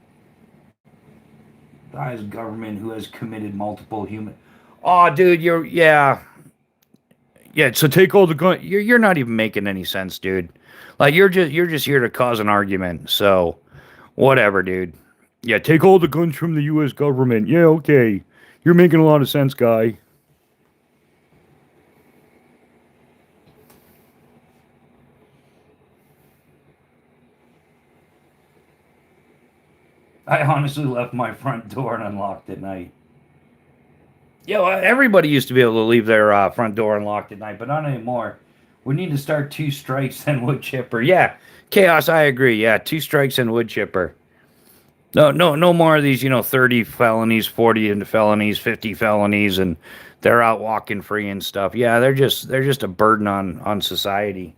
guy's government who has committed multiple human. Oh, dude, yeah. So take all the gun. You're not even making any sense, dude. Like you're just here to cause an argument. So whatever, dude. Yeah, take all the guns from the U.S. government. Yeah, okay. You're making a lot of sense, guy. I honestly left my front door unlocked at night. Yeah, well, everybody used to be able to leave their front door unlocked at night, but not anymore. We need to start two strikes and wood chipper. Yeah, chaos. I agree. Yeah, two strikes and wood chipper. No more of these. 30 felonies, 40 into felonies, 50 felonies, and they're out walking free and stuff. Yeah, they're just a burden on society.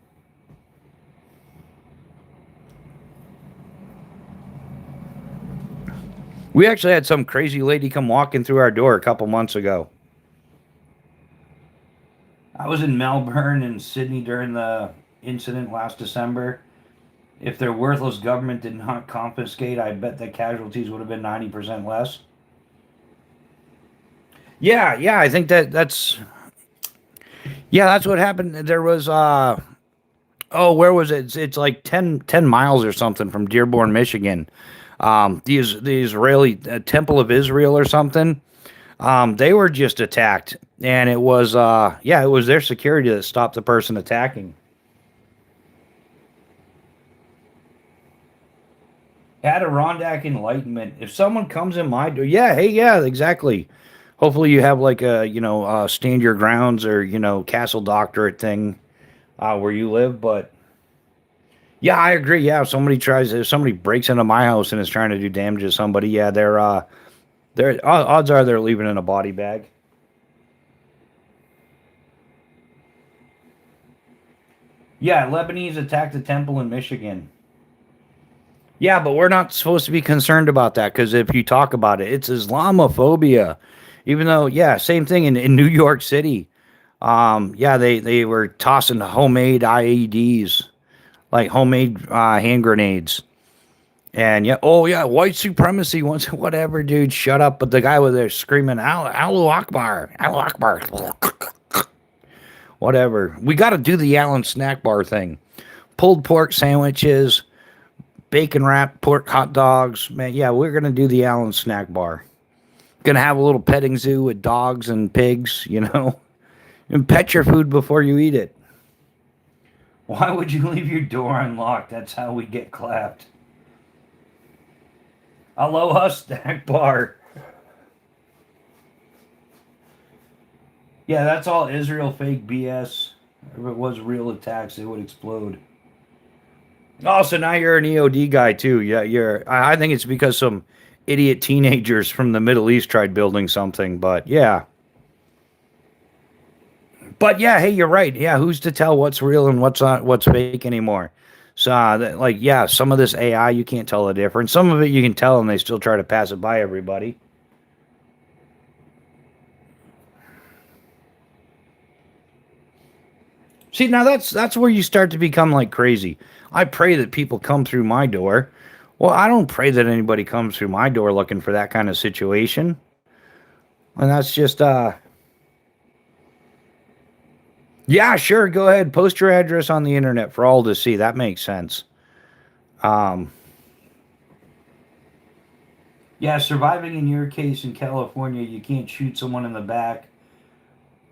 We actually had some crazy lady come walking through our door a couple months ago. I was in Melbourne and Sydney during the incident last December. If their worthless government did not confiscate, I bet the casualties would have been 90% less. Yeah, I think that's what happened. There was where was it? It's like 10 miles or something from Dearborn, Michigan. The Israeli Temple of Israel or something. They were just attacked, and it was their security that stopped the person attacking. Adirondack Enlightenment. If someone comes in my door, yeah, hey, yeah, exactly. Hopefully, you have like a stand your grounds or castle doctorate thing where you live. But yeah, I agree. Yeah, if somebody breaks into my house and is trying to do damage to somebody, yeah, they're odds are they're leaving in a body bag. Yeah, Lebanese attacked a temple in Michigan. Yeah, but we're not supposed to be concerned about that because if you talk about it, it's Islamophobia. Even though, yeah, same thing in New York City. Yeah, they were tossing homemade IEDs, like homemade hand grenades. And yeah, oh yeah, white supremacy once, whatever, dude, shut up. But the guy was there screaming, Allahu Akbar, Allahu Akbar, whatever. We got to do the Allen snack bar thing. Pulled pork sandwiches, bacon wrapped pork hot dogs. Man, yeah, we're going to do the Allen snack bar. Gonna have a little petting zoo with dogs and pigs, and pet your food before you eat it. Why would you leave your door unlocked? That's how we get clapped. Aloha snack bar. Yeah, that's all Israel fake BS. If it was real attacks, it would explode. Also, now you're an EOD guy too. Yeah, I think it's because some idiot teenagers from the Middle East tried building something, but yeah. But yeah, hey, you're right. Yeah, who's to tell what's real and what's not, what's fake anymore? So, like, yeah, some of this AI you can't tell the difference. Some of it you can tell, and they still try to pass it by everybody. See, now that's where you start to become like crazy. I pray that people come through my door. Well, I don't pray that anybody comes through my door looking for that kind of situation. And that's just yeah, sure, go ahead. Post your address on the internet for all to see. That makes sense. Um yeah, surviving in your case in California, you can't shoot someone in the back.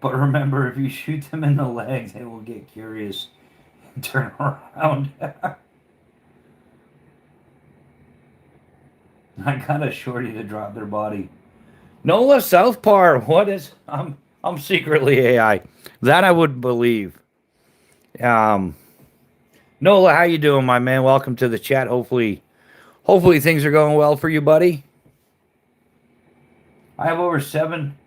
But remember, if you shoot them in the leg, they will get curious and turn around. I got a shorty to drop their body. Nola Southpar, what is I'm secretly AI. That I would believe. Um Nola, how you doing, my man? Welcome to the chat. Hopefully things are going well for you, buddy. I have over seven.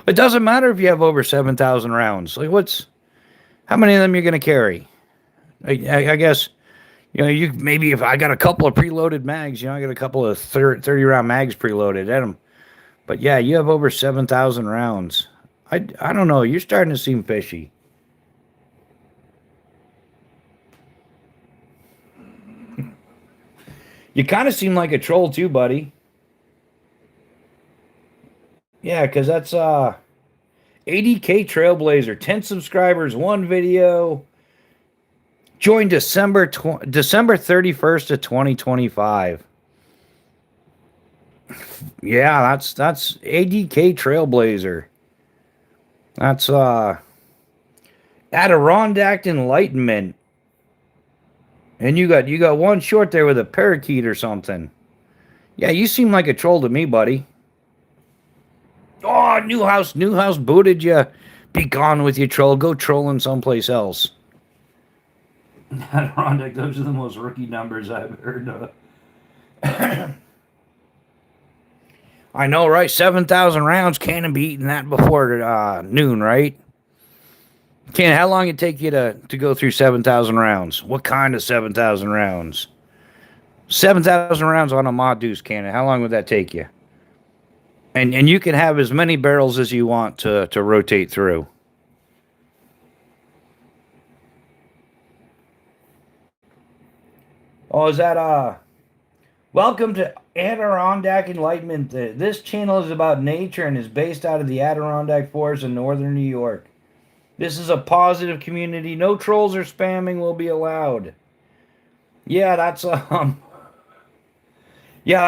It doesn't matter if you have over 7,000 rounds. Like, how many of them you're going to carry? I guess, you maybe if I got a couple of preloaded mags, I got a couple of 30 round mags preloaded at them. But yeah, you have over 7,000 rounds. I don't know. You're starting to seem fishy. You kind of seem like a troll too, buddy. Yeah, because that's 80K Trailblazer, 10 subscribers, one video. Joined December 31st of 2025. Yeah, that's ADK Trailblazer. That's Adirondack Enlightenment. And you got one short there with a parakeet or something. Yeah, you seem like a troll to me, buddy. Oh, Newhouse booted you. Be gone with you, troll. Go trolling someplace else. Adirondack, those are the most rookie numbers I've heard of. I know, right? 7,000 rounds. Can't be eating that before noon, right? How long it take you to go through 7,000 rounds? What kind of 7,000 rounds? 7,000 rounds on a mod deuce cannon. How long would that take you? And you can have as many barrels as you want to rotate through. Oh, is that welcome to Adirondack Enlightenment. This channel is about nature and is based out of the Adirondack Forest in northern New York. This is a positive community. No trolls or spamming will be allowed. Yeah, that's yeah,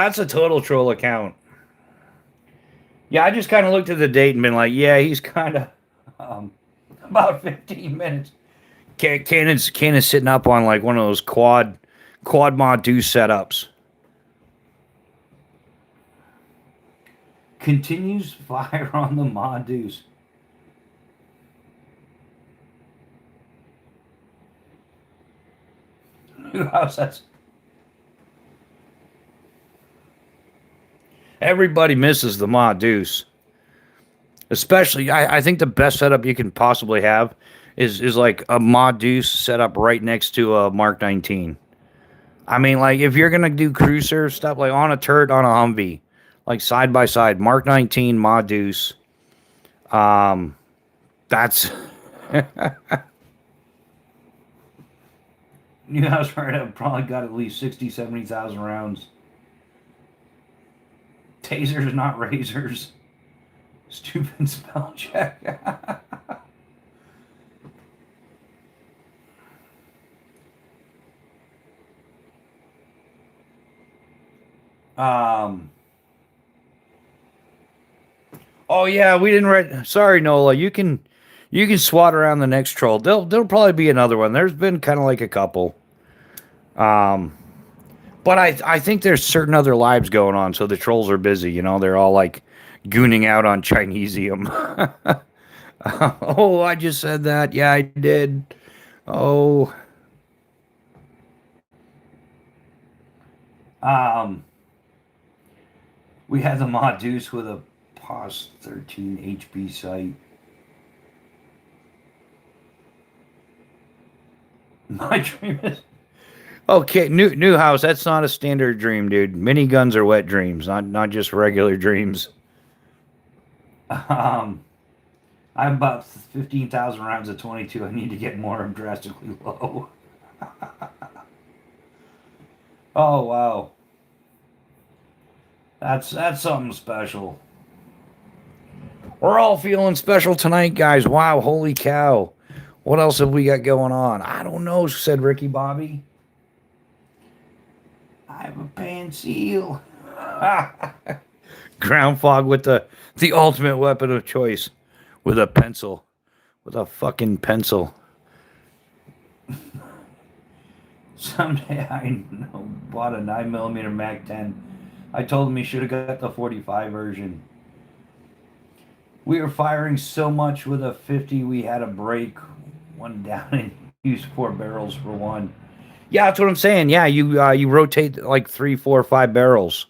that's a total troll account. Yeah, I just kind of looked at the date and been like, yeah, he's kind of about 15 minutes. Cannon's sitting up on like one of those quad mod deuce setups. Continues fire on the mod deuce. That's everybody misses the mod deuce. Especially, I think the best setup you can possibly have is like a mod deuce set up right next to a Mark 19. I mean, like if you're gonna do cruiser stuff, like on a turret on a Humvee, like side by side, Mark 19 mod deuce. That's new house right. I've probably got at least 60, 70,000 rounds. Tasers, not razors. Stupid spell check. Oh yeah, we didn't write. Sorry, Nola. You can swat around the next troll. There'll probably be another one. There's been kind of like a couple. Um, but I think there's certain other lives going on, so the trolls are busy. You know, they're all like gooning out on Chinesium. Oh, I just said that. Yeah, I did. Oh, um, we had the mod deuce with a POS 13 HB sight. My dream is okay. New house. That's not a standard dream, dude. Miniguns are wet dreams, not just regular dreams. Um, I have about 15,000 rounds of 22. I need to get more. I'm drastically low. Oh wow, that's something special. We're all feeling special tonight, guys. Wow, holy cow. What else have we got going on? I don't know, said Ricky Bobby. I have a pan seal. Ground fog with the ultimate weapon of choice. With a pencil. With a fucking pencil. Someday I know, bought a 9mm Mag 10. I told him he should have got the 45 version. We were firing so much with a 50, we had to break one down and use 4 barrels for one. Yeah, that's what I'm saying. Yeah, you rotate like 3, 4, 5 barrels,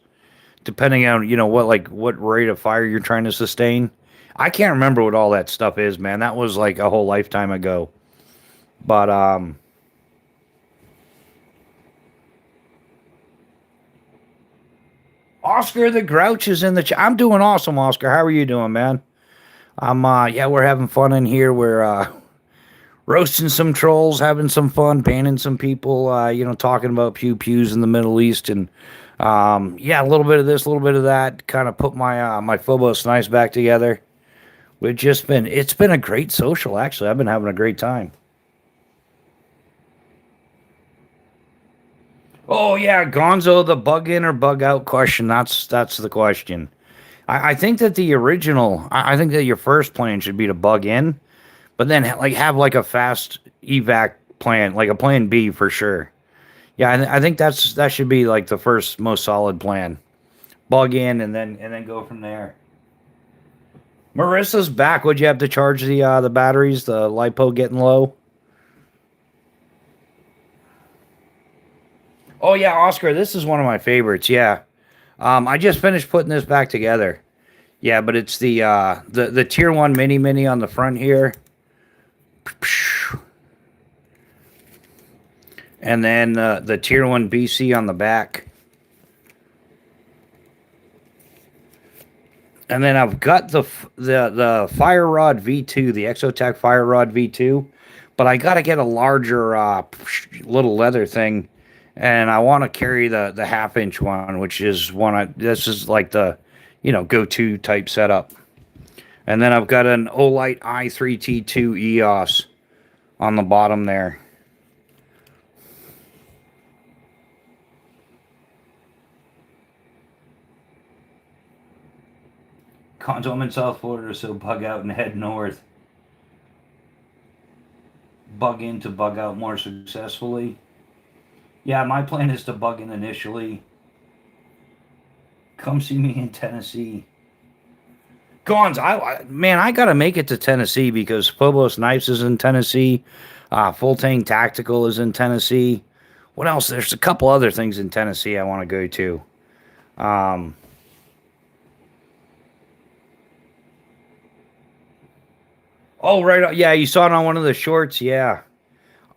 depending on what rate of fire you're trying to sustain. I can't remember what all that stuff is, man. That was like a whole lifetime ago. But Oscar the Grouch is in the chat. I'm doing awesome, Oscar. How are you doing, man? Yeah, we're having fun in here. We're roasting some trolls, having some fun, banning some people, talking about pews in the Middle East, and yeah, a little bit of this, a little bit of that, kind of put my Phobos nice back together. It's been a great social, actually. I've been having a great time. Oh yeah, Gonzo, the bug in or bug out question. That's the question. I think that the original, I think that your first plan should be to bug in, but then like have like a fast evac plan, like a plan B for sure. Yeah, I think that should be like the first most solid plan. Bug in and then go from there. Marissa's back. Would you have to charge the batteries? The lipo getting low. Oh yeah, Oscar, this is one of my favorites. Yeah, I just finished putting this back together. Yeah, but it's the tier one mini on the front here, and then the tier one BC on the back, and then I've got the Fire Rod V2, the Exotech Fire Rod V2, but I got to get a larger little leather thing, and I want to carry the half-inch one, which is this is like the go-to type setup. And then I've got an Olight i3T2 EOS on the bottom there. Conzo, I'm in South Florida, so bug out and head north. Bug in to bug out more successfully. Yeah, my plan is to bug in initially. Come see me in Tennessee. Gons, man, I gotta make it to Tennessee because Phobos Knives is in Tennessee. Full Tank Tactical is in Tennessee. What else? There's a couple other things in Tennessee I want to go to. Um, Oh, right. Yeah, you saw it on one of the shorts. Yeah.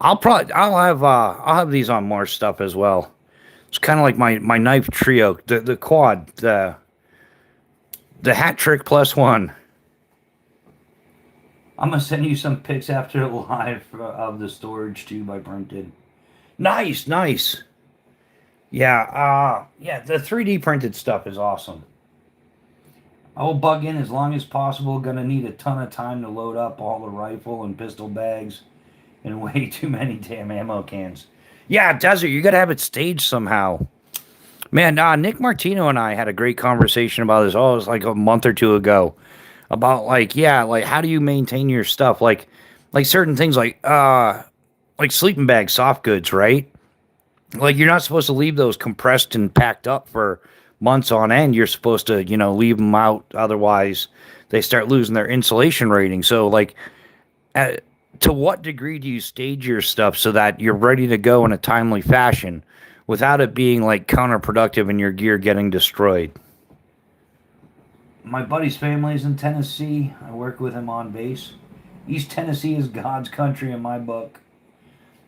I'll have these on more stuff as well. It's kind of like my knife trio, the quad, the hat trick plus one. I'm gonna send you some pics after the live of the storage tube I printed. Nice, nice. Yeah, yeah. The 3D printed stuff is awesome. I will bug in as long as possible. Gonna need a ton of time to load up all the rifle and pistol bags and way too many damn ammo cans. Yeah, Desert, you gotta have it staged somehow. Man, Nick Martino and I had a great conversation about this. Oh, it was like a month or two ago. About like, yeah, like how do you maintain your stuff? Like certain things like sleeping bags, soft goods, right? Like you're not supposed to leave those compressed and packed up for months on end. You're supposed to, leave them out. Otherwise, they start losing their insulation rating. So, like, at, to what degree do you stage your stuff so that you're ready to go in a timely fashion without it being like counterproductive and your gear getting destroyed? My buddy's family is in Tennessee. I work with him on base. East Tennessee is God's country in my book.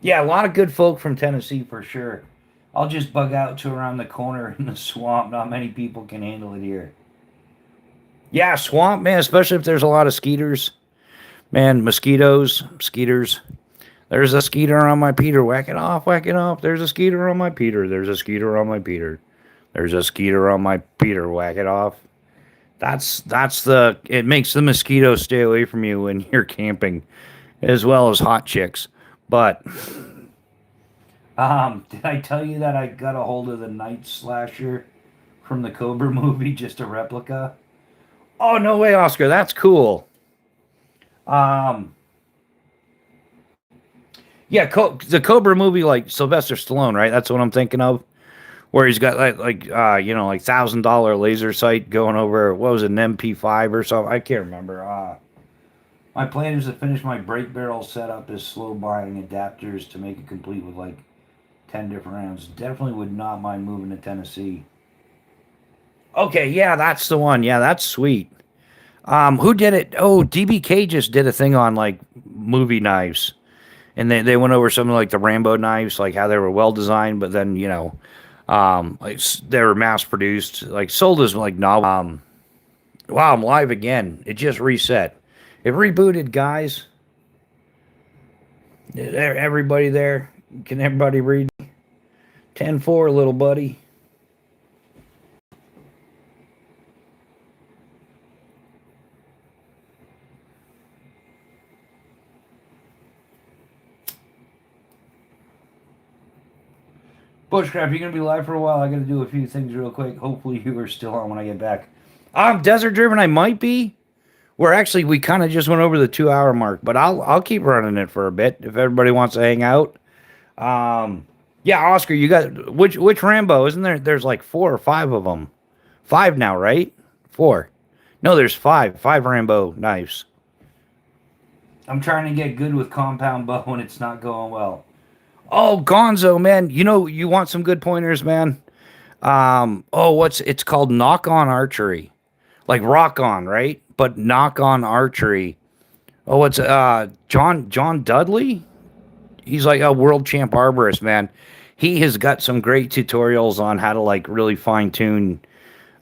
Yeah, a lot of good folk from Tennessee for sure. I'll just bug out to around the corner in the swamp. Not many people can handle it here. Yeah, swamp, man, especially if there's a lot of skeeters. Man, skeeters. There's a skeeter on my Peter. Whack it off, whack it off. There's a skeeter on my Peter. There's a skeeter on my Peter. There's a skeeter on my Peter. Whack it off. It makes the mosquitoes stay away from you when you're camping, as well as hot chicks. But did I tell you that I got a hold of the Night Slasher from the Cobra movie, just a replica? Oh no way, Oscar, that's cool. Um, yeah, the Cobra movie, like Sylvester Stallone, right? That's what I'm thinking of. Where he's got like $1,000 laser sight going over what was it, an MP5 or something? I can't remember. My plan is to finish my brake barrel setup is slow buying adapters to make it complete with like 10 different rounds. Definitely would not mind moving to Tennessee. Okay, yeah, that's the one. Yeah, that's sweet. Who did it? Oh, DBK just did a thing on like movie knives. And they went over some of like the Rambo knives, like how they were well designed, but then, like they were mass produced, like sold as like novel. Wow, I'm live again. It just reset. It rebooted, guys. Everybody there? Can everybody read? 10-4, little buddy. Bushcraft, you're going to be live for a while. I got to do a few things real quick. Hopefully you are still on when I get back. Desert Driven, I might be. We kind of just went over the 2 hour mark, but I'll keep running it for a bit if everybody wants to hang out. Yeah, Oscar, you got which Rambo? Isn't there? There's like 4 or 5 of them. 5 now, right? 4. No, there's 5. 5 Rambo knives. I'm trying to get good with compound bow and it's not going well. Oh, Gonzo, man, you want some good pointers, man? It's called Knock On Archery, like Rock On, right? But Knock On Archery. Oh, it's John Dudley. He's like a world champ arborist, man. He has got some great tutorials on how to like really fine tune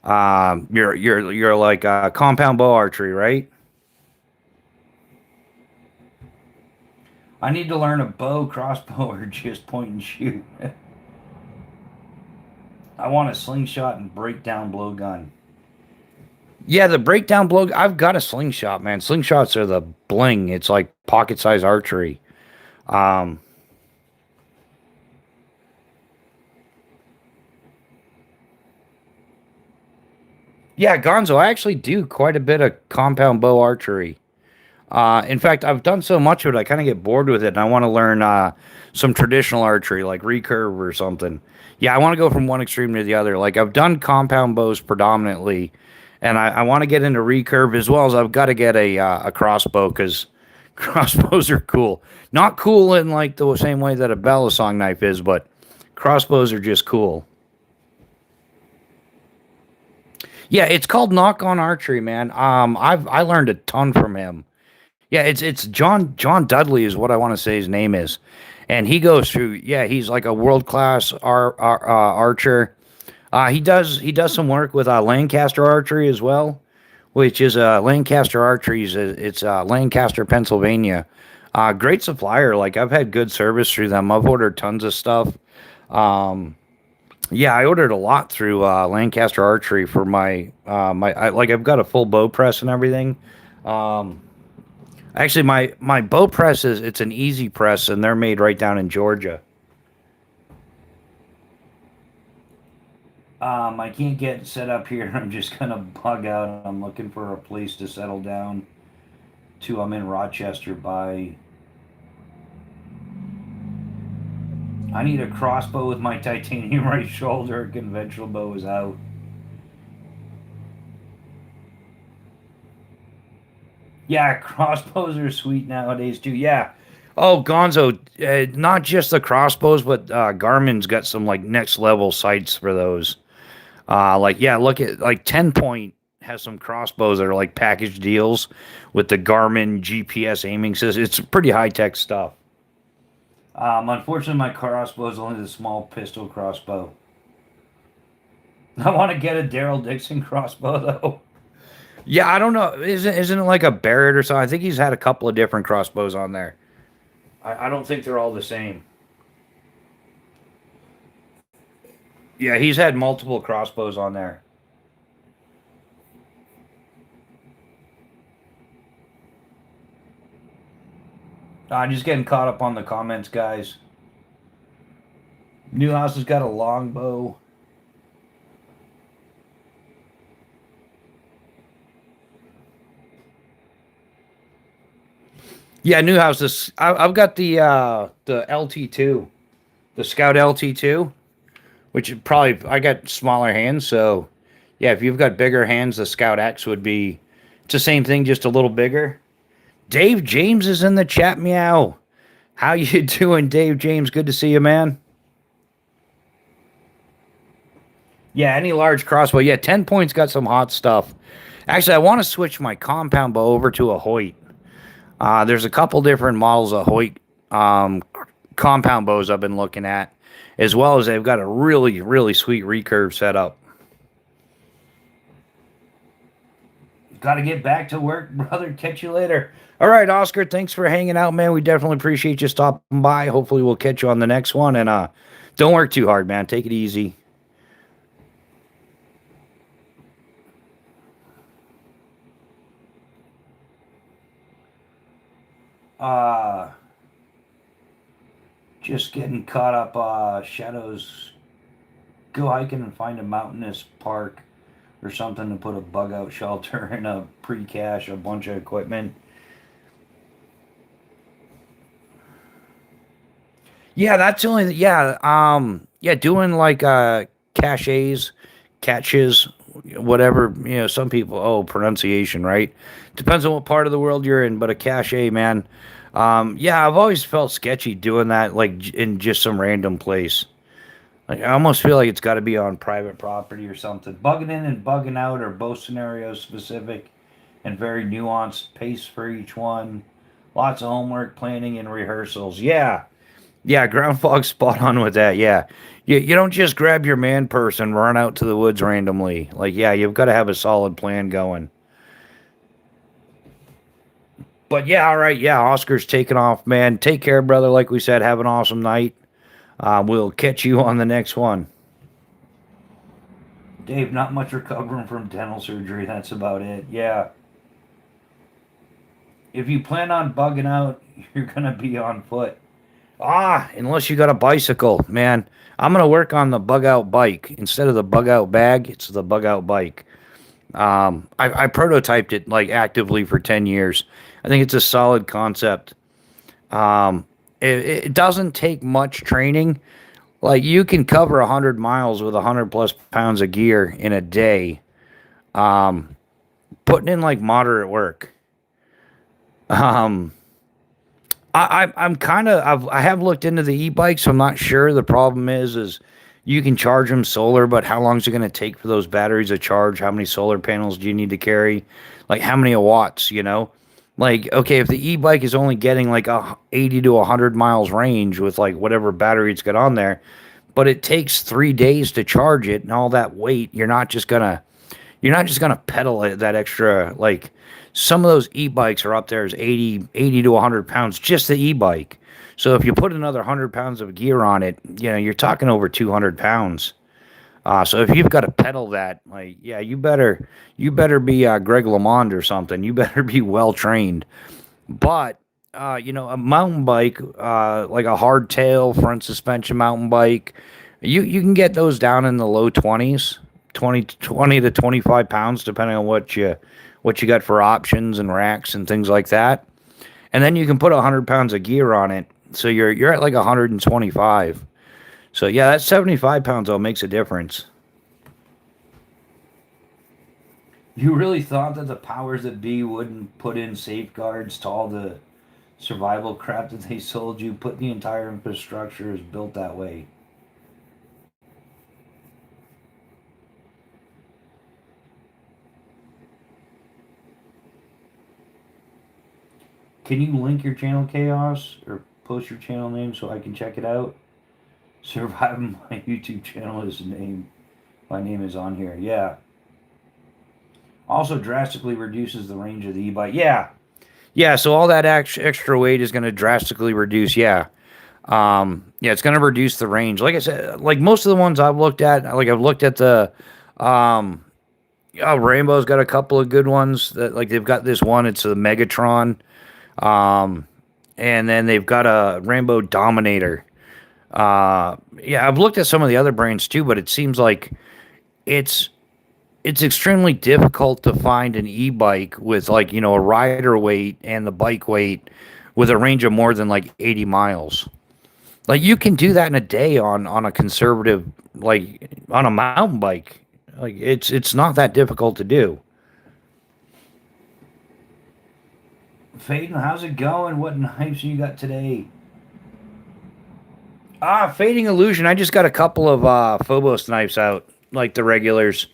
your like compound bow archery, right? I need to learn a bow, crossbow, or just point and shoot. I want a slingshot and breakdown blowgun. Yeah, the breakdown blow. I've got a slingshot, man. Slingshots are the bling. It's like pocket size archery. Um, yeah, Gonzo, I actually do quite a bit of compound bow archery. In fact, I've done so much of it, I kind of get bored with it, and I want to learn some traditional archery, like recurve or something. Yeah, I want to go from one extreme to the other. Like I've done compound bows predominantly, and I want to get into recurve as well as I've got to get a crossbow because crossbows are cool. Not cool in like the same way that a Balisong knife is, but crossbows are just cool. Yeah, it's called Knock On Archery, man. I learned a ton from him. Yeah, it's John Dudley is what I want to say his name is, and he goes through. Yeah, he's like a world class archer. He does some work with Lancaster Archery as well, which is Lancaster Archery's. It's Lancaster, Pennsylvania. Great supplier. Like I've had good service through them. I've ordered tons of stuff. Um, yeah, I ordered a lot through Lancaster Archery for like I've got a full bow press and everything. Um, Actually, my bow press it's an easy press, and they're made right down in Georgia. I can't get set up here. I'm just gonna bug out. I'm looking for a place to settle down to. I'm in Rochester by. I need a crossbow with my titanium right shoulder. Conventional bow is out. Yeah, crossbows are sweet nowadays too. Yeah. Oh, Gonzo, not just the crossbows, but Garmin's got some like next level sights for those. Like yeah, look at like 10 Point has some crossbows that are like package deals with the Garmin GPS aiming system. It's pretty high tech stuff. Unfortunately, my crossbow is only the small pistol crossbow. I want to get a Daryl Dixon crossbow though. Yeah, I don't know. Isn't it like a Barrett or something? I think he's had a couple of different crossbows on there. I don't think they're all the same. Yeah, he's had multiple crossbows on there. I'm just getting caught up on the comments, guys. Newhouse has got a longbow. Yeah, Newhouse. I've got the LT2, the Scout LT2, which probably I got smaller hands, so yeah. If you've got bigger hands, the Scout X would be. It's the same thing, just a little bigger. Dave James is in the chat. Meow. How you doing, Dave James? Good to see you, man. Yeah, any large crossbow. Yeah, 10 Point's got some hot stuff. Actually, I want to switch my compound bow over to a Hoyt. There's a couple different models of Hoyt compound bows I've been looking at, as well as they've got a really, really sweet recurve setup. Got to get back to work, brother. Catch you later. All right, Oscar. Thanks for hanging out, man. We definitely appreciate you stopping by. Hopefully, we'll catch you on the next one. And don't work too hard, man. Take it easy. Uh, just getting caught up. Shadows. Go hiking and find a mountainous park or something to put a bug out shelter and a pre-cache, a bunch of equipment. Yeah, that's the only. Yeah, yeah, doing like caches, catches, whatever. Some people. Oh, pronunciation, right? Depends on what part of the world you're in, but a cache, man. Yeah, I've always felt sketchy doing that, like in just some random place. Like I almost feel like it's got to be on private property or something. Bugging in and bugging out are both scenarios specific and very nuanced. Pace for each one. Lots of homework, planning, and rehearsals. Yeah, yeah, ground fog spot on with that. Yeah. You don't just grab your man purse and run out to the woods randomly. Like, yeah, you've got to have a solid plan going. But yeah, all right. Yeah, Oscar's taking off, man. Take care, brother. Like we said, have an awesome night. We'll catch you on the next one. Dave, not much recovering from dental surgery. That's about it. Yeah. If you plan on bugging out, you're going to be on foot. Unless you got a bicycle, man. I'm gonna work on the bug out bike instead of the bug out bag. It's the bug out bike. I prototyped it like actively for 10 years. I think it's a solid concept. It doesn't take much training. Like you can cover 100 miles with 100 plus pounds of gear in a day. Um, Putting in like moderate work. Um, I'm kind of I have looked into the e-bikes. So I'm not sure. The problem is you can charge them solar, but how long is it going to take for those batteries to charge? How many solar panels do you need to carry? Like how many watts? Like, okay, if the e-bike is only getting like 80 to 100 miles range with like whatever battery it's got on there, but it takes 3 days to charge it and all that weight, you're not just gonna pedal it that extra. Like some of those e-bikes are up there as 80 to 100 pounds, just the e-bike. So if you put another 100 pounds of gear on it, you're talking over 200 pounds. So if you've got to pedal that, like, yeah, you better be Greg LeMond or something. You better be well trained. But a mountain bike, like a hardtail front suspension mountain bike, you can get those down in the low 20s, 20 to 25 pounds, depending on what you got for options and racks and things like that. And then you can put 100 pounds of gear on it, so you're at like 125. So yeah, that 75 pounds all makes a difference. You really thought that the powers that be wouldn't put in safeguards to all the survival crap that they sold you? Put the entire infrastructure is built that way. Can you link your channel, Chaos, or post your channel name so I can check it out? Surviving my YouTube channel is name. My name is on here. Yeah. Also drastically reduces the range of the e-bike. Yeah. Yeah, so all that extra weight is going to drastically reduce. Yeah. Yeah, it's going to reduce the range. Like I said, like most of the ones I've looked at, like I've looked at um, Rainbow's got a couple of good ones that like they've got this one. It's a Megatron. Um, and then they've got a Rainbow Dominator. Yeah, I've looked at some of the other brands too, but it seems like it's it's extremely difficult to find an e-bike with like a rider weight and the bike weight with a range of more than like 80 miles. Like you can do that in a day on a conservative, like on a mountain bike. Like it's not that difficult to do. Faden, how's it going? What knives you got today? Fading illusion. I just got a couple of Phobos knives out, like the regulars.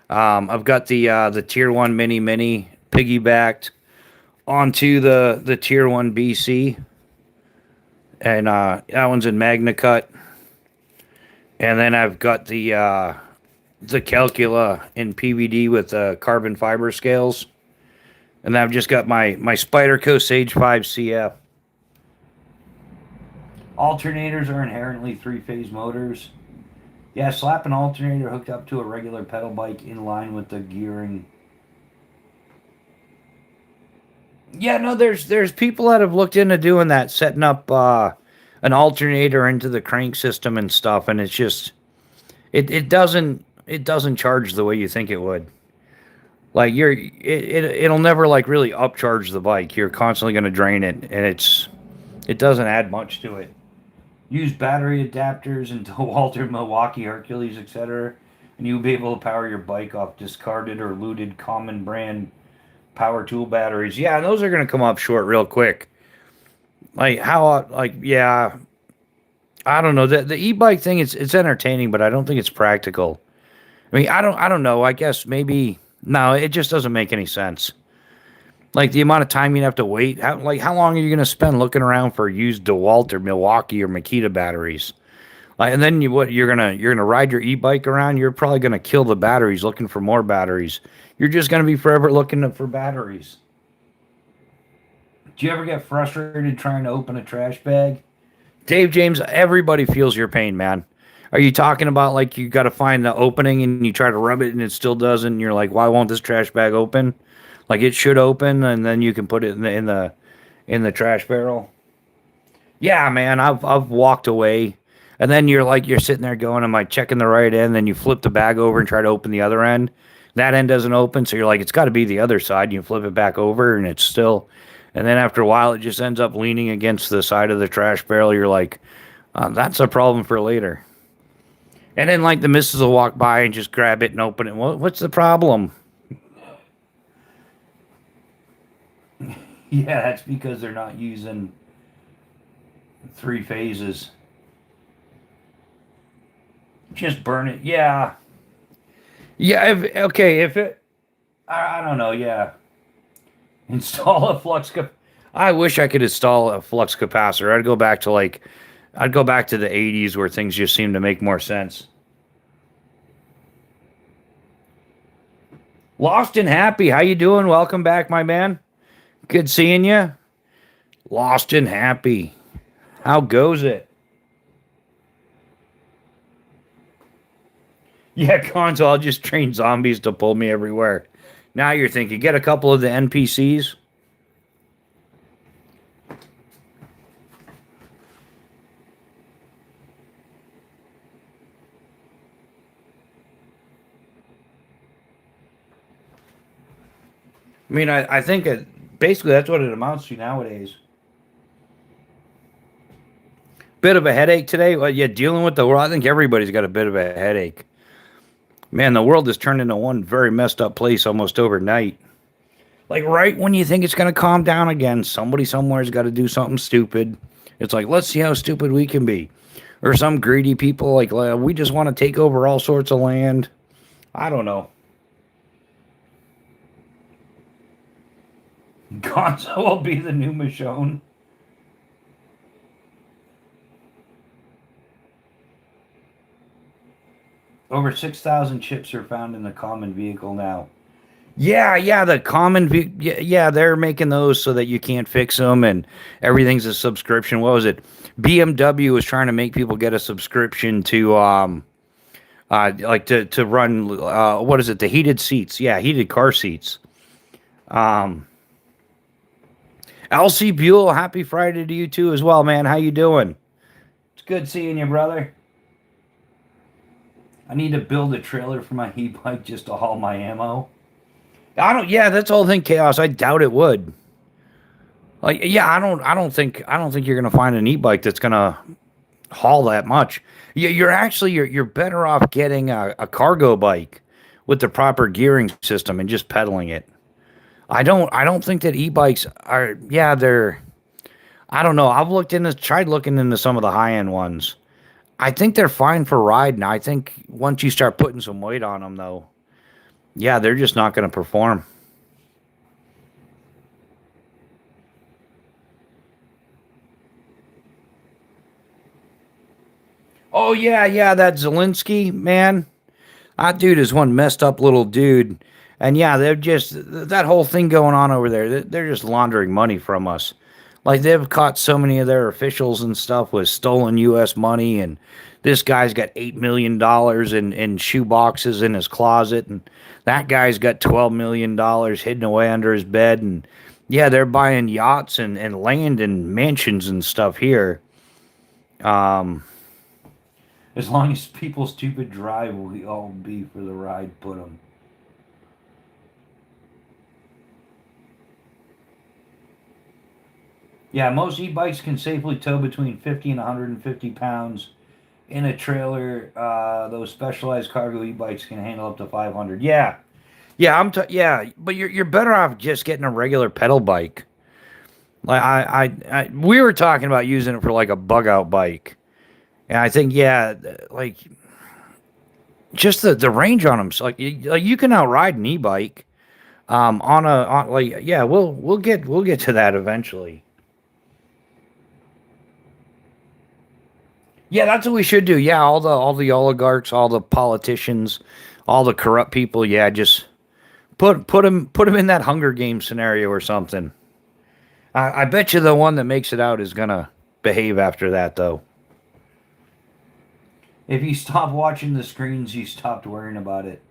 I've got the tier one mini piggybacked onto the tier one BC, and that one's in Magna Cut. And then I've got the Calcula in PVD with carbon fiber scales, and I've just got my Spyderco Sage 5 CF. Alternators are inherently three-phase motors. Yeah, slap an alternator hooked up to a regular pedal bike in line with the gearing. Yeah, no, there's people that have looked into doing that, setting up an alternator into the crank system and stuff, and it's just it doesn't charge the way you think it would. Like it'll never like really upcharge the bike. You're constantly going to drain it, and it doesn't add much to it. Use battery adapters into Walter, Milwaukee, Hercules, etc., and you'll be able to power your bike off discarded or looted common brand power tool batteries. Yeah, and those are going to come up short real quick. Like how like yeah, I don't know. The e-bike thing it's entertaining, but I don't think it's practical. I mean, I don't know. I guess maybe no, it just doesn't make any sense. Like the amount of time you'd have to wait. How long are you going to spend looking around for used DeWalt or Milwaukee or Makita batteries? Like, and then you're gonna ride your e-bike around. You're probably gonna kill the batteries looking for more batteries. You're just gonna be forever looking for batteries. Do you ever get frustrated trying to open a trash bag? Dave James, everybody feels your pain, man. Are you talking about like you got to find the opening and you try to rub it and it still doesn't? And you're like, why won't this trash bag open? Like it should open, and then you can put it in the trash barrel. Yeah, man, I've walked away, and then you're sitting there going, "Am I checking the right end?" Then you flip the bag over and try to open the other end. That end doesn't open, so you're like, "It's got to be the other side." You flip it back over, and it's still. And then after a while, it just ends up leaning against the side of the trash barrel. You're like, "That's a problem for later." And then like the missus will walk by and just grab it and open it. What's the problem? Yeah, that's because they're not using three phases. Just burn it. Yeah. Yeah. Okay. If it, I don't know. Yeah. Install a flux cap. I wish I could install a flux capacitor. I'd go back to the 80s where things just seem to make more sense. Lost and Happy, how you doing? Welcome back, my man. Good seeing you. Lost and Happy. How goes it? Yeah, console, I'll just train zombies to pull me everywhere. Now you're thinking, get a couple of the NPCs. I mean, I think basically that's what it amounts to nowadays. Bit of a headache today. Well, yeah, dealing with the world. I think everybody's got a bit of a headache. Man, the world has turned into one very messed up place almost overnight. Like right when you think it's going to calm down again, somebody somewhere's got to do something stupid. It's like, let's see how stupid we can be. Or some greedy people like, we just want to take over all sorts of land. I don't know. Gonzo will be the new Michonne. Over 6,000 chips are found in the common vehicle now. Yeah, the common yeah, they're making those so that you can't fix them and everything's a subscription. What was it? BMW was trying to make people get a subscription to like to run what is it? The heated seats. Yeah, heated car seats. LC Buell, happy Friday to you too as well, man. How you doing? It's good seeing you, brother. I need to build a trailer for my e-bike just to haul my ammo. Yeah, that's the whole thing, Chaos. I doubt it would. Like, yeah, I don't think you're gonna find an e-bike that's gonna haul that much. You're better off getting a cargo bike with the proper gearing system and just pedaling it. I don't think that e-bikes are. Yeah, they're. I don't know. Tried looking into some of the high end ones. I think they're fine for riding. I think once you start putting some weight on them, though, yeah, they're just not going to perform. Oh yeah, that Zelensky man. That dude is one messed up little dude. And yeah, they're just that whole thing going on over there. They're just laundering money from us. Like they've caught so many of their officials and stuff with stolen U.S. money, and this guy's got $8 million in shoe boxes in his closet, and that guy's got $12 million hidden away under his bed, and yeah, they're buying yachts and land and mansions and stuff here. Um, as long as people stupid drive, we all be for the ride. Put them. Yeah, most e-bikes can safely tow between 50 and 150 pounds. In a trailer, those specialized cargo e-bikes can handle up to 500. Yeah, but you're better off just getting a regular pedal bike. Like we were talking about using it for like a bug out bike, and I think yeah, like just the range on them. So like you can outride an e-bike, on like yeah, we'll get to that eventually. Yeah, that's what we should do. Yeah, all the oligarchs, all the politicians, all the corrupt people. Yeah, just put them in that Hunger Games scenario or something. I bet you the one that makes it out is gonna behave after that, though. If you stop watching the screens, you stopped worrying about it.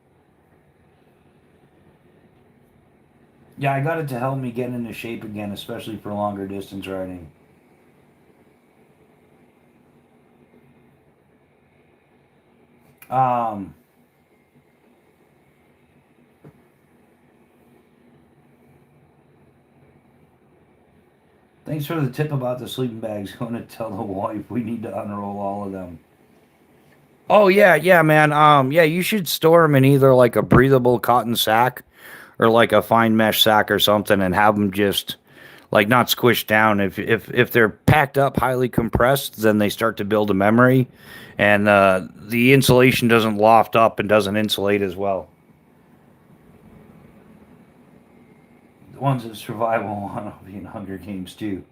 Yeah, I got it to help me get into shape again, especially for longer distance riding. Um, Thanks for the tip about the sleeping bags. Going to tell the wife we need to unroll all of them. Oh yeah, man. Yeah, you should store them in either like a breathable cotton sack or like a fine mesh sack or something, and have them just like not squished down. If they're packed up, highly compressed, then they start to build a memory, and the insulation doesn't loft up and doesn't insulate as well. ones that survival want to be in Hunger Games too.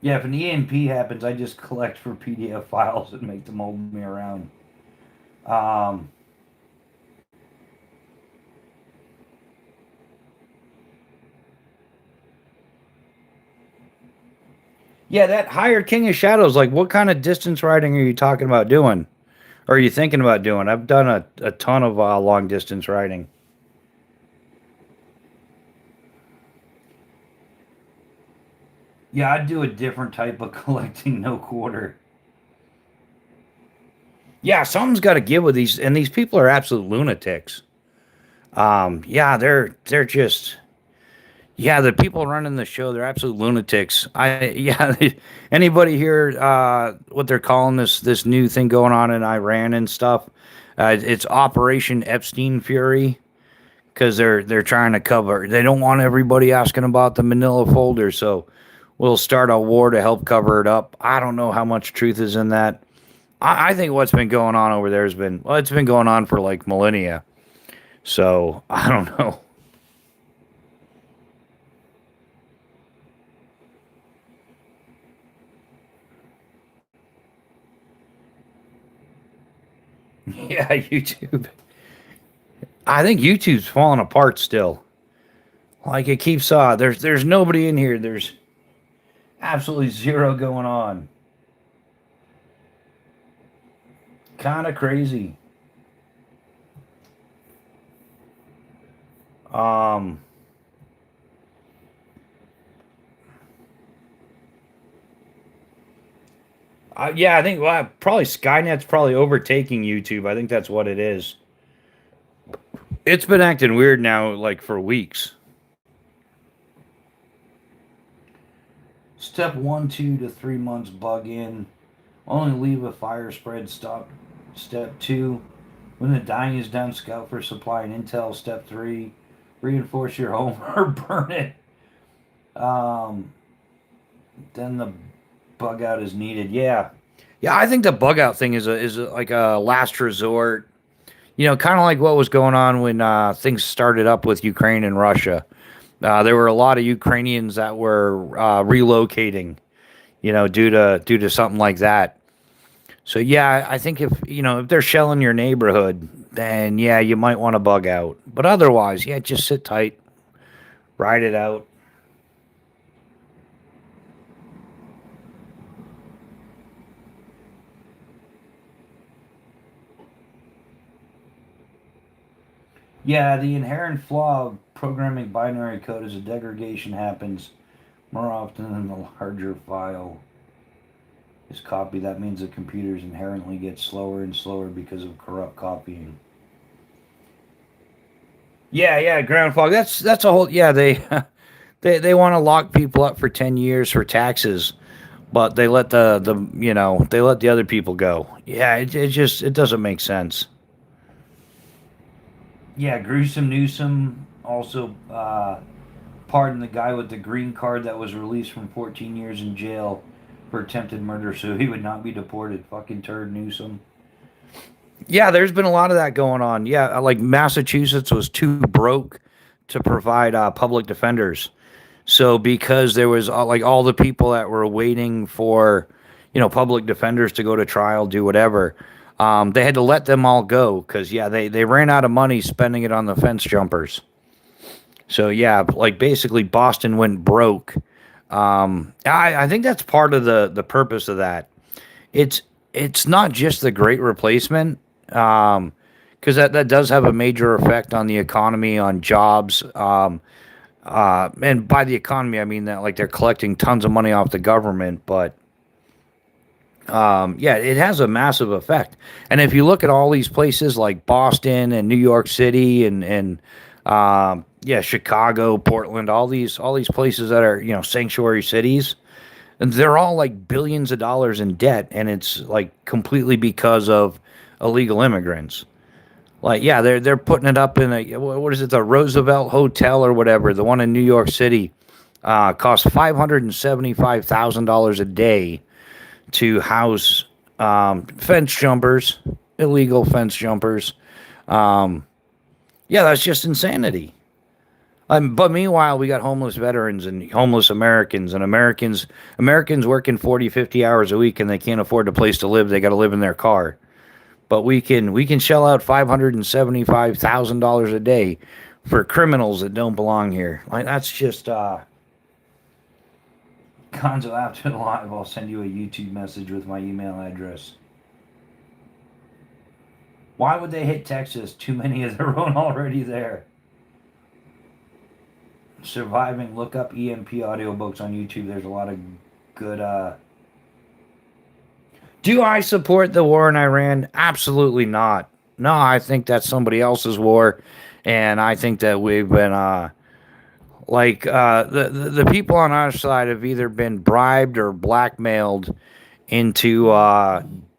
Yeah, if an EMP happens, I just collect for PDF files and make them hold me around. Um, yeah, that higher King of Shadows, like what kind of distance riding are you talking about doing? Or are you thinking about doing? I've done a ton of long distance riding. Yeah, I'd do a different type of collecting, no quarter. Yeah, something's got to give with these, and these people are absolute lunatics. Yeah, they're just yeah, the people running the show, they're absolute lunatics. Yeah, anybody hear what they're calling this new thing going on in Iran and stuff? It's Operation Epstein Fury because they're trying to cover. They don't want everybody asking about the Manila folder, so we'll start a war to help cover it up. I don't know how much truth is in that. I think what's been going on over there has been well, it's been going on for like millennia. So I don't know. Yeah, YouTube. I think YouTube's falling apart still. Like it keeps there's nobody in here. There's absolutely zero going on. Kind of crazy. Um yeah, I think probably Skynet's probably overtaking YouTube. I think that's what it is. It's been acting weird now like for weeks. Step 1, 2 to 3 months bug in. Only leave a fire spread. Stop. Step 2. When the dying is done, scout for supply and intel. Step 3. Reinforce your home or burn it. Um, then the bug out is needed. Yeah. Yeah, I think the bug out thing like a last resort. You know, kind of like what was going on when things started up with Ukraine and Russia. There were a lot of Ukrainians that were relocating, you know, due to something like that. So yeah, I think if they're shelling your neighborhood, then yeah, you might want to bug out. But otherwise, yeah, just sit tight, ride it out. Yeah, the inherent flaw of programming binary code is a degradation happens more often than the larger file is copied. That means the computers inherently get slower and slower because of corrupt copying. Yeah, yeah, ground fog. That's a whole. Yeah, they they want to lock people up for 10 years for taxes, but they let they let the other people go. Yeah, it doesn't make sense. Yeah, gruesome Newsom also pardoned the guy with the green card that was released from 14 years in jail for attempted murder, so he would not be deported. Fucking turd Newsom. Yeah, there's been a lot of that going on. Yeah, like Massachusetts was too broke to provide public defenders. So because there was like all the people that were waiting for, public defenders to go to trial, do whatever, they had to let them all go because yeah, they ran out of money spending it on the fence jumpers. So yeah, like basically Boston went broke. I think that's part of the purpose of that. It's it's not just the Great Replacement, because that does have a major effect on the economy, on jobs. And by the economy, I mean that like they're collecting tons of money off the government, but yeah, it has a massive effect. And if you look at all these places like Boston and New York City and yeah, Chicago, Portland, all these places that are sanctuary cities, and they're all like billions of dollars in debt, and it's like completely because of illegal immigrants. Like, yeah, they're putting it up in a what is it, the Roosevelt Hotel or whatever, the one in New York City, costs $575,000 a day to house Fence jumpers, illegal fence jumpers. Um, yeah, that's just insanity. But meanwhile, we got homeless veterans and homeless Americans and Americans working 40, 50 hours a week and they can't afford a place to live. They got to live in their car. But we can shell out $575,000 a day for criminals that don't belong here. Like that's just Gonzo after live. I'll send you a YouTube message with my email address. Why would they hit Texas? Too many of their own already there. Surviving. Look up EMP audiobooks on YouTube. There's a lot of good. Do I support the war in Iran? Absolutely not. No, I think that's somebody else's war, and I think that we've been the people on our side have either been bribed or blackmailed into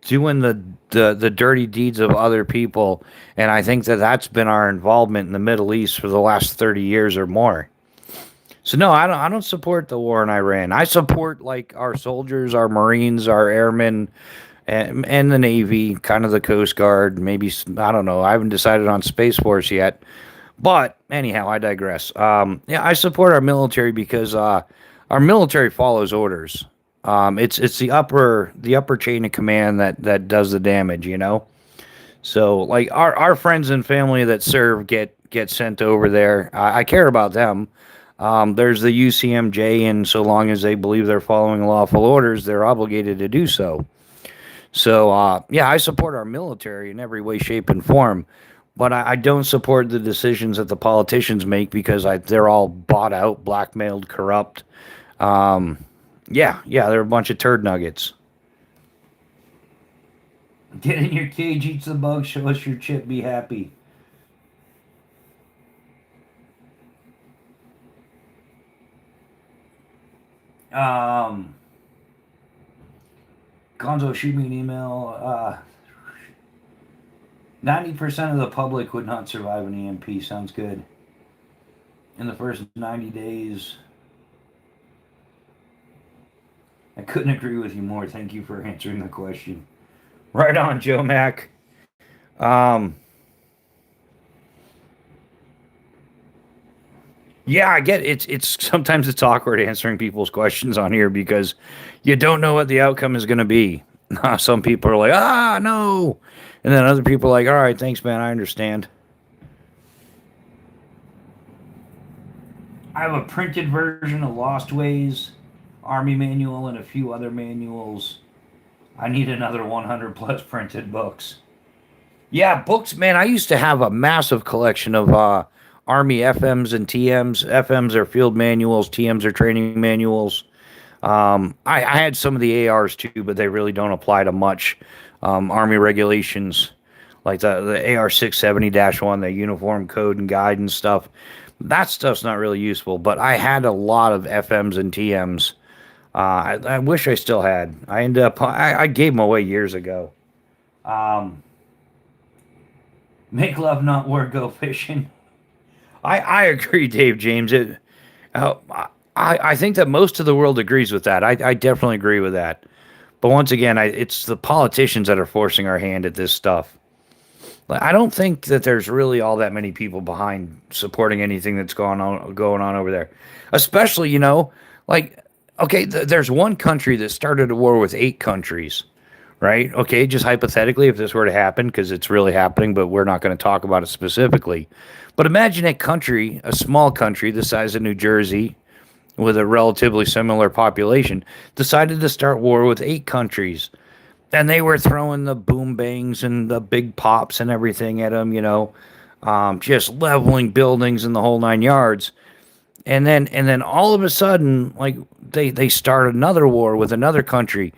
doing the dirty deeds of other people, and I think that that's been our involvement in the Middle East for the last 30 years or more. So no, I don't support the war in Iran. I support like our soldiers, our Marines, our airmen, and the Navy, kind of the Coast Guard. Maybe I don't know. I haven't decided on Space Force yet. But anyhow, I digress. Yeah, I support our military because our military follows orders. It's the upper chain of command that does the damage. So like our friends and family that serve get sent over there. I care about them. There's the UCMJ, and so long as they believe they're following lawful orders, they're obligated to do so. So, yeah, I support our military in every way, shape, and form, but I don't support the decisions that the politicians make because they're all bought out, blackmailed, corrupt. Yeah, they're a bunch of turd nuggets. Get in your cage, eat the bug, show us your chip, be happy. Um, Gonzo, shoot me an email. 90% of the public would not survive an EMP. Sounds good. In the first 90 days, I couldn't agree with you more. Thank you for answering the question. Right on, Joe Mac. Um, yeah, I get it. It's sometimes it's awkward answering people's questions on here because you don't know what the outcome is going to be. Some people are like, no. And then other people are like, all right, thanks, man. I understand. I have a printed version of Lost Ways, Army Manual, and a few other manuals. I need another 100 plus printed books. Yeah, books, man. I used to have a massive collection of Army FMs and TMs. FMs are field manuals, TMs are training manuals. I had some of the ARs too, but they really don't apply to much. Army regulations, like the AR 670-1, the uniform code and guide and stuff. That stuff's not really useful, but I had a lot of FMs and TMs. I wish I still had. I gave them away years ago. Um, Make love, not war, go fishing. I agree, Dave James. Uh, I think that most of the world agrees with that. I definitely agree with that. But once again, it's the politicians that are forcing our hand at this stuff. Like, I don't think that there's really all that many people behind supporting anything that's going on over there. Especially, like, okay, there's one country that started a war with 8 countries, right? Okay, just hypothetically, if this were to happen, because it's really happening, but we're not going to talk about it specifically. But imagine a small country the size of New Jersey, with a relatively similar population, decided to start war with 8 countries. And they were throwing the boom bangs and the big pops and everything at them, just leveling buildings and the whole 9 yards. And then all of a sudden, like they start another war with another country,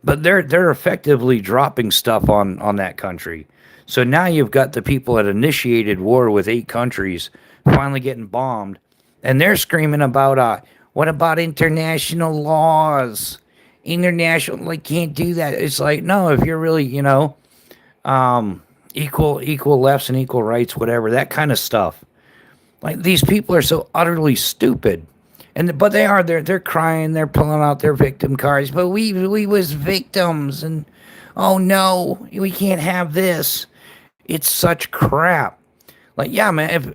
but they're effectively dropping stuff on that country. So now you've got the people that initiated war with 8 countries finally getting bombed, and they're screaming about what about international laws? International, like, can't do that. It's like, no, if you're really, equal lefts and equal rights, whatever, that kind of stuff. Like, these people are so utterly stupid. But they're crying, they're pulling out their victim cards. But we was victims, and Oh no, we can't have this. It's such crap. Like, yeah, man.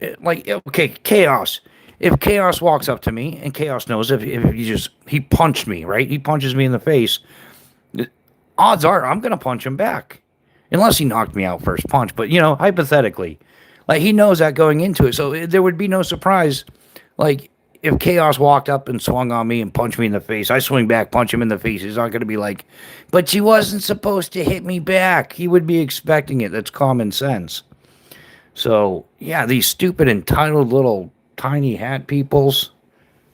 Okay, chaos. If chaos walks up to me, and chaos knows if he punched me, right? He punches me in the face. Odds are I'm gonna punch him back, unless he knocked me out first punch. But hypothetically, like he knows that going into it, so there would be no surprise. Like if chaos walked up and swung on me and punched me in the face, I swing back, punch him in the face. He's not gonna be like, but you wasn't supposed to hit me back. He would be expecting it. That's common sense. So yeah, these stupid entitled little tiny hat peoples.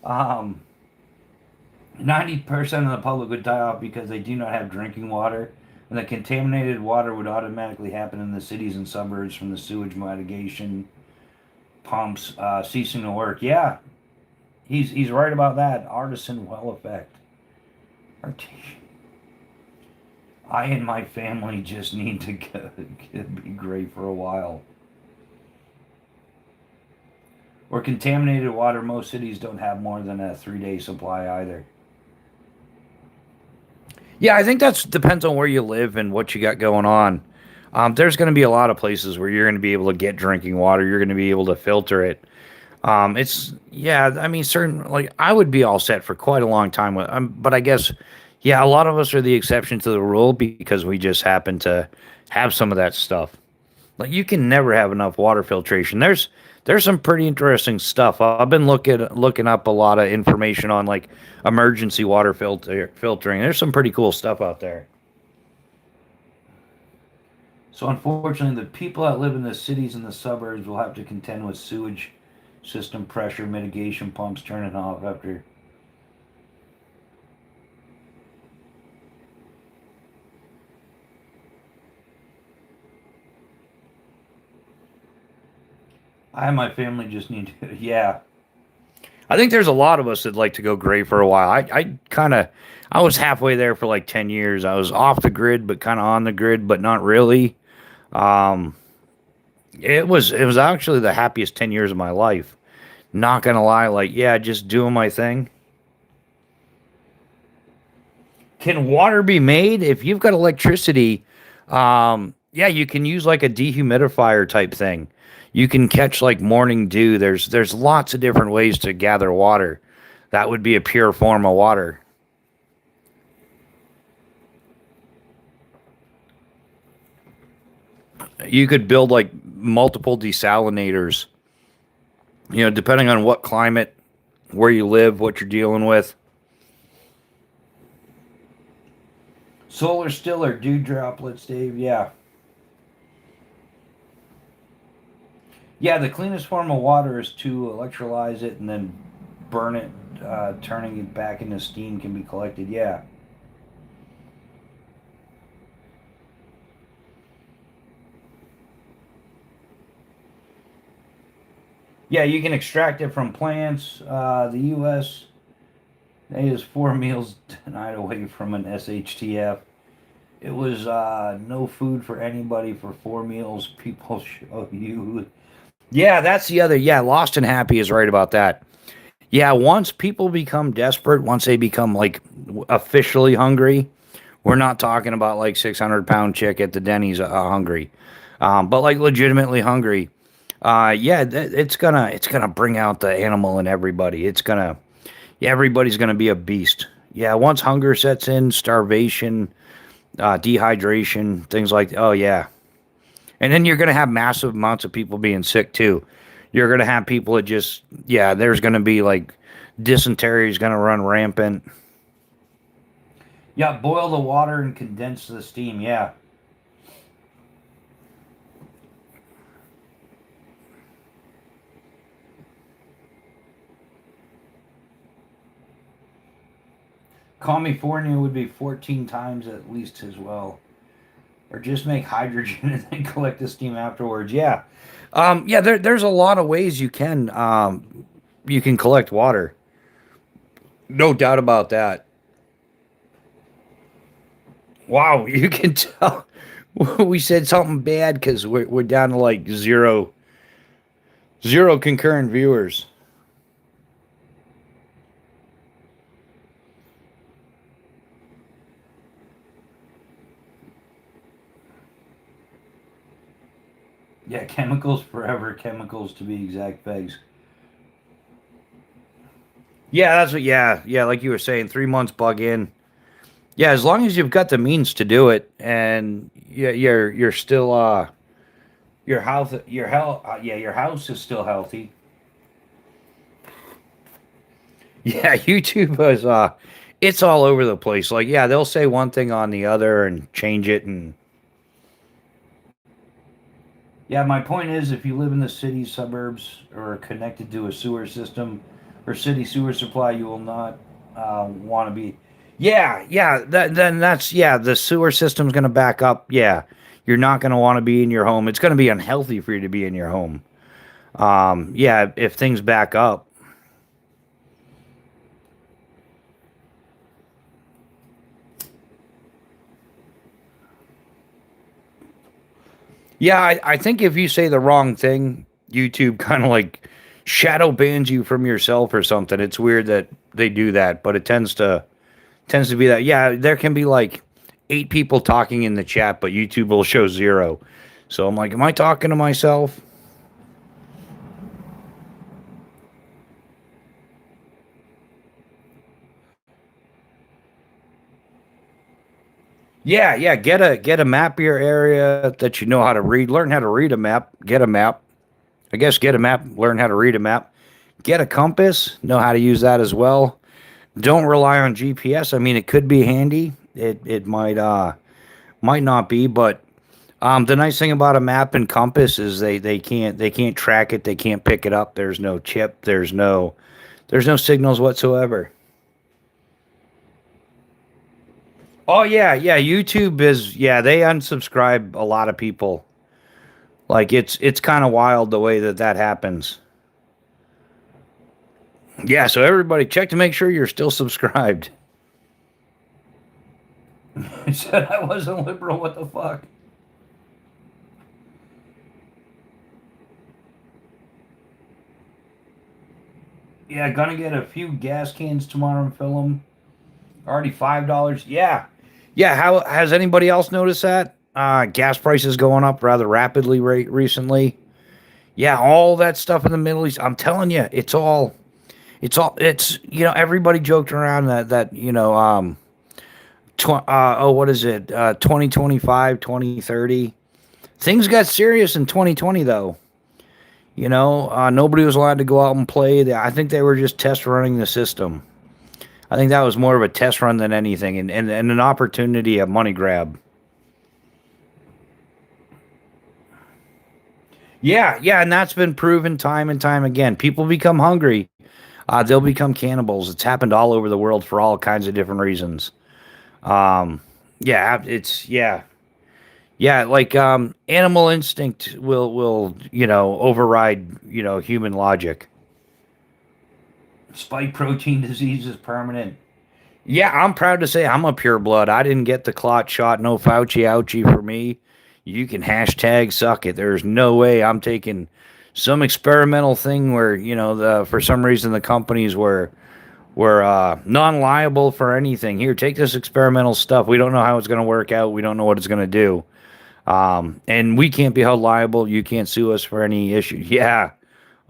Um, 90% of the public would die off because they do not have drinking water, and the contaminated water would automatically happen in the cities and suburbs from the sewage mitigation pumps ceasing to work. Yeah, he's right about that. Artisan well effect. I and my family just need to be great for a while. Or contaminated water, most cities don't have more than a 3-day supply either. Yeah, I think that's depends on where you live and what you got going on. There's going to be a lot of places where you're going to be able to get drinking water. You're going to be able to filter it. It's yeah. I mean, certain like I would be all set for quite a long time with, but I guess yeah, a lot of us are the exception to the rule because we just happen to have some of that stuff. Like you can never have enough water filtration. There's some pretty interesting stuff. I've been looking up a lot of information on like emergency water filtering. There's some pretty cool stuff out there. So unfortunately, the people that live in the cities and the suburbs will have to contend with sewage system pressure, mitigation pumps turning off after. I and my family just need to. Yeah, I think there's a lot of us that like to go gray for a while. I was halfway there for like 10 years. I was off the grid, but kind of on the grid, but not really. Um, it was actually the happiest 10 years of my life. Not gonna lie, like yeah, just doing my thing. Can water be made if you've got electricity? Yeah, you can use like a dehumidifier type thing. You can catch like morning dew. There's lots of different ways to gather water. That would be a pure form of water. You could build like multiple desalinators. Depending on what climate, where you live, what you're dealing with. Solar still or dew droplets, Dave? Yeah. Yeah, the cleanest form of water is to electrolyze it and then burn it, turning it back into steam can be collected. Yeah. Yeah, you can extract it from plants. The U.S. is 4 meals denied away from an SHTF. It was no food for anybody for 4 meals. People show you. Yeah, that's the other. Yeah, Lost and Happy is right about that. Yeah, once people become desperate, once they become like officially hungry, we're not talking about like 600 pound chick at the Denny's hungry, but like legitimately hungry. Yeah, it's gonna bring out the animal in everybody. Yeah, everybody's gonna be a beast. Yeah, once hunger sets in, starvation, dehydration, things like oh yeah, and then you're gonna have massive amounts of people being sick too. You're gonna have people that just yeah, there's gonna be like dysentery is gonna run rampant. Yeah, boil the water and condense the steam. Yeah. California would be 14 times at least as well. Or just make hydrogen and then collect the steam afterwards. Yeah. Yeah, there's a lot of ways you can collect water. No doubt about that. Wow, you can tell we said something bad because we're down to like zero concurrent viewers. Yeah, chemicals forever, chemicals to be exact, Pegs. Yeah, that's what. Yeah, yeah, like you were saying, 3 months bug in. Yeah, as long as you've got the means to do it, and you're still your house your health yeah your house is still healthy. Yeah, YouTube is it's all over the place. Like yeah, they'll say one thing on the other and change it and yeah, my point is if you live in the city, suburbs, or are connected to a sewer system or city sewer supply, you will not want to be. Yeah, yeah, then that's, yeah, the sewer system's going to back up. Yeah, you're not going to want to be in your home. It's going to be unhealthy for you to be in your home. Yeah, if things back up. Yeah, I think if you say the wrong thing, YouTube kind of like shadow bans you from yourself or something. It's weird that they do that, but it tends to be that. Yeah, there can be like 8 people talking in the chat, but YouTube will show zero. So I'm like, am I talking to myself? Yeah, yeah. Get a map of your area that you know how to read. Learn how to read a map. Get a map. I guess get a map. Learn how to read a map. Get a compass. Know how to use that as well. Don't rely on GPS. I mean, it could be handy. It might not be, but the nice thing about a map and compass is they can't track it. They can't pick it up. There's no chip. There's no signals whatsoever. Oh yeah, yeah. YouTube is, yeah. They unsubscribe a lot of people. Like it's kind of wild the way that that happens. Yeah. So everybody check to make sure you're still subscribed. I said I wasn't liberal. What the fuck? Yeah, gonna get a few gas cans tomorrow and fill them. Already $5. Yeah, yeah. How has anybody else noticed that? Gas prices going up rather rapidly recently. Yeah, all that stuff in the Middle East. I'm telling you, it's everybody joked around that what is it? 2025, 2030. Things got serious in 2020 though. Nobody was allowed to go out and play. I think they were just test running the system. I think that was more of a test run than anything, and an opportunity, a money grab. Yeah, yeah, and that's been proven time and time again. People become hungry, they'll become cannibals. It's happened all over the world for all kinds of different reasons. Um, yeah, it's yeah, yeah. Like animal instinct will override human logic. Spike protein disease is permanent. Yeah, I'm proud to say I'm a pure blood. I didn't get the clot shot. No Fauci ouchie for me. You can hashtag suck it. There's no way I'm taking some experimental thing where for some reason the companies were non-liable for anything. Here, take this experimental stuff. We don't know how it's going to work out. We don't know what it's going to do. And we can't be held liable. You can't sue us for any issue. Yeah.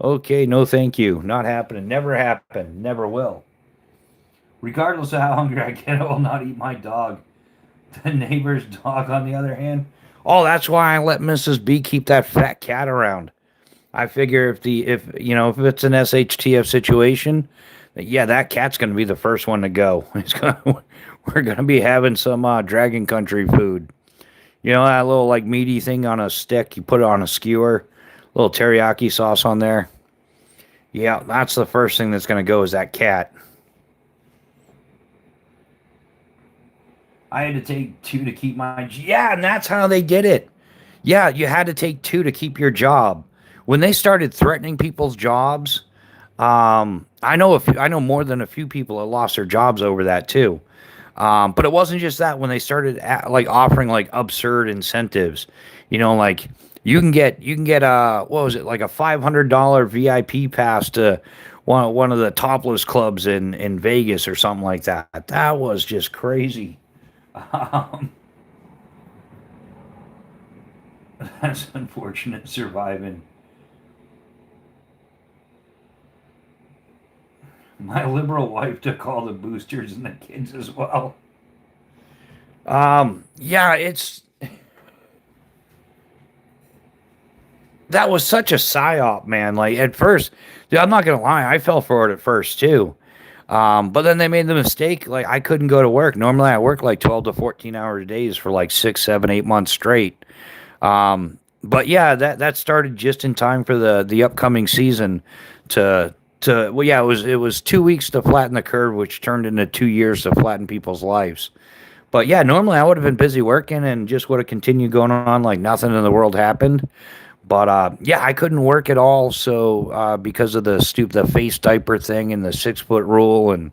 Okay. No, thank you. Not happening. Never happen. Never will. Regardless of how hungry I get, I will not eat my dog. The neighbor's dog, on the other hand. Oh, that's why I let Mrs. B keep that fat cat around. I figure if it's an SHTF situation, yeah, that cat's gonna be the first one to go. We're gonna be having some Dragon Country food. You know that little like meaty thing on a stick? You put it on a skewer, little teriyaki sauce on there. Yeah, that's the first thing that's gonna go is that cat. I had to take two to keep my. Yeah, and that's how they did it. Yeah, you had to take two to keep your job. When they started threatening people's jobs, I know more than a few people that lost their jobs over that too. But it wasn't just that. When they started like offering like absurd incentives, like you can get what was it, like a $500 VIP pass to one of the topless clubs in Vegas or something like that. That was just crazy. Um, That's unfortunate surviving. My liberal wife took all the boosters and the kids as well. Yeah, it's that was such a psyop, man. Like at first, dude, I'm not gonna lie, I fell for it at first too. But then they made the mistake. Like I couldn't go to work. Normally, I work like 12 to 14 hour days for like 6, 7, 8 months straight. But yeah, that started just in time for the upcoming season. Well, yeah, it was 2 weeks to flatten the curve, which turned into 2 years to flatten people's lives. But yeah, normally I would have been busy working and just would have continued going on like nothing in the world happened. But yeah, I couldn't work at all. So because of the face diaper thing and the 6 foot rule, and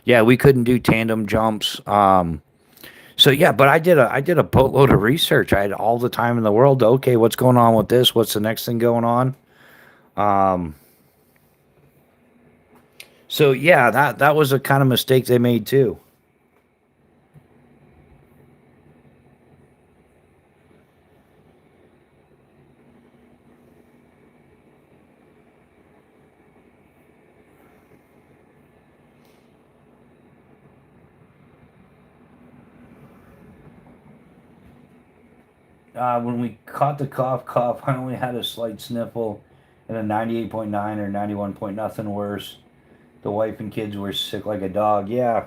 yeah, we couldn't do tandem jumps. So yeah, but I did a boatload of research. I had all the time in the world. Okay, what's going on with this? What's the next thing going on? Um, so yeah, that was a kind of mistake they made too. When we caught the cough, I only had a slight sniffle and a 98.9 or 91 point nothing worse. The wife and kids were sick like a dog. Yeah,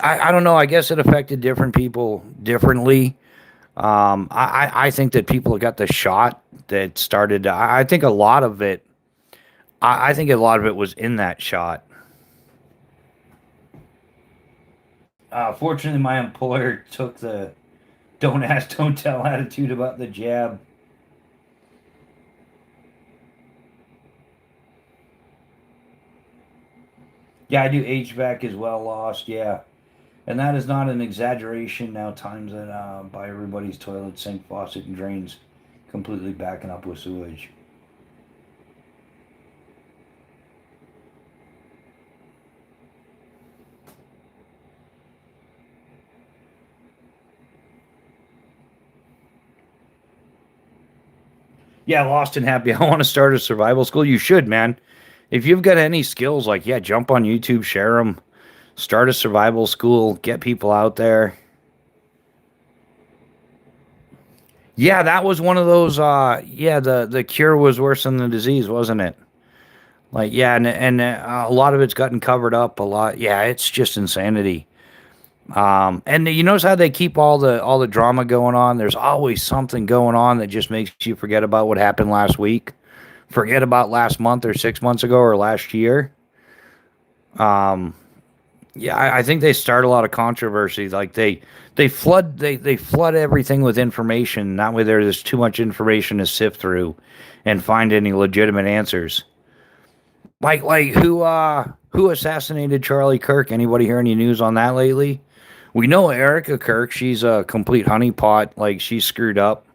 I don't know. I guess it affected different people differently. I think that people that got the shot that started. I think a lot of it. I think a lot of it was in that shot. Fortunately, my employer took the don't ask, don't tell attitude about the jab. Yeah, I do HVAC as well. Lost. Yeah, and that is not an exaggeration. Now times that by everybody's toilet, sink, faucet, and drains completely backing up with sewage. Yeah, lost and happy. I want to start a survival school. You should, man. If you've got any skills, like yeah, jump on YouTube, share them, start a survival school, get people out there. Yeah, that was one of those. Yeah, the cure was worse than the disease, wasn't it? Like yeah, and a lot of it's gotten covered up. A lot. Yeah, it's just insanity. And you notice how they keep all the drama going on. There's always something going on that just makes you forget about what happened last week, forget about last month or 6 months ago or last year. Um, yeah, I think they start a lot of controversy. Like they flood everything with information. That way there's too much information to sift through and find any legitimate answers. Like who assassinated Charlie Kirk? Anybody hear any news on that lately? We know Erica Kirk. She's a complete honeypot. Like she's screwed up.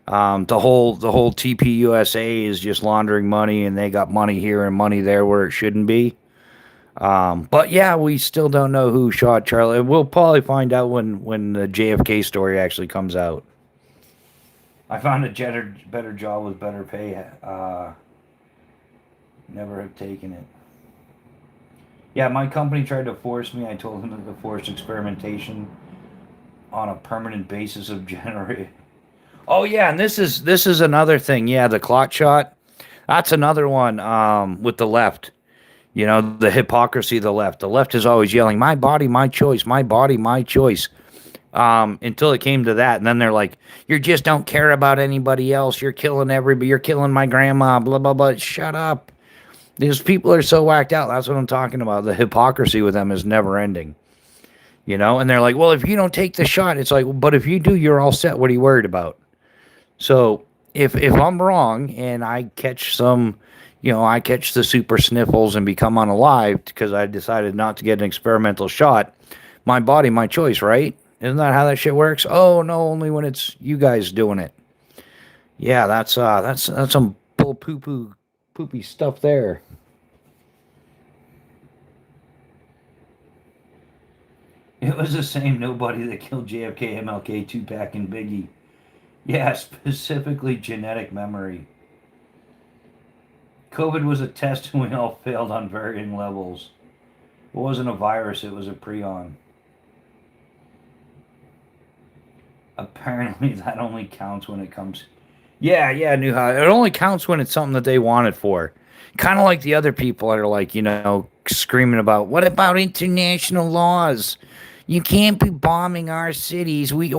The whole TPUSA is just laundering money, and they got money here and money there where it shouldn't be. But yeah, we still don't know who shot Charlie. We'll probably find out when the JFK story actually comes out. I found a better job with better pay. Never have taken it. Yeah, my company tried to force me. I told them that the forced experimentation on a permanent basis of generate. Oh yeah, and this is another thing. Yeah, the clot shot. That's another one. With the left. You know, the hypocrisy of the left. The left is always yelling, "My body, my choice. My body, my choice." Until it came to that, and then they're like, "You just don't care about anybody else. You're killing everybody. You're killing my grandma." Blah blah blah. Shut up. These people are so whacked out. That's what I'm talking about. The hypocrisy with them is never ending. You know, and they're like, "Well, if you don't take the shot, it's like, but if you do, you're all set. What are you worried about?" So if I'm wrong and I catch some, I catch the super sniffles and become unalived because I decided not to get an experimental shot, my body, my choice, right? Isn't that how that shit works? Oh no, only when it's you guys doing it. Yeah, that's some bull poo poo poopy stuff there. It was the same nobody that killed JFK, MLK, Tupac, and Biggie. Yeah, specifically genetic memory. COVID was a test and we all failed on varying levels. It wasn't a virus, it was a prion. Apparently, that only counts when it comes. Yeah, yeah, new high. It only counts when it's something that they want it for. Kind of like the other people that are like, screaming about, what about international laws? You can't be bombing our cities. We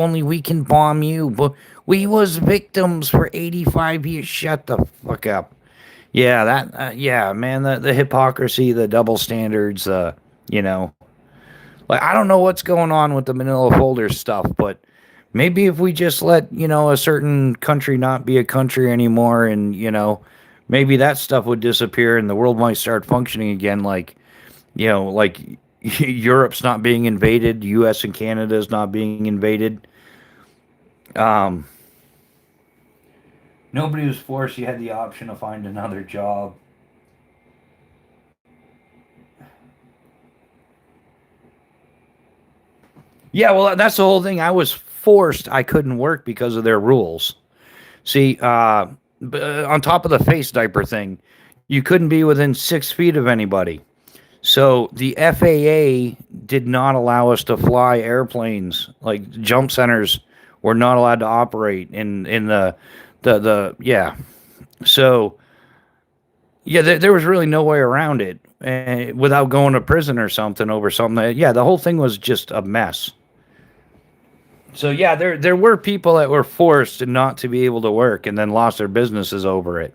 can bomb you. But we was victims for 85 years. Shut the fuck up. Yeah, yeah, man, the hypocrisy, the double standards, you know, like I don't know what's going on with the Manila Folders stuff, but maybe if we just let, a certain country not be a country anymore and, maybe that stuff would disappear and the world might start functioning again like Europe's not being invaded, US and Canada's not being invaded. Um Nobody was forced, you had the option to find another job. Yeah, well, that's the whole thing. I was forced. I couldn't work because of their rules. See, on top of the face diaper thing, you couldn't be within 6 feet of anybody. So the FAA did not allow us to fly airplanes. Like jump centers were not allowed to operate in the yeah. So yeah, there was really no way around it without going to prison or something over something. Yeah, the whole thing was just a mess. So yeah, there were people that were forced not to be able to work and then lost their businesses over it.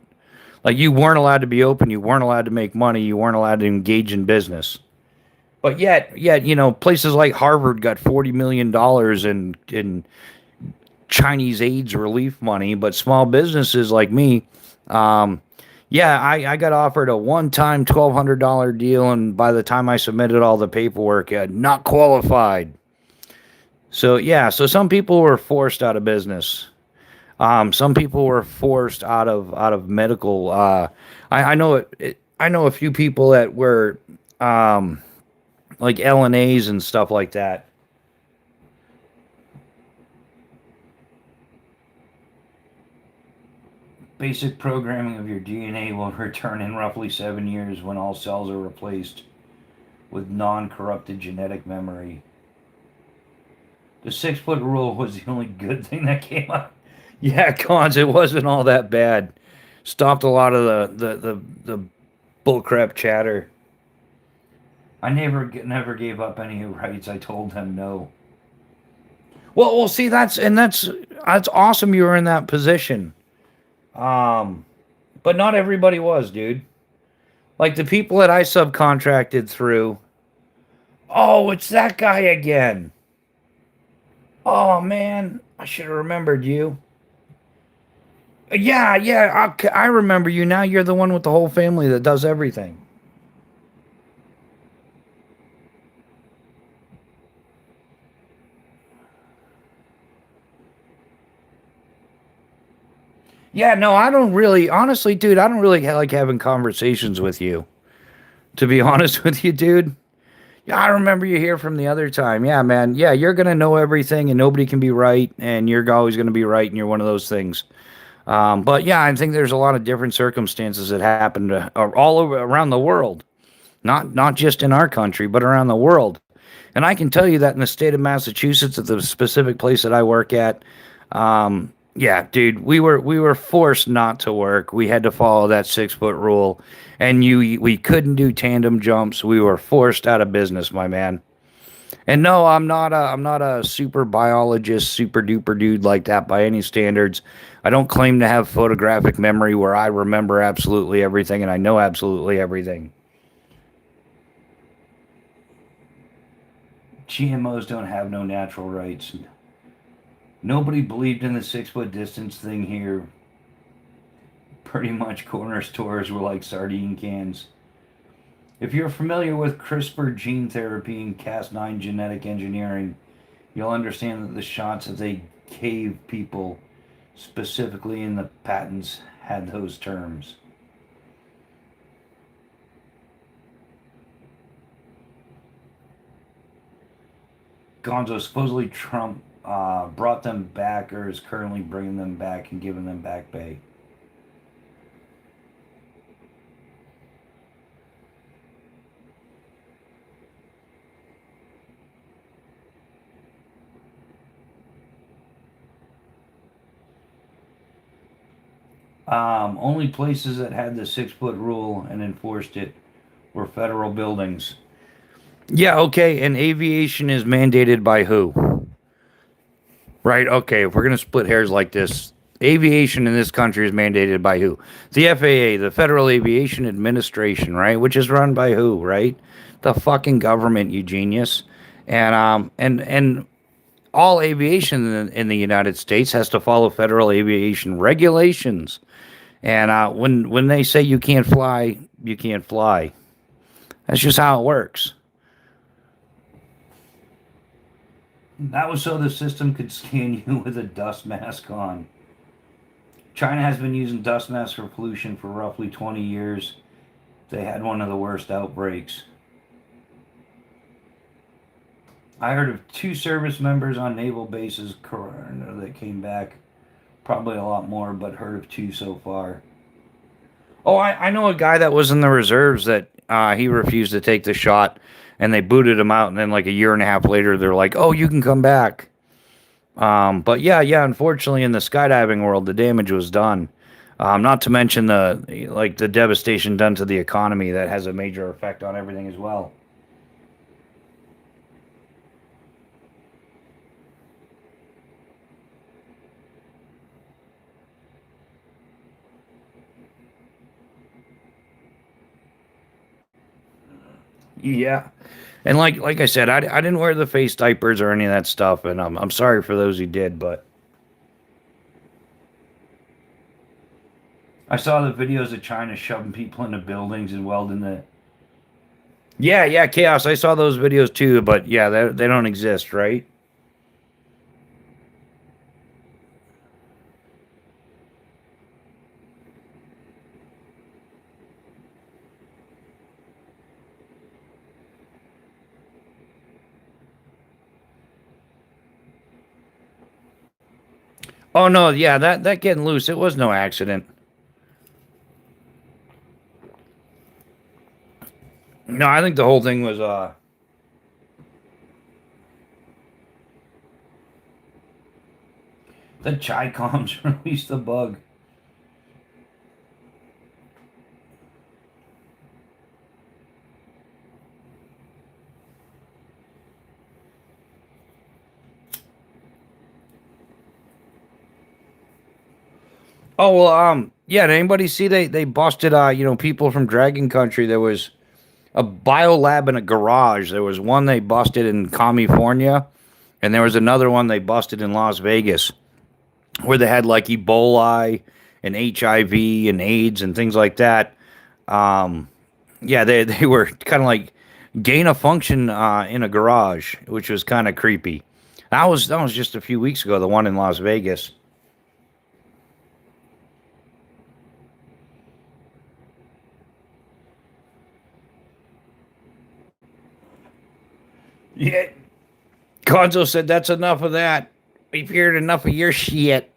Like you weren't allowed to be open, you weren't allowed to make money, you weren't allowed to engage in business. But yet, places like Harvard got $40 million in Chinese AIDS relief money, but small businesses like me, um, yeah, I got offered a one-time $1,200 deal, and by the time I submitted all the paperwork, not qualified. So yeah, so some people were forced out of business. Some people were forced out of medical. I know I know a few people that were um, like LNAs and stuff like that. Basic programming of your DNA will return in roughly 7 years when all cells are replaced with non-corrupted genetic memory. The 6 foot rule was the only good thing that came out. Yeah, cons. It wasn't all that bad. Stopped a lot of the bullcrap chatter. I never gave up any rights. I told them no. Well, see, that's awesome. You were in that position. Um, but not everybody was, dude. Like the people that I subcontracted through. Oh, it's that guy again. Oh man, I should have remembered you. Yeah, yeah, I remember you now. You're the one with the whole family that does everything. Yeah, no, I don't really, honestly, dude, I don't really like having conversations with you. To be honest with you, dude. Yeah, I remember you here from the other time. Yeah, man. Yeah, you're gonna know everything, and nobody can be right, and you're always gonna be right, and you're one of those things. But yeah, I think there's a lot of different circumstances that happened all over around the world, not just in our country, but around the world. And I can tell you that in the state of Massachusetts, at the specific place that I work at, yeah, dude, we were forced not to work. We had to follow that 6 foot rule, and we couldn't do tandem jumps. We were forced out of business, my man. And no, I'm not a super biologist, super duper dude like that by any standards. I don't claim to have photographic memory where I remember absolutely everything and I know absolutely everything. GMOs don't have no natural rights. Nobody believed in the 6 foot distance thing here. Pretty much corner stores were like sardine cans. If you're familiar with CRISPR gene therapy and Cas9 genetic engineering, you'll understand that the shots that they gave people, specifically in the patents, had those terms. Gonzo, supposedly Trump brought them back or is currently bringing them back and giving them back pay. Only places that had the 6 foot rule and enforced it were federal buildings. Yeah, okay, and aviation is mandated by who? Right, okay, if we're going to split hairs like this, aviation in this country is mandated by who? The FAA, the Federal Aviation Administration, right? Which is run by who, right? The fucking government, you genius. And all aviation in the United States has to follow federal aviation regulations. And when they say you can't fly, you can't fly. That's just how it works. That was so the system could scan you with a dust mask on. China has been using dust masks for pollution for roughly 20 years. They had one of the worst outbreaks. I heard of 2 service members on naval bases that came back. Probably a lot more, but heard of 2 so far. Oh, I know a guy that was in the reserves that he refused to take the shot, and they booted him out, and then like a year and a half later, they're like, oh, you can come back. But yeah, unfortunately, in the skydiving world, the damage was done. Not to mention the devastation done to the economy that has a major effect on everything as well. Yeah, and like I said, I didn't wear the face diapers or any of that stuff, and I'm sorry for those who did, but I saw the videos of China shoving people into buildings and welding the. Yeah, chaos. I saw those videos too, but yeah, they don't exist, right? Oh no, yeah, that getting loose, it was no accident. No, I think the whole thing was the Chi Coms released the bug. Oh well, yeah. Did anybody see they busted people from Dragon Country? There was a biolab in a garage. There was one they busted in California, and there was another one they busted in Las Vegas, where they had like Ebola and HIV and AIDS and things like that. Um, yeah, they were kind of like gain of function in a garage, which was kind of creepy. That was just a few weeks ago. The one in Las Vegas. Yeah, Conzo said that's enough of that. We've heard enough of your shit.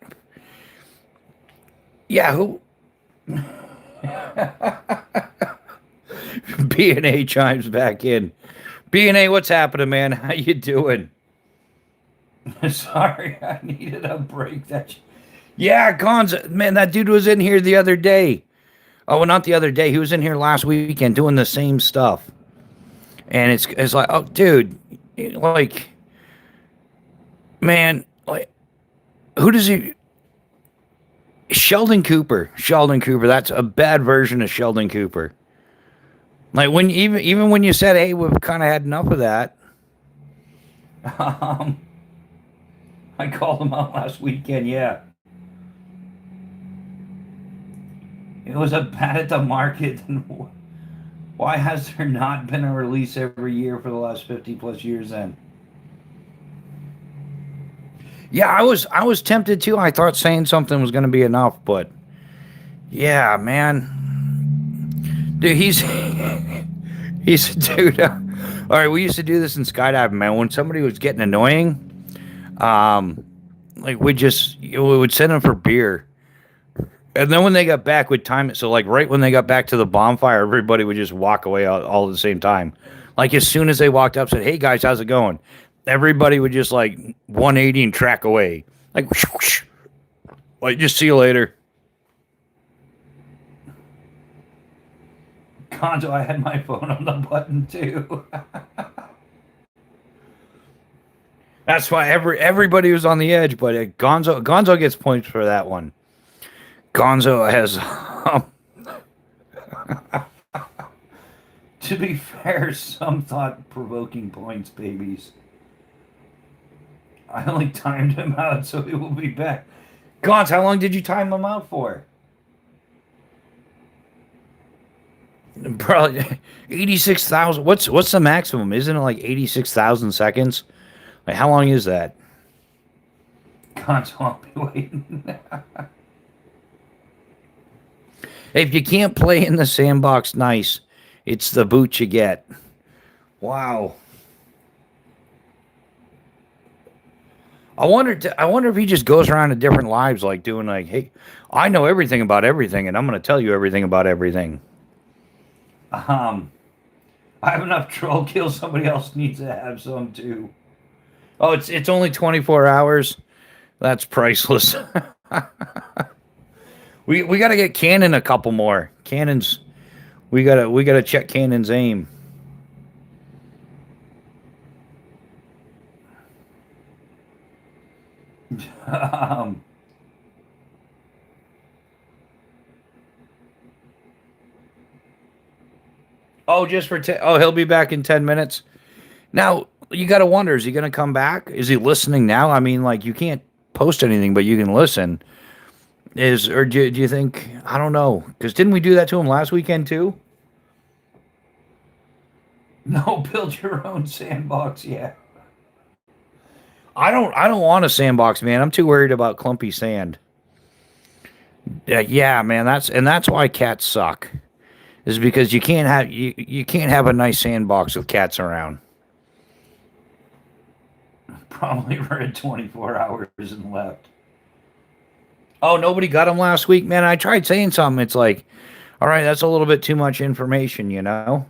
Yeah, who? B&A chimes back in. B&A, what's happening, man? How you doing? Sorry, I needed a break. Yeah, Gonzo, man, that dude was in here the other day. Oh, well, not the other day. He was in here last weekend doing the same stuff. And it's like, oh, dude, like, man, like, who does he? Sheldon Cooper. Sheldon Cooper. That's a bad version of Sheldon Cooper. Like when even when you said, "Hey, we've kind of had enough of that," um, I called him out last weekend. Yeah, it was a bad at the market. Why has there not been a release every year for the last 50 plus years? Then, yeah, I was tempted too. I thought saying something was going to be enough, but yeah, man, dude, he's a dude. All right, we used to do this in skydiving, man. When somebody was getting annoying, Like we would send them for beer. And then when they got back, we'd time it. So, like, right when they got back to the bonfire, everybody would just walk away all at the same time. Like, as soon as they walked up, said, "Hey, guys, how's it going?" Everybody would just, like, 180 and track away. Like, whoosh, whoosh. Like, just see you later. Gonzo, I had my phone on the button, too. That's why everybody was on the edge, but Gonzo gets points for that one. Gonzo has to be fair, some thought-provoking points, babies. I only timed him out, so he will be back. Gonz, how long did you time him out for? Probably 86,000. What's the maximum? Isn't it like 86,000 seconds? Like, how long is that? Gonz, I'll be waiting. If you can't play in the sandbox, nice. It's the boot you get. Wow. I wonder if he just goes around to different lives, like doing like, hey, I know everything about everything, and I'm going to tell you everything about everything. I have enough troll kills. Somebody else needs to have some too. Oh, it's only 24 hours. That's priceless. we got to get Cannon a couple more. Cannon's we gotta check Cannon's aim. um, oh, just for he'll be back in 10 minutes. Now you got to wonder: is he going to come back? Is he listening now? I mean, like you can't post anything, but you can listen. Do you think? I don't know, because didn't we do that to him last weekend too? No, build your own sandbox. Yeah, I don't want a sandbox, man. I'm too worried about clumpy sand. Yeah, man. That's why cats suck. Is because you can't have a nice sandbox with cats around. Probably read 24 hours and left. Oh, nobody got him last week, man. I tried saying something. It's like, all right, that's a little bit too much information, you know.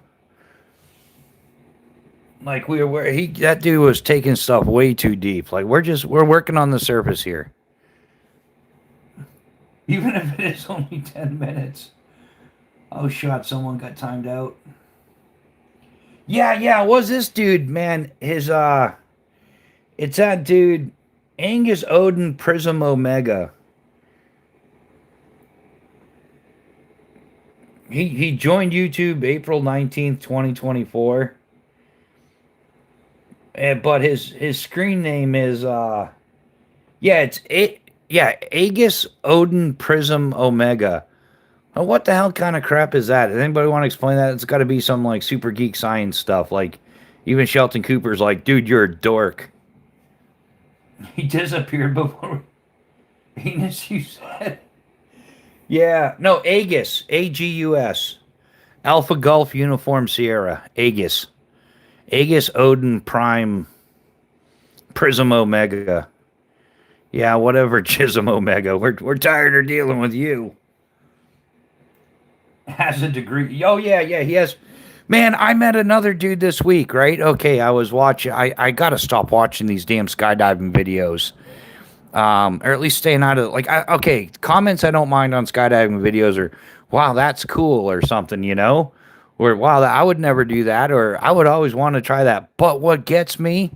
Like that dude was taking stuff way too deep. Like we're working on the surface here. Even if it is only 10 minutes. Oh, shot! Someone got timed out. Yeah. It was this dude, man? It's that dude, Angus Odin Prism Omega. He joined YouTube April 19th, 2024. But his screen name is Aegis Odin Prism Omega. Oh, what the hell kind of crap is that? Does anybody want to explain that? It's got to be some like super geek science stuff. Like even Shelton Cooper's like, dude, you're a dork. He disappeared before Anus, you said. Yeah, no, Aegis, Agus, Alpha Golf Uniform Sierra, Aegis. Aegis Odin Prime Prism Omega. Yeah, whatever, Chisholm Omega. We're tired of dealing with you. Has a degree. Oh, yeah, he has. Man, I met another dude this week, right? Okay, I was watching. I got to stop watching these damn skydiving videos. Or at least staying out of, okay, comments I don't mind on skydiving videos are, wow, that's cool, or something, you know? Or, wow, I would never do that, or I would always want to try that. But what gets me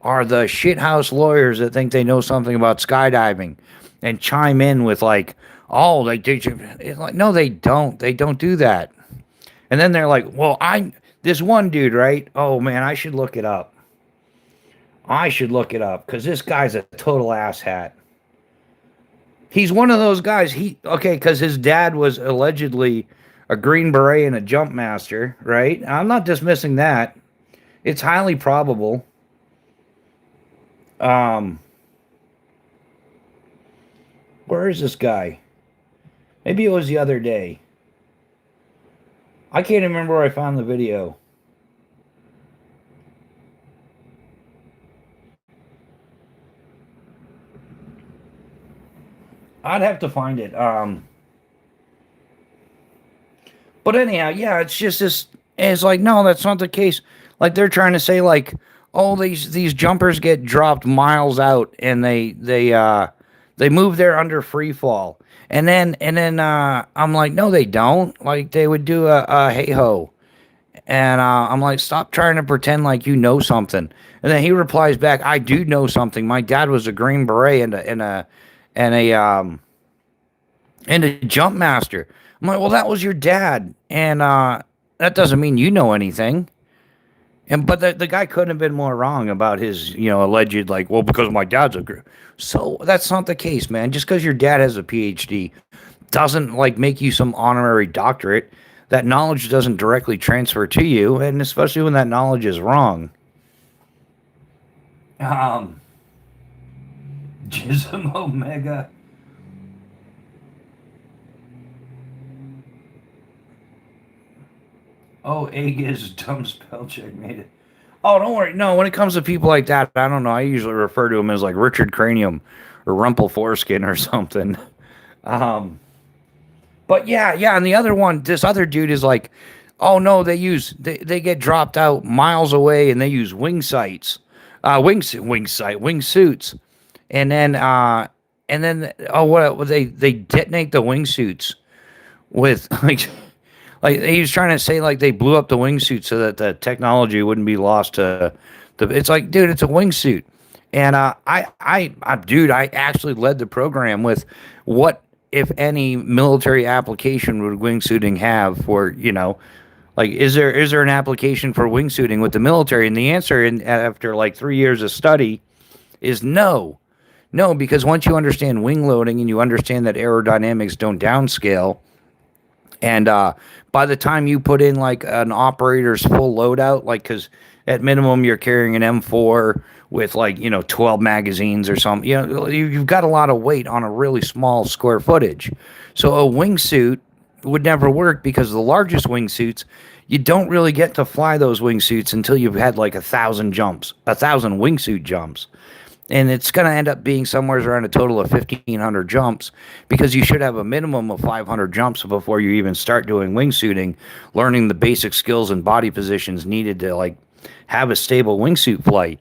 are the shithouse lawyers that think they know something about skydiving and chime in with, like, oh, like, no, they don't. They don't do that. And then they're like, well, this one dude, right? Oh, man, I should look it up. Because this guy's a total asshat. He's one of those guys. Because his dad was allegedly a Green Beret and a jump master, right? I'm not dismissing that. It's highly probable. Where is this guy? Maybe it was the other day. I can't remember where I found the video. I'd have to find it. But anyhow, yeah, it's just this. It's like, no, that's not the case. Like they're trying to say, like, oh, these jumpers get dropped miles out, and they move there under free fall, and then I'm like, no, they don't. Like they would do a hey ho, and I'm like, stop trying to pretend like you know something. And then he replies back, I do know something. My dad was a Green Beret and a jump master. I'm like, well, that was your dad, and that doesn't mean you know anything. And but the guy couldn't have been more wrong about his alleged like, well, because my dad's so that's not the case, man. Just because your dad has a PhD doesn't like make you some honorary doctorate. That knowledge doesn't directly transfer to you, and especially when that knowledge is wrong. Um, Jism Omega. Oh, egg is dumb spell check made it. Oh, don't worry. No, when it comes to people like that, I don't know. I usually refer to him as like Richard Cranium or Rumple Foreskin or something. Um, but yeah, and the other one, this other dude is like, oh no, they get dropped out miles away and they use wing sights, wing suits, and then oh what they detonate the wingsuits with like he was trying to say like they blew up the wingsuit so that the technology wouldn't be lost to the. It's like, dude, it's a wingsuit, and dude, I actually led the program with what if any military application would wingsuiting have for like is there an application for wingsuiting with the military? And the answer in after like 3 years of study is no. No, because once you understand wing loading and you understand that aerodynamics don't downscale, and by the time you put in like an operator's full loadout, like because at minimum you're carrying an M4 with like 12 magazines or something, you've got a lot of weight on a really small square footage. So a wingsuit would never work because the largest wingsuits, you don't really get to fly those wingsuits until you've had like 1,000 wingsuit jumps. And it's going to end up being somewhere around a total of 1,500 jumps because you should have a minimum of 500 jumps before you even start doing wingsuiting, learning the basic skills and body positions needed to like have a stable wingsuit flight.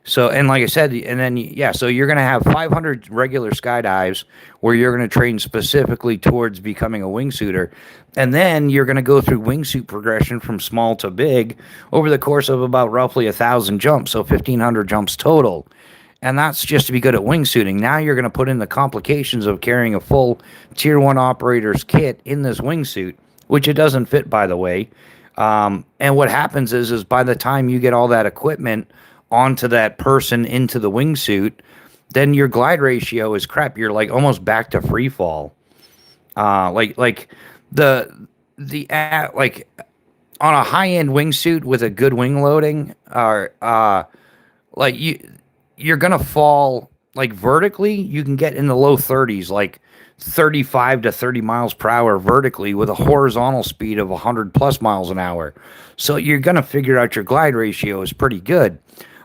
So, and like I said, and then, yeah, so you're going to have 500 regular skydives where you're going to train specifically towards becoming a wingsuiter. And then you're going to go through wingsuit progression from small to big over the course of about roughly 1,000 jumps. So 1,500 jumps total. And that's just to be good at wingsuiting. Now you're going to put in the complications of carrying a full Tier 1 operator's kit in this wingsuit, which it doesn't fit, by the way. And what happens is by the time you get all that equipment onto that person into the wingsuit, then your glide ratio is crap. You're like almost back to free fall. Like like on a high end wingsuit with a good wing loading, or like you're gonna fall like vertically. You can get in the low 30s, like 35 to 30 miles per hour vertically with a horizontal speed of 100 plus miles an hour. So you're gonna figure out your glide ratio is pretty good.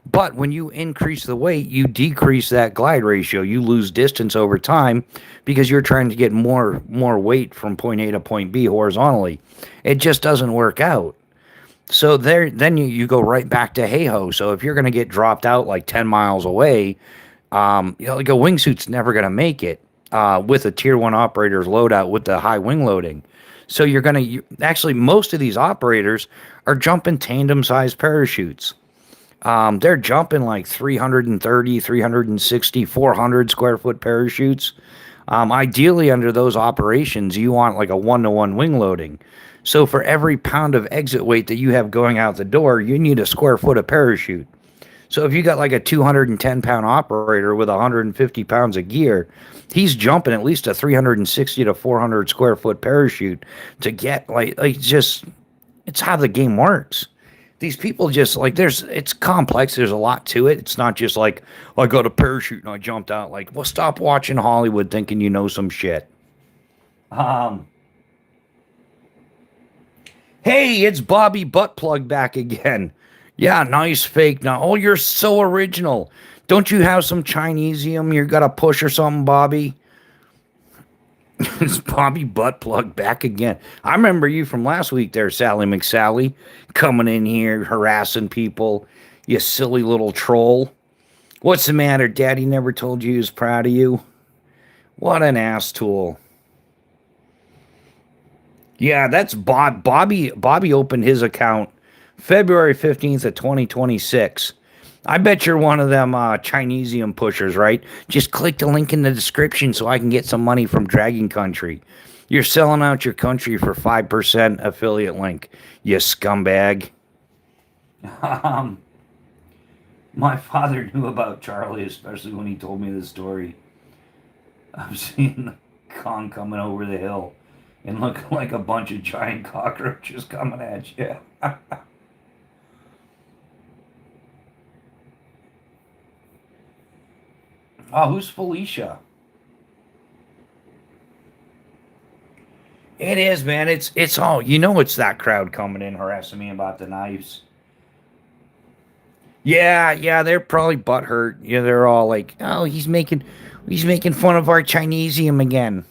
But when you increase the weight, you decrease that glide ratio. You lose distance over time because you're trying to get more weight from point A to point B horizontally. It just doesn't work out. So then you go right back to hey-ho. So if you're going to get dropped out like 10 miles away, like a wingsuit's never going to make it with a Tier 1 operator's loadout with the high wing loading. So actually, most of these operators are jumping tandem-sized parachutes. They're jumping like 330, 360, 400 square foot parachutes. Ideally, under those operations, you want like a 1-to-1 wing loading. So for every pound of exit weight that you have going out the door, you need a square foot of parachute. So if you got like a 210-pound operator with 150 pounds of gear, he's jumping at least a 360 to 400 square foot parachute to get like just, it's how the game works. These people just like it's complex. There's a lot to it. It's not just like, I got a parachute and I jumped out. Like, well, stop watching Hollywood thinking you know some shit. Hey, it's Bobby Buttplug back again. Yeah, nice fake now. Oh, you're so original. Don't you have some Chinesium you got to push or something, Bobby? It's Bobby Buttplug back again. I remember you from last week there, Sally McSally, coming in here harassing people. You silly little troll. What's the matter? Daddy never told you he was proud of you? What an ass tool. Yeah, that's Bob. Bobby opened his account February 15th of 2026. I bet you're one of them Chinesium pushers, right? Just click the link in the description so I can get some money from Dragon Country. You're selling out your country for 5% affiliate link, you scumbag. Um, my father knew about Charlie, especially when he told me the story of seeing the Kong coming over the hill and looking like a bunch of giant cockroaches coming at you. Oh, who's Felicia? It is, man. It's all it's that crowd coming in harassing me about the knives. Yeah, they're probably butthurt. Yeah, they're all like, oh, he's making fun of our Chinesium again.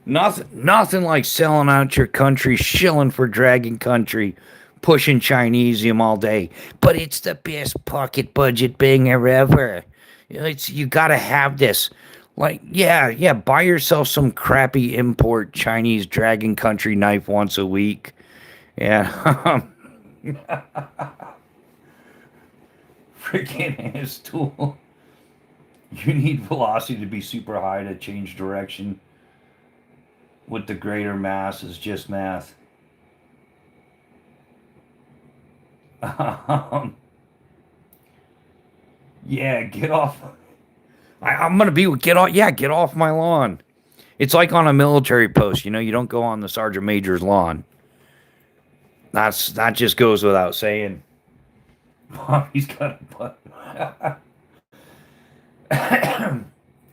Nothing like selling out your country, shilling for Dragon Country, pushing Chinesium all day. But it's the best pocket budget banger ever. You gotta have this. Like, yeah, buy yourself some crappy import Chinese Dragon Country knife once a week. Yeah. Freaking ass tool. You need velocity to be super high to change direction. With the greater mass is just math. Um, yeah, get off. I'm gonna be get off. Yeah, get off my lawn. It's like on a military post. You don't go on the sergeant major's lawn. That just goes without saying. He's got a butt.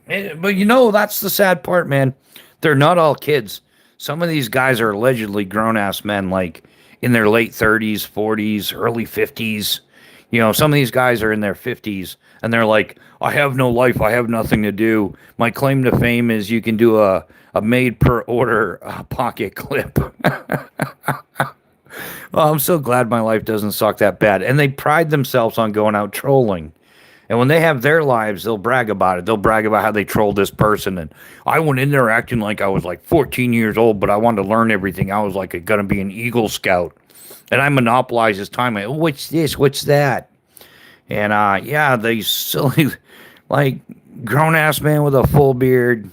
But that's the sad part, man. They're not all kids. Some of these guys are allegedly grown ass men, like in their late 30s, 40s, early 50s. Some of these guys are in their 50s and they're like, I have no life. I have nothing to do. My claim to fame is you can do a made per order pocket clip. Oh, I'm so glad my life doesn't suck that bad. And they pride themselves on going out trolling. And when they have their lives, they'll brag about it. They'll brag about how they trolled this person. And I went in there acting like I was like 14 years old, but I wanted to learn everything. I was like going to be an Eagle Scout. And I monopolized his time. What's this? What's that? And yeah, they silly, like grown ass man with a full beard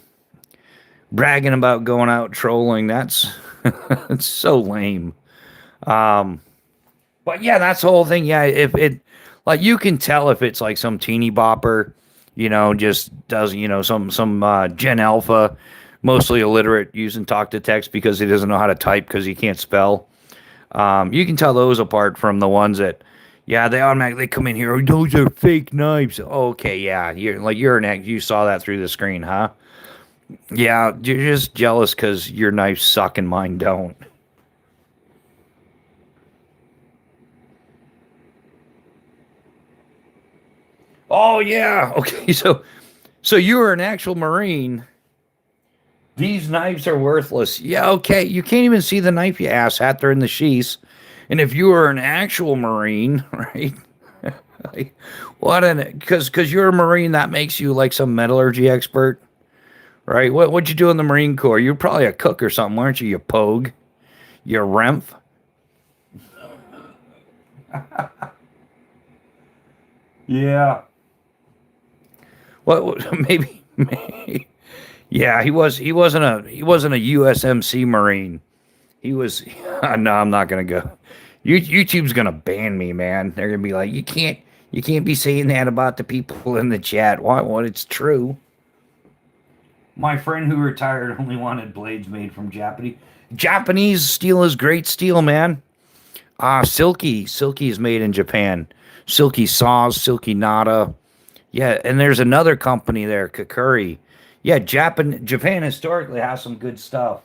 bragging about going out trolling. That's it's so lame. But yeah, that's the whole thing. Yeah, if it like you can tell if it's like some teeny bopper, just does some Gen Alpha, mostly illiterate, using talk to text because he doesn't know how to type because he can't spell. You can tell those apart from the ones that, yeah, they automatically come in here. Oh, those are fake knives. Okay, yeah, you saw that through the screen, huh? Yeah, you're just jealous because your knives suck and mine don't. Oh yeah. Okay. So you were an actual Marine. These knives are worthless. Yeah. Okay. You can't even see the knife, you asshat. They're in the sheaths. And if you were an actual Marine, right? Like, because you're a Marine, that makes you like some metallurgy expert, right? What'd you do in the Marine Corps? You're probably a cook or something, weren't you? You pogue, you remph. Yeah. Maybe. Yeah, he wasn't a USMC Marine. He was no, I'm not gonna go. YouTube's gonna ban me, man. They're gonna be like, you can't be saying that about the people in the chat. What? It's true. My friend who retired only wanted blades made from Japanese steel is great steel, man. Silky is made in Japan. Silky saws, Silky Nada. Yeah, and there's another company there, Kakuri. Yeah, Japan historically has some good stuff.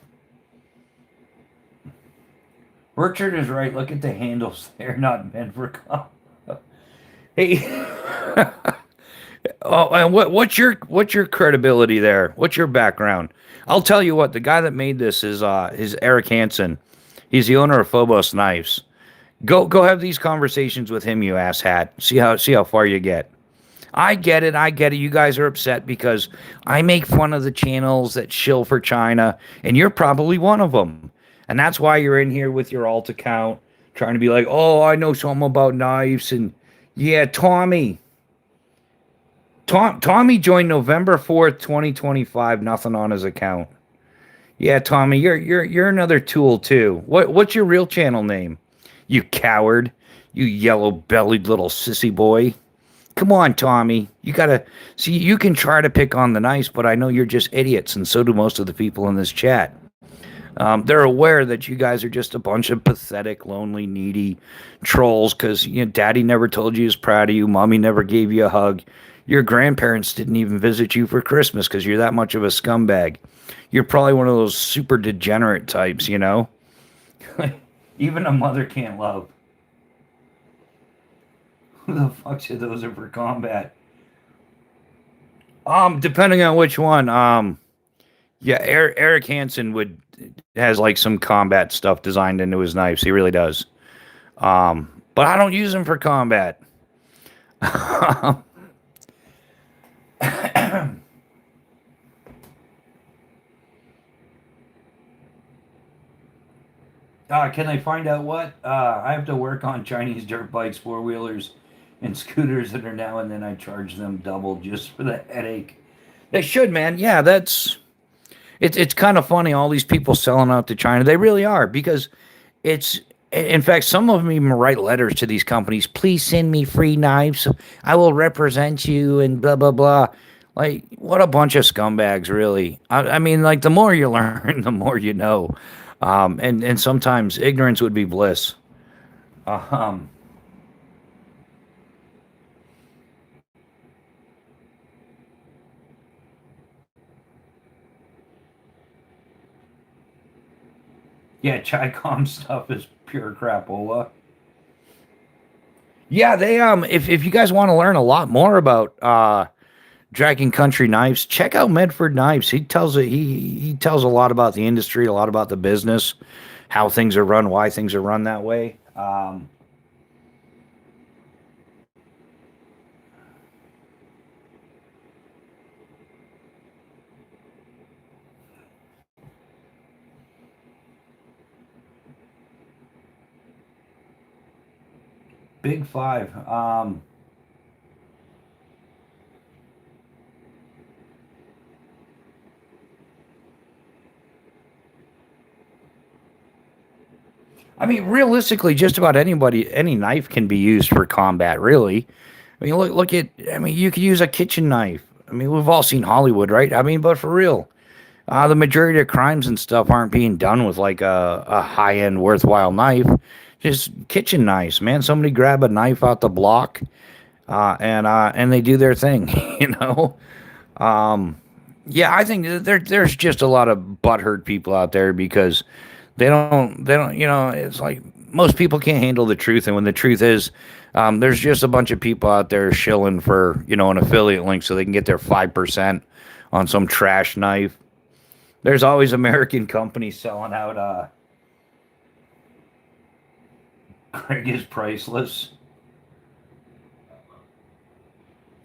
Richard is right. Look at the handles. They're not meant for. Hey, Oh, and what's your credibility there? What's your background? I'll tell you what. The guy that made this is Eric Hansen. He's the owner of Phobos Knives. Go have these conversations with him, you asshat. See how far you get. I get it. I get it. You guys are upset because I make fun of the channels that shill for China, and you're probably one of them. And that's why you're in here with your alt account, trying to be like, oh, I know something about knives. And yeah, Tommy joined November 4th, 2025. Nothing on his account. Yeah, Tommy, you're another tool too. What's your real channel name? You coward. You yellow-bellied little sissy boy. Come on, Tommy. You gotta see. You can try to pick on the nice, but I know you're just idiots, and so do most of the people in this chat. They're aware that you guys are just a bunch of pathetic, lonely, needy trolls because Daddy never told you he was proud of you. Mommy never gave you a hug. Your grandparents didn't even visit you for Christmas because you're that much of a scumbag. You're probably one of those super degenerate types, you know? Even a mother can't love. Who the fuck said those are for combat? Depending on which one. Yeah, Eric Hansen has like some combat stuff designed into his knives. He really does. But I don't use them for combat. Can I find out what? I have to work on Chinese dirt bikes, four wheelers, and scooters that are now and then I charge them double just for the headache. They should, man. Yeah, it's kind of funny. All these people selling out to China, they really are because it's. In fact, some of them even write letters to these companies. Please send me free knives. I will represent you and blah blah blah. Like, what a bunch of scumbags, really. I mean, like, the more you learn, the more you know. And sometimes ignorance would be bliss. Um, yeah, Chicom stuff is pure crapola. Yeah, they if you guys want to learn a lot more about Dragon Country Knives, check out Medford Knives. He tells a lot about the industry, a lot about the business, how things are run, why things are run that way. Big Five. I mean, realistically, just about any knife can be used for combat. Really, I mean, look at. I mean, you could use a kitchen knife. I mean, we've all seen Hollywood, right? I mean, but for real, the majority of crimes and stuff aren't being done with like a high end, worthwhile knife. Just kitchen knives, man. Somebody grab a knife out the block, and they do their thing. You know. Um, yeah, I think there's just a lot of butthurt people out there because they don't it's like most people can't handle the truth, and when the truth is there's just a bunch of people out there shilling for an affiliate link so they can get their 5% on some trash knife. There's always American companies selling out Craig is priceless.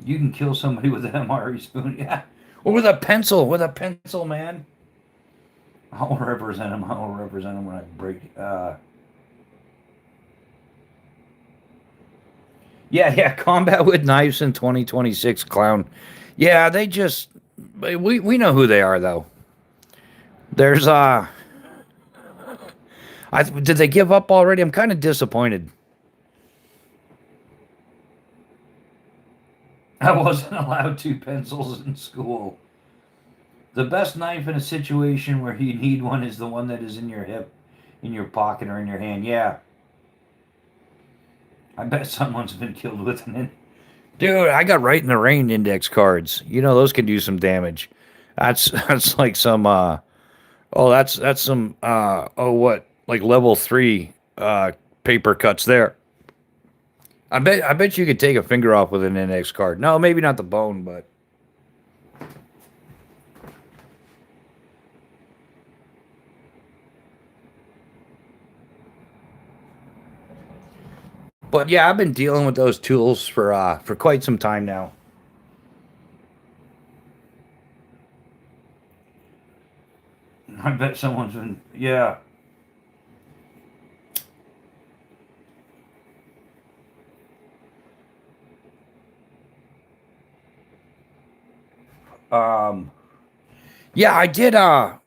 You can kill somebody with an MRE spoon. Yeah, or with a pencil, man. I'll represent him. I'll represent him when I break. Yeah. Combat with knives in 2026, clown. Yeah, they just. We know who they are though. There's did they give up already? I'm kind of disappointed. I wasn't allowed two pencils in school. The best knife in a situation where you need one is the one that is in your hip, in your pocket, or in your hand. Yeah, I bet someone's been killed with it. Dude, I got right in the rain index cards. Those can do some damage. That's like some that's some what like level 3 paper cuts there. I bet you could take a finger off with an index card. No, maybe not the bone, but yeah, I've been dealing with those tools for quite some time now. I bet someone's been, yeah. Um, yeah, I did. Yeah,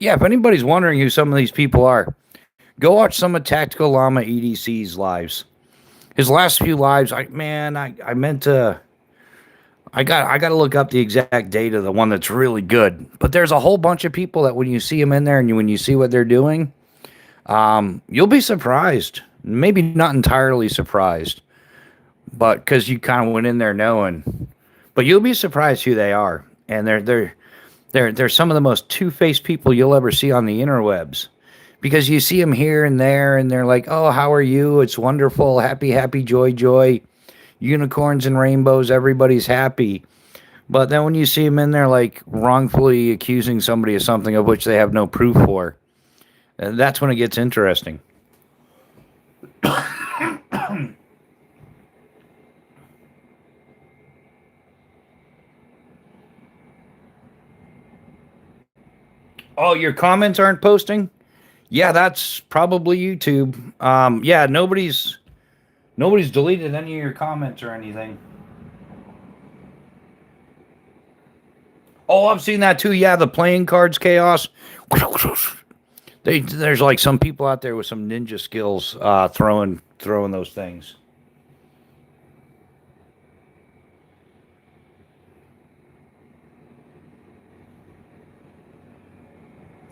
if anybody's wondering who some of these people are, go watch some of Tactical Llama EDC's lives. His last few lives, I meant to. I got to look up the exact date of the one that's really good. But there's a whole bunch of people that when you see them in there and when you see what they're doing, you'll be surprised. Maybe not entirely surprised, but because you kind of went in there knowing. But you'll be surprised who they are, and they're some of the most two-faced people you'll ever see on the interwebs. Because you see them here and there, and they're like, "Oh, how are you? It's wonderful, happy, happy, joy, joy, unicorns and rainbows. Everybody's happy." But then when you see them in there, like wrongfully accusing somebody of something of which they have no proof for, that's when it gets interesting. Oh, your comments aren't posting? Yeah, that's probably YouTube. Yeah, nobody's deleted any of your comments or anything. Oh, I've seen that too. Yeah, the playing cards chaos. There's like some people out there with some ninja skills throwing those things.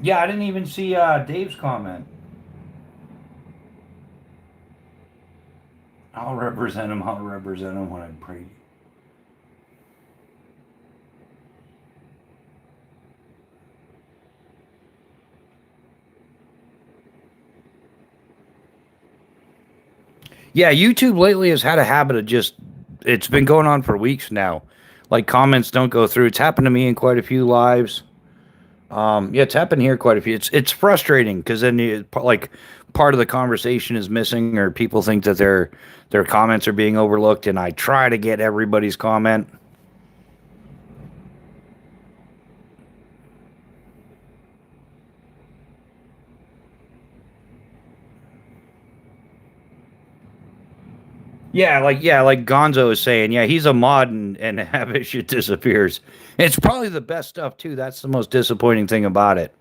Yeah, I didn't even see Dave's comment. I'll represent him. I'll represent him when I pray. Yeah, YouTube lately has had a habit of just, it's been going on for weeks now. Like comments don't go through. It's happened to me in quite a few lives. Yeah, it's happened here quite a few. It's frustrating because then like part of the conversation is missing, or people think that their comments are being overlooked, and I try to get everybody's comment. Yeah, like Gonzo is saying, yeah, he's a mod and half his shit disappears. It's probably the best stuff too. That's the most disappointing thing about it.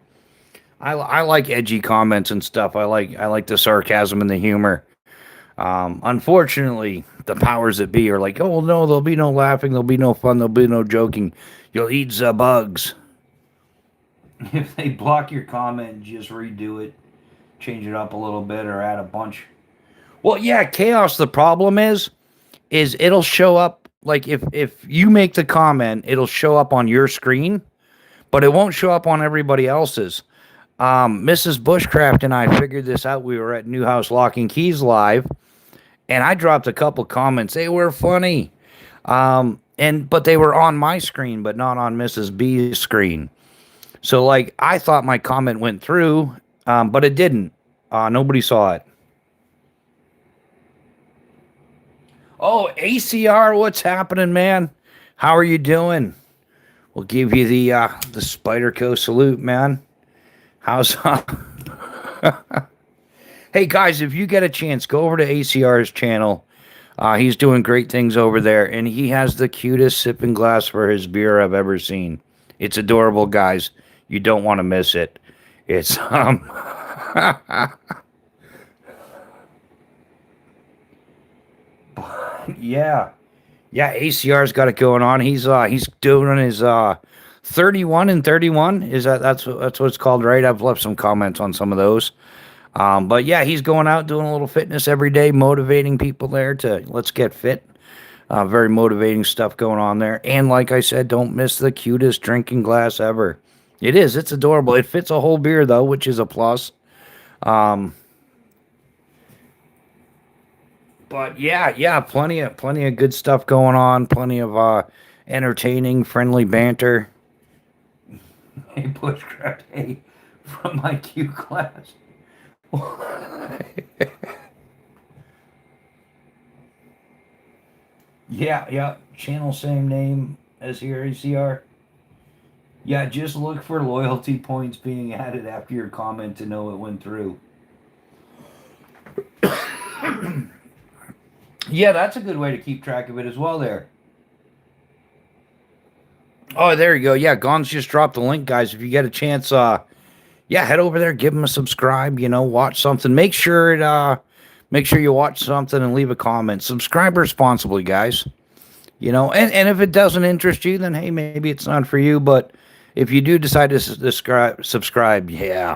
I like edgy comments and stuff. I like the sarcasm and the humor. Unfortunately, the powers that be are like, oh no, there'll be no laughing, there'll be no fun, there'll be no joking. You'll eat the bugs. If they block your comment, just redo it, change it up a little bit, or add a bunch. Well, yeah, chaos. The problem is it'll show up like if you make the comment, it'll show up on your screen, but it won't show up on everybody else's. Mrs. Bushcraft and I figured this out. We were at Newhouse Lock and Keys live, and I dropped a couple comments. They were funny, and but they were on my screen, but not on Mrs. B's screen. So like I thought my comment went through, but it didn't. Nobody saw it. Oh, ACR, what's happening, man? How are you doing? We'll give you the Spider Co salute, man. How's Hey guys, if you get a chance, go over to ACR's channel. He's doing great things over there, and he has the cutest sipping glass for his beer I've ever seen. It's adorable, guys. You don't want to miss it. It's yeah. Yeah, ACR's got it going on. He's doing his 31 and 31. That's what it's called, right? I've left some comments on some of those. But yeah, he's going out doing a little fitness every day, motivating people there to let's get fit. Very motivating stuff going on there. And like I said, don't miss the cutest drinking glass ever. It is. It's adorable. It fits a whole beer though, which is a plus. Um, But yeah, plenty of good stuff going on. Plenty of entertaining, friendly banter. Hey, Bushcraft, hey, from my Q class. Yeah. Channel same name as your ACR. Yeah, just look for loyalty points being added after your comment to know it went through. Yeah, that's a good way to keep track of it as well there. Oh, there you go. Yeah, Gon's just dropped the link, guys. If you get a chance, yeah, head over there, give him a subscribe, watch something. Make sure you watch something and leave a comment. Subscribe responsibly, guys. And if it doesn't interest you, then hey, maybe it's not for you. But if you do decide to subscribe, yeah.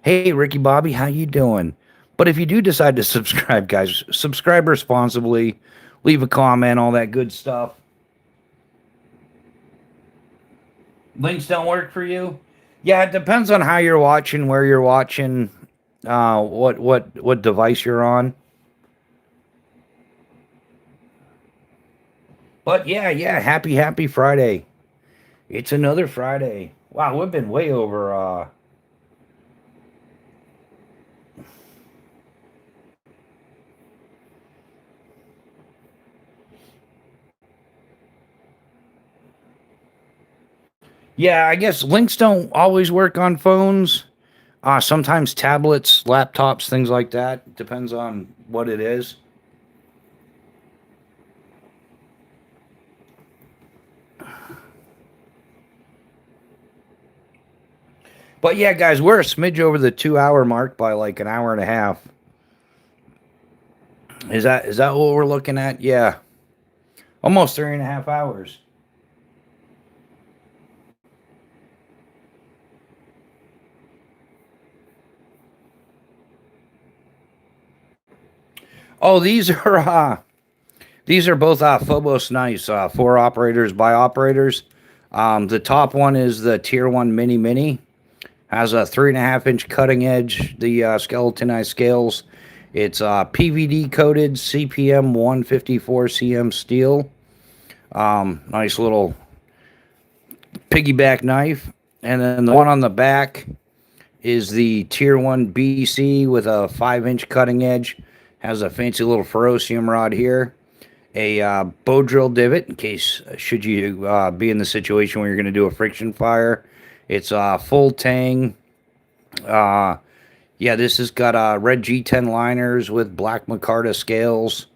Hey, Ricky Bobby, how you doing? But if you do decide to subscribe, guys, subscribe responsibly, leave a comment, all that good stuff. Links don't work for you? Yeah, it depends on how you're watching, where you're watching, what device you're on. But yeah, happy Friday. It's another Friday. Wow, we've been way over Yeah, I guess links don't always work on phones. Sometimes tablets, laptops, things like that. Depends on what it is. But yeah, guys, we're a smidge over the 2 hour mark by like an hour and a half. Is that what we're looking at? Yeah. Almost 3.5 hours. Oh, these are both FOBOS Nice, 4 operators by operators. The top one is the Tier 1 Mini. Has a 3.5-inch cutting edge, the skeletonized scales. It's PVD coated CPM 154 CM steel. Nice little piggyback knife. And then the one on the back is the Tier 1 BC with a 5-inch cutting edge. Has a fancy little ferrocium rod here. A bow drill divot in case should you be in the situation where you're going to do a friction fire. It's full tang. Yeah, this has got red G10 liners with black micarta scales.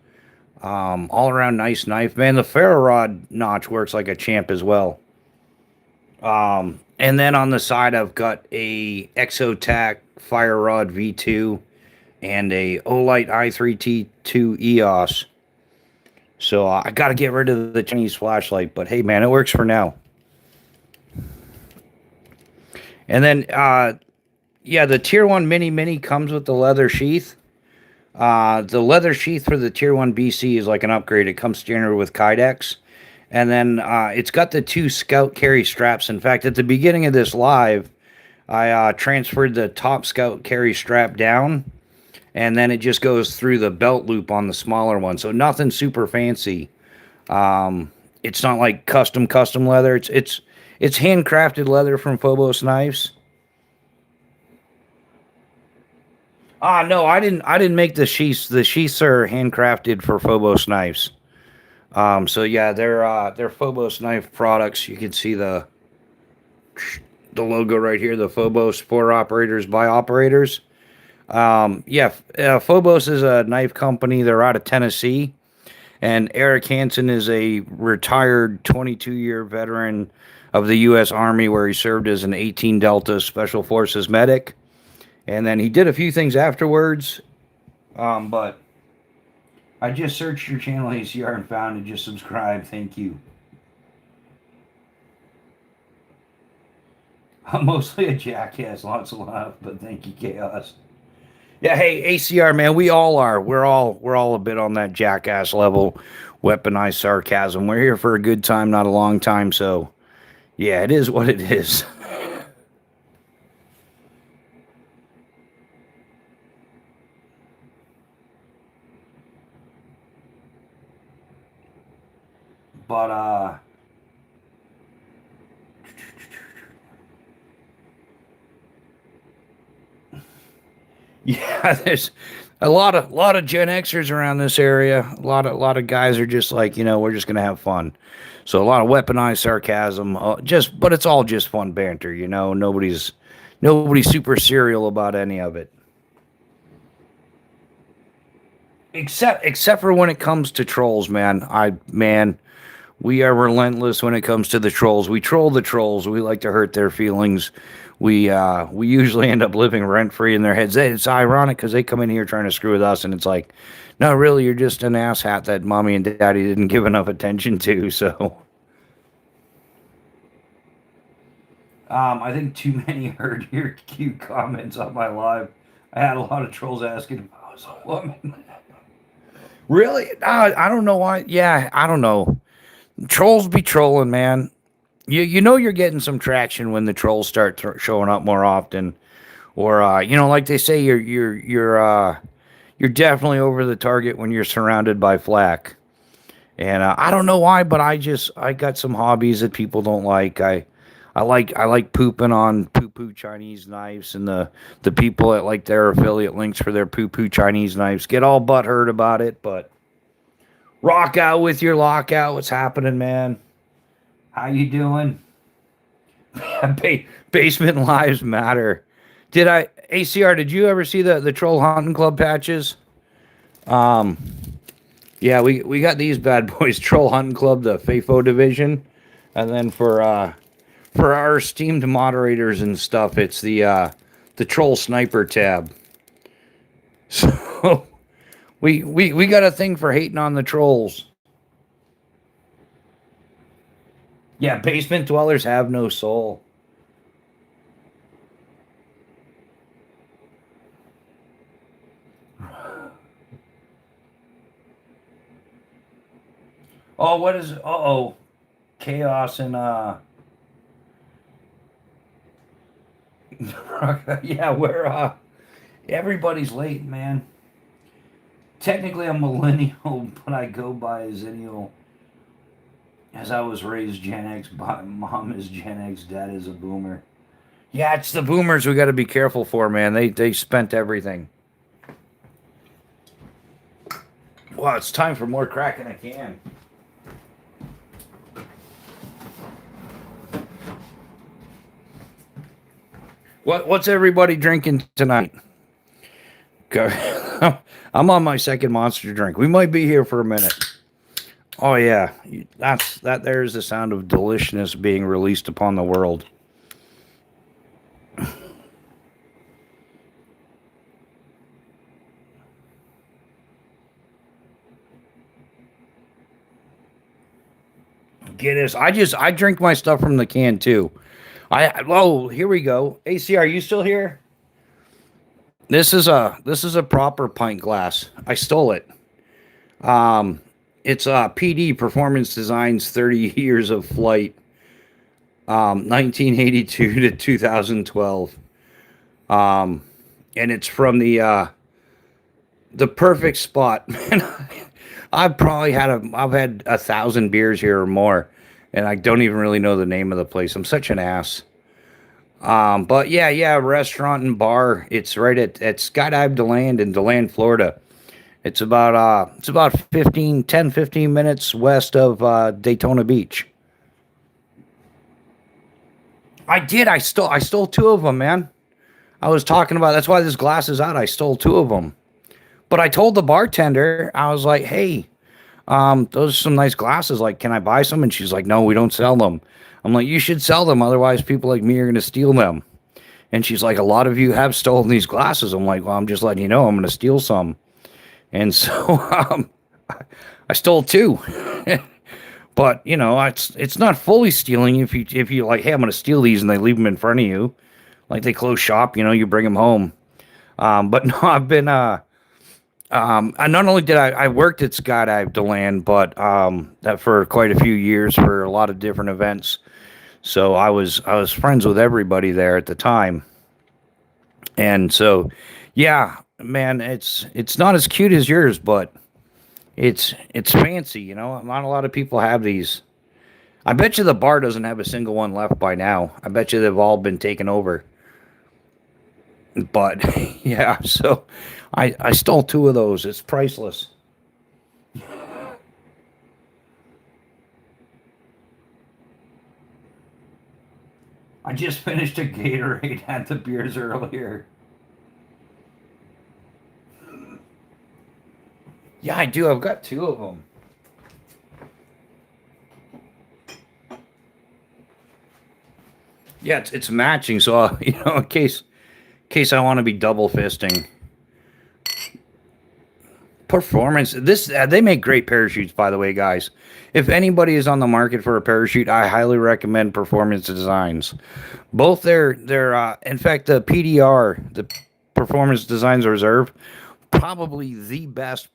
All around nice knife. Man, the ferro rod notch works like a champ as well. And then on the side, I've got a Exotac Fire Rod V2 and a Olight i3T2 EOS. So I got to get rid of the Chinese flashlight, but hey, man, it works for now. And then, yeah, the Tier 1 Mini comes with the leather sheath. The leather sheath for the Tier 1 BC is like an upgrade. It comes standard with Kydex. And then it's got the 2 Scout carry straps. In fact, at the beginning of this live, I transferred the top Scout carry strap down. And then it just goes through the belt loop on the smaller one. So nothing super fancy. It's not like custom leather. It's handcrafted leather from FOBOS knives. No, I didn't make the sheaths. The sheaths are handcrafted for FOBOS knives. So yeah, they're FOBOS knife products. You can see the logo right here, the FOBOS 4 operators by operators. Yeah, FOBOS is a knife company. They're out of Tennessee. And Eric Hansen is a retired 22-year veteran of the U.S. Army where he served as an 18 Delta Special Forces medic. And then he did a few things afterwards. But I just searched your channel, ACR, and found it. Just subscribe. Thank you. I'm mostly a jackass. Lots of love, but thank you, Chaos. Yeah, hey, ACR, man, we all are. We're all a bit on that jackass level, weaponized sarcasm. We're here for a good time, not a long time, so yeah, it is what it is. But yeah, there's a lot of Gen Xers around this area. A lot of guys are just like, we're just gonna have fun. So a lot of weaponized sarcasm, but it's all just fun banter. Nobody's super serial about any of it. Except for when it comes to trolls, man. We are relentless when it comes to the trolls. We troll the trolls. We like to hurt their feelings. We usually end up living rent free in their heads. It's ironic because they come in here trying to screw with us, and it's like, no, really, you're just an asshat that mommy and daddy didn't give enough attention to. So, I think too many heard your cute comments on my live. I had a lot of trolls asking if I was a woman. Really? I don't know why. Yeah, I don't know. Trolls be trolling, man. You know you're getting some traction when the trolls start showing up more often, or like they say, you're definitely over the target when you're surrounded by flack. And I don't know why, but I got some hobbies that people don't like. I like pooping on poo poo Chinese knives, and the people that like their affiliate links for their poo poo Chinese knives get all butthurt about it. But rock out with your lockout. What's happening, man? How you doing? Basement lives matter. Did I ACR? Did you ever see the Troll Hunting Club patches? Um, yeah, we got these bad boys. Troll Hunting Club, the FAFO division, and then for our esteemed moderators and stuff, it's the Troll Sniper tab. So we got a thing for hating on the trolls. Yeah, basement dwellers have no soul. Oh, what is? Uh-oh, chaos and yeah, we're everybody's late, man. Technically, I'm millennial, but I go by Zennial. As I was raised Gen X, mom is Gen X, dad is a boomer. Yeah, it's the boomers we got to be careful for, man. They spent everything. Well, it's time for more crack in a can. What's everybody drinking tonight? I'm on my second monster drink. We might be here for a minute. Oh yeah, that. There's the sound of deliciousness being released upon the world. Guinness. I drink my stuff from the can too. Here we go. AC, are you still here? This is a proper pint glass. I stole it. Um, it's PD Performance Designs 30 Years of Flight, 1982 to 2012. Um, and it's from the perfect spot. I've had 1,000 beers here or more, and I don't even really know the name of the place. I'm such an ass. But yeah, restaurant and bar. It's right at Skydive DeLand in DeLand, Florida. It's about 15 minutes west of Daytona Beach. I stole two of them, man. I was talking about that's why this glass is out. I stole two of them. But I told the bartender, I was like, "Hey, those are some nice glasses. Like, can I buy some?" And she's like, "No, we don't sell them." I'm like, "You should sell them, otherwise people like me are gonna steal them." And she's like, "A lot of you have stolen these glasses." I'm like, "Well, I'm just letting you know I'm gonna steal some." And so I stole two. But it's not fully stealing if you like, hey, I'm gonna steal these, and they leave them in front of you, like they close shop. You bring them home. But no, I've been not only did I worked at Skydive DeLand, but that for quite a few years for a lot of different events. So I was friends with everybody there at the time, and so yeah, man, it's not as cute as yours, but It's fancy, you know. Not a lot of people have these. I bet you the bar doesn't have a single one left by now. I bet you they've all been taken over. But yeah, so I stole two of those. It's priceless. I just finished a Gatorade at the beers earlier. Yeah, I do. I've got two of them. Yeah, it's matching. So you know, in case I want to be double fisting. Performance. This they make great parachutes, by the way, guys. If anybody is on the market for a parachute, I highly recommend Performance Designs. Both in fact, the PDR, the Performance Designs Reserve, probably the best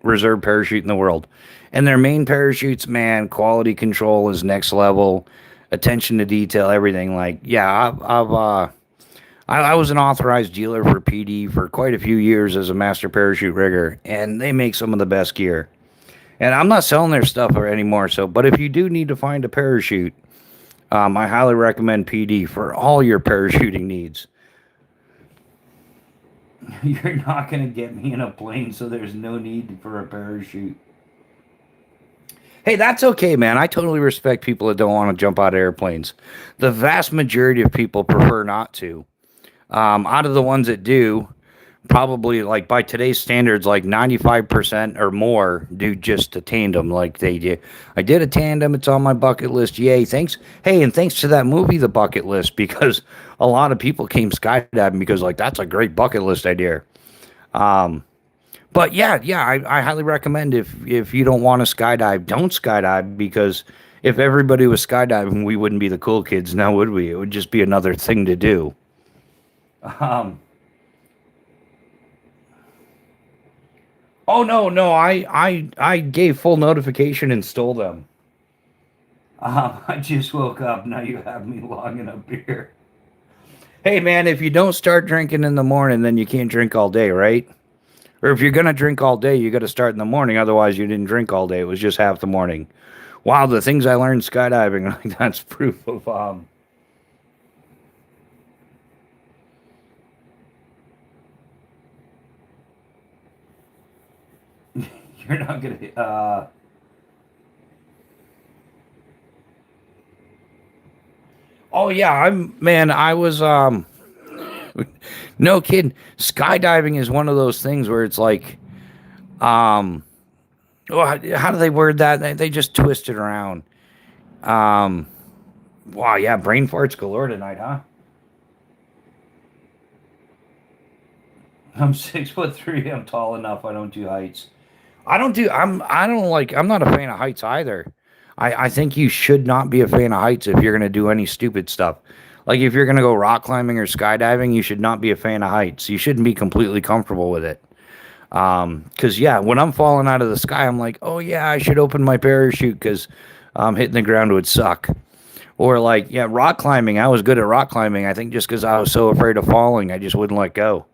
reserve parachute in the world. And their main parachutes, man, quality control is next level. Attention to detail, everything. Like, yeah, I was an authorized dealer for PD for quite a few years as a master parachute rigger, and they make some of the best gear. And I'm not selling their stuff anymore. So, but if you do need to find a parachute, I highly recommend PD for all your parachuting needs. You're not going to get me in a plane, so there's no need for a parachute. Hey, that's okay, man. I totally respect people that don't want to jump out of airplanes. The vast majority of people prefer not to. Out of the ones that do, probably like by today's standards, like 95% or more do just a tandem like they did. I did a tandem. It's on my bucket list. Yay. Thanks. Hey, and thanks to that movie, The Bucket List, because a lot of people came skydiving because like, that's a great bucket list idea. Um, but yeah, I highly recommend if you don't want to skydive, don't skydive because if everybody was skydiving, we wouldn't be the cool kids now, would we? It would just be another thing to do. Um, Oh no, I gave full notification and stole them. I just woke up. Now you have me longing a beer. Hey man, if you don't start drinking in the morning, then you can't drink all day, right? Or if you're gonna drink all day, you got to start in the morning. Otherwise, you didn't drink all day. It was just half the morning. Wow, the things I learned skydiving, like that's proof of you're not gonna. Oh yeah, I was no kidding. Skydiving is one of those things where it's like um oh, how do they word that? They just twist it around. Um wow, yeah, brain farts galore tonight, huh? I'm 6'3". I'm tall enough. I don't do heights. I'm not a fan of heights either. I think you should not be a fan of heights if you're gonna do any stupid stuff. Like if you're gonna go rock climbing or skydiving, you should not be a fan of heights. You shouldn't be completely comfortable with it. Cause yeah, when I'm falling out of the sky, I'm like, oh yeah, I should open my parachute because hitting the ground would suck. Or like, yeah, rock climbing. I was good at rock climbing. I think just because I was so afraid of falling, I just wouldn't let go.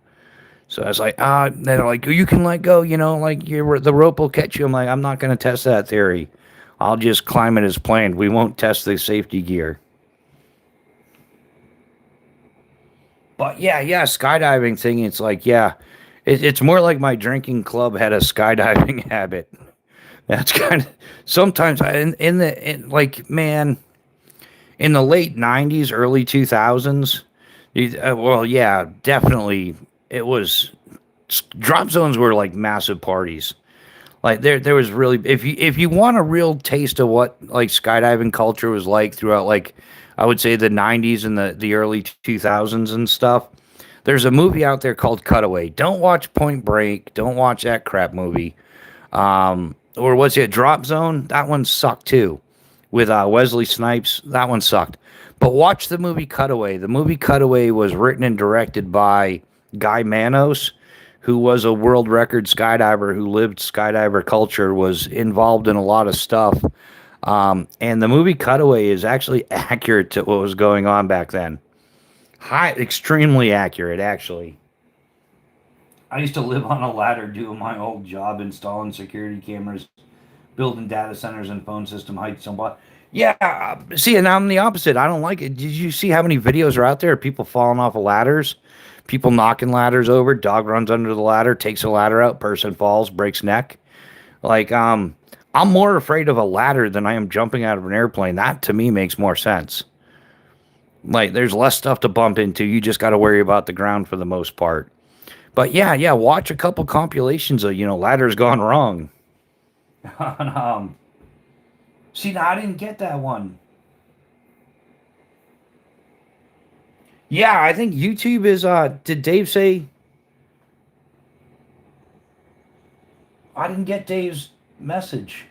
So I was like, they're like, you can let go, like the rope will catch you. I'm like, I'm not going to test that theory. I'll just climb it as planned. We won't test the safety gear. But yeah, skydiving thing. It's like, yeah, it's more like my drinking club had a skydiving habit. That's kind of sometimes like, man, in the late 90s, early 2000s. Well, yeah, definitely. It was drop zones were like massive parties. Like there was really if you want a real taste of what like skydiving culture was like throughout like I would say the 90s and the early 2000s and stuff. There's a movie out there called Cutaway. Don't watch Point Break. Don't watch that crap movie. Or what's it? Drop Zone. That one sucked too. With Wesley Snipes. That one sucked. But watch the movie Cutaway. The movie Cutaway was written and directed by Guy Manos, who was a world record skydiver who lived skydiver culture, was involved in a lot of stuff. And the movie Cutaway is actually accurate to what was going on back then. Extremely accurate, actually. I used to live on a ladder doing my old job, installing security cameras, building data centers and phone system heights and what. Yeah, see, and I'm the opposite. I don't like it. Did you see how many videos are out there of people falling off of ladders? People knocking ladders over, dog runs under the ladder, takes a ladder out, person falls, breaks neck. Like, I'm more afraid of a ladder than I am jumping out of an airplane. That to me makes more sense. Like, there's less stuff to bump into. You just got to worry about the ground for the most part. But yeah, watch a couple compilations of, ladders gone wrong. See, now I didn't get that one. Yeah, I think YouTube is, did Dave say, I didn't get Dave's message.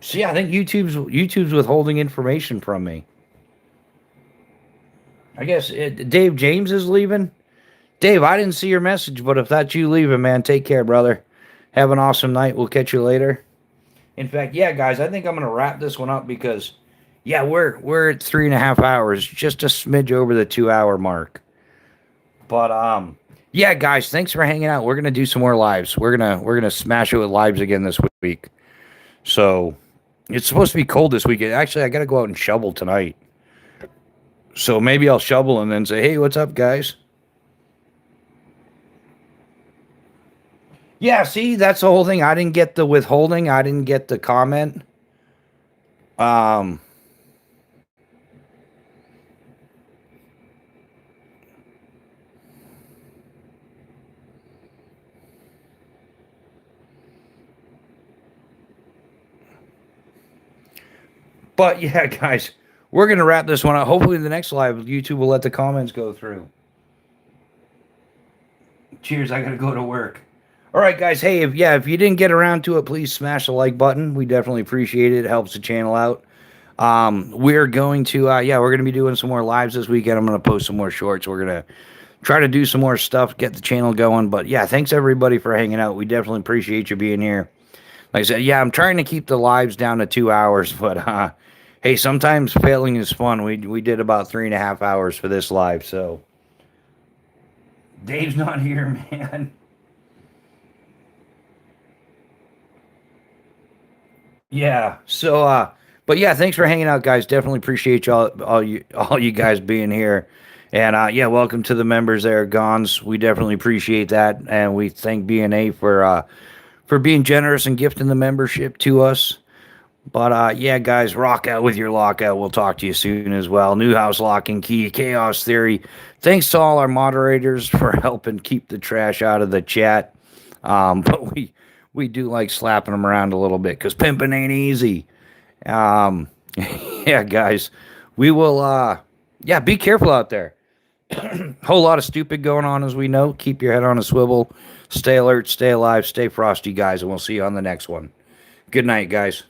See, I think YouTube's withholding information from me. I guess Dave James is leaving. Dave, I didn't see your message, but if that's you leaving, man, take care, brother. Have an awesome night. We'll catch you later. In fact, yeah, guys, I think I'm gonna wrap this one up because, yeah, we're at 3.5 hours, just a smidge over the 2 hour mark. But yeah, guys, thanks for hanging out. We're gonna do some more lives. We're gonna smash it with lives again this week. So it's supposed to be cold this weekend. Actually, I gotta go out and shovel tonight. So maybe I'll shovel and then say, hey, what's up, guys? Yeah, see, that's the whole thing. I didn't get the withholding. I didn't get the comment. Um, but yeah, guys, we're gonna wrap this one up. Hopefully, the next live, YouTube will let the comments go through. Cheers. I gotta go to work. All right, guys. Hey, if you didn't get around to it, please smash the like button. We definitely appreciate it. It helps the channel out. We're going to we're gonna be doing some more lives this weekend. I'm gonna post some more shorts. We're gonna try to do some more stuff, get the channel going. But yeah, thanks everybody for hanging out. We definitely appreciate you being here. Like I said, yeah, I'm trying to keep the lives down to 2 hours, but hey, sometimes failing is fun. We did about 3.5 hours for this live, so Dave's not here, man. Yeah. So but yeah, thanks for hanging out, guys. Definitely appreciate all you guys being here. And yeah, welcome to the members there, Gons. We definitely appreciate that. And we thank BNA for being generous and gifting the membership to us. But yeah, guys, rock out with your lockout. We'll talk to you soon as well. New house locking key, chaos theory. Thanks to all our moderators for helping keep the trash out of the chat. But we do like slapping them around a little bit because pimping ain't easy. Yeah, guys, we will. Yeah, be careful out there. Whole lot of stupid going on, as we know. Keep your head on a swivel. Stay alert, stay alive, stay frosty, guys, and we'll see you on the next one. Good night, guys.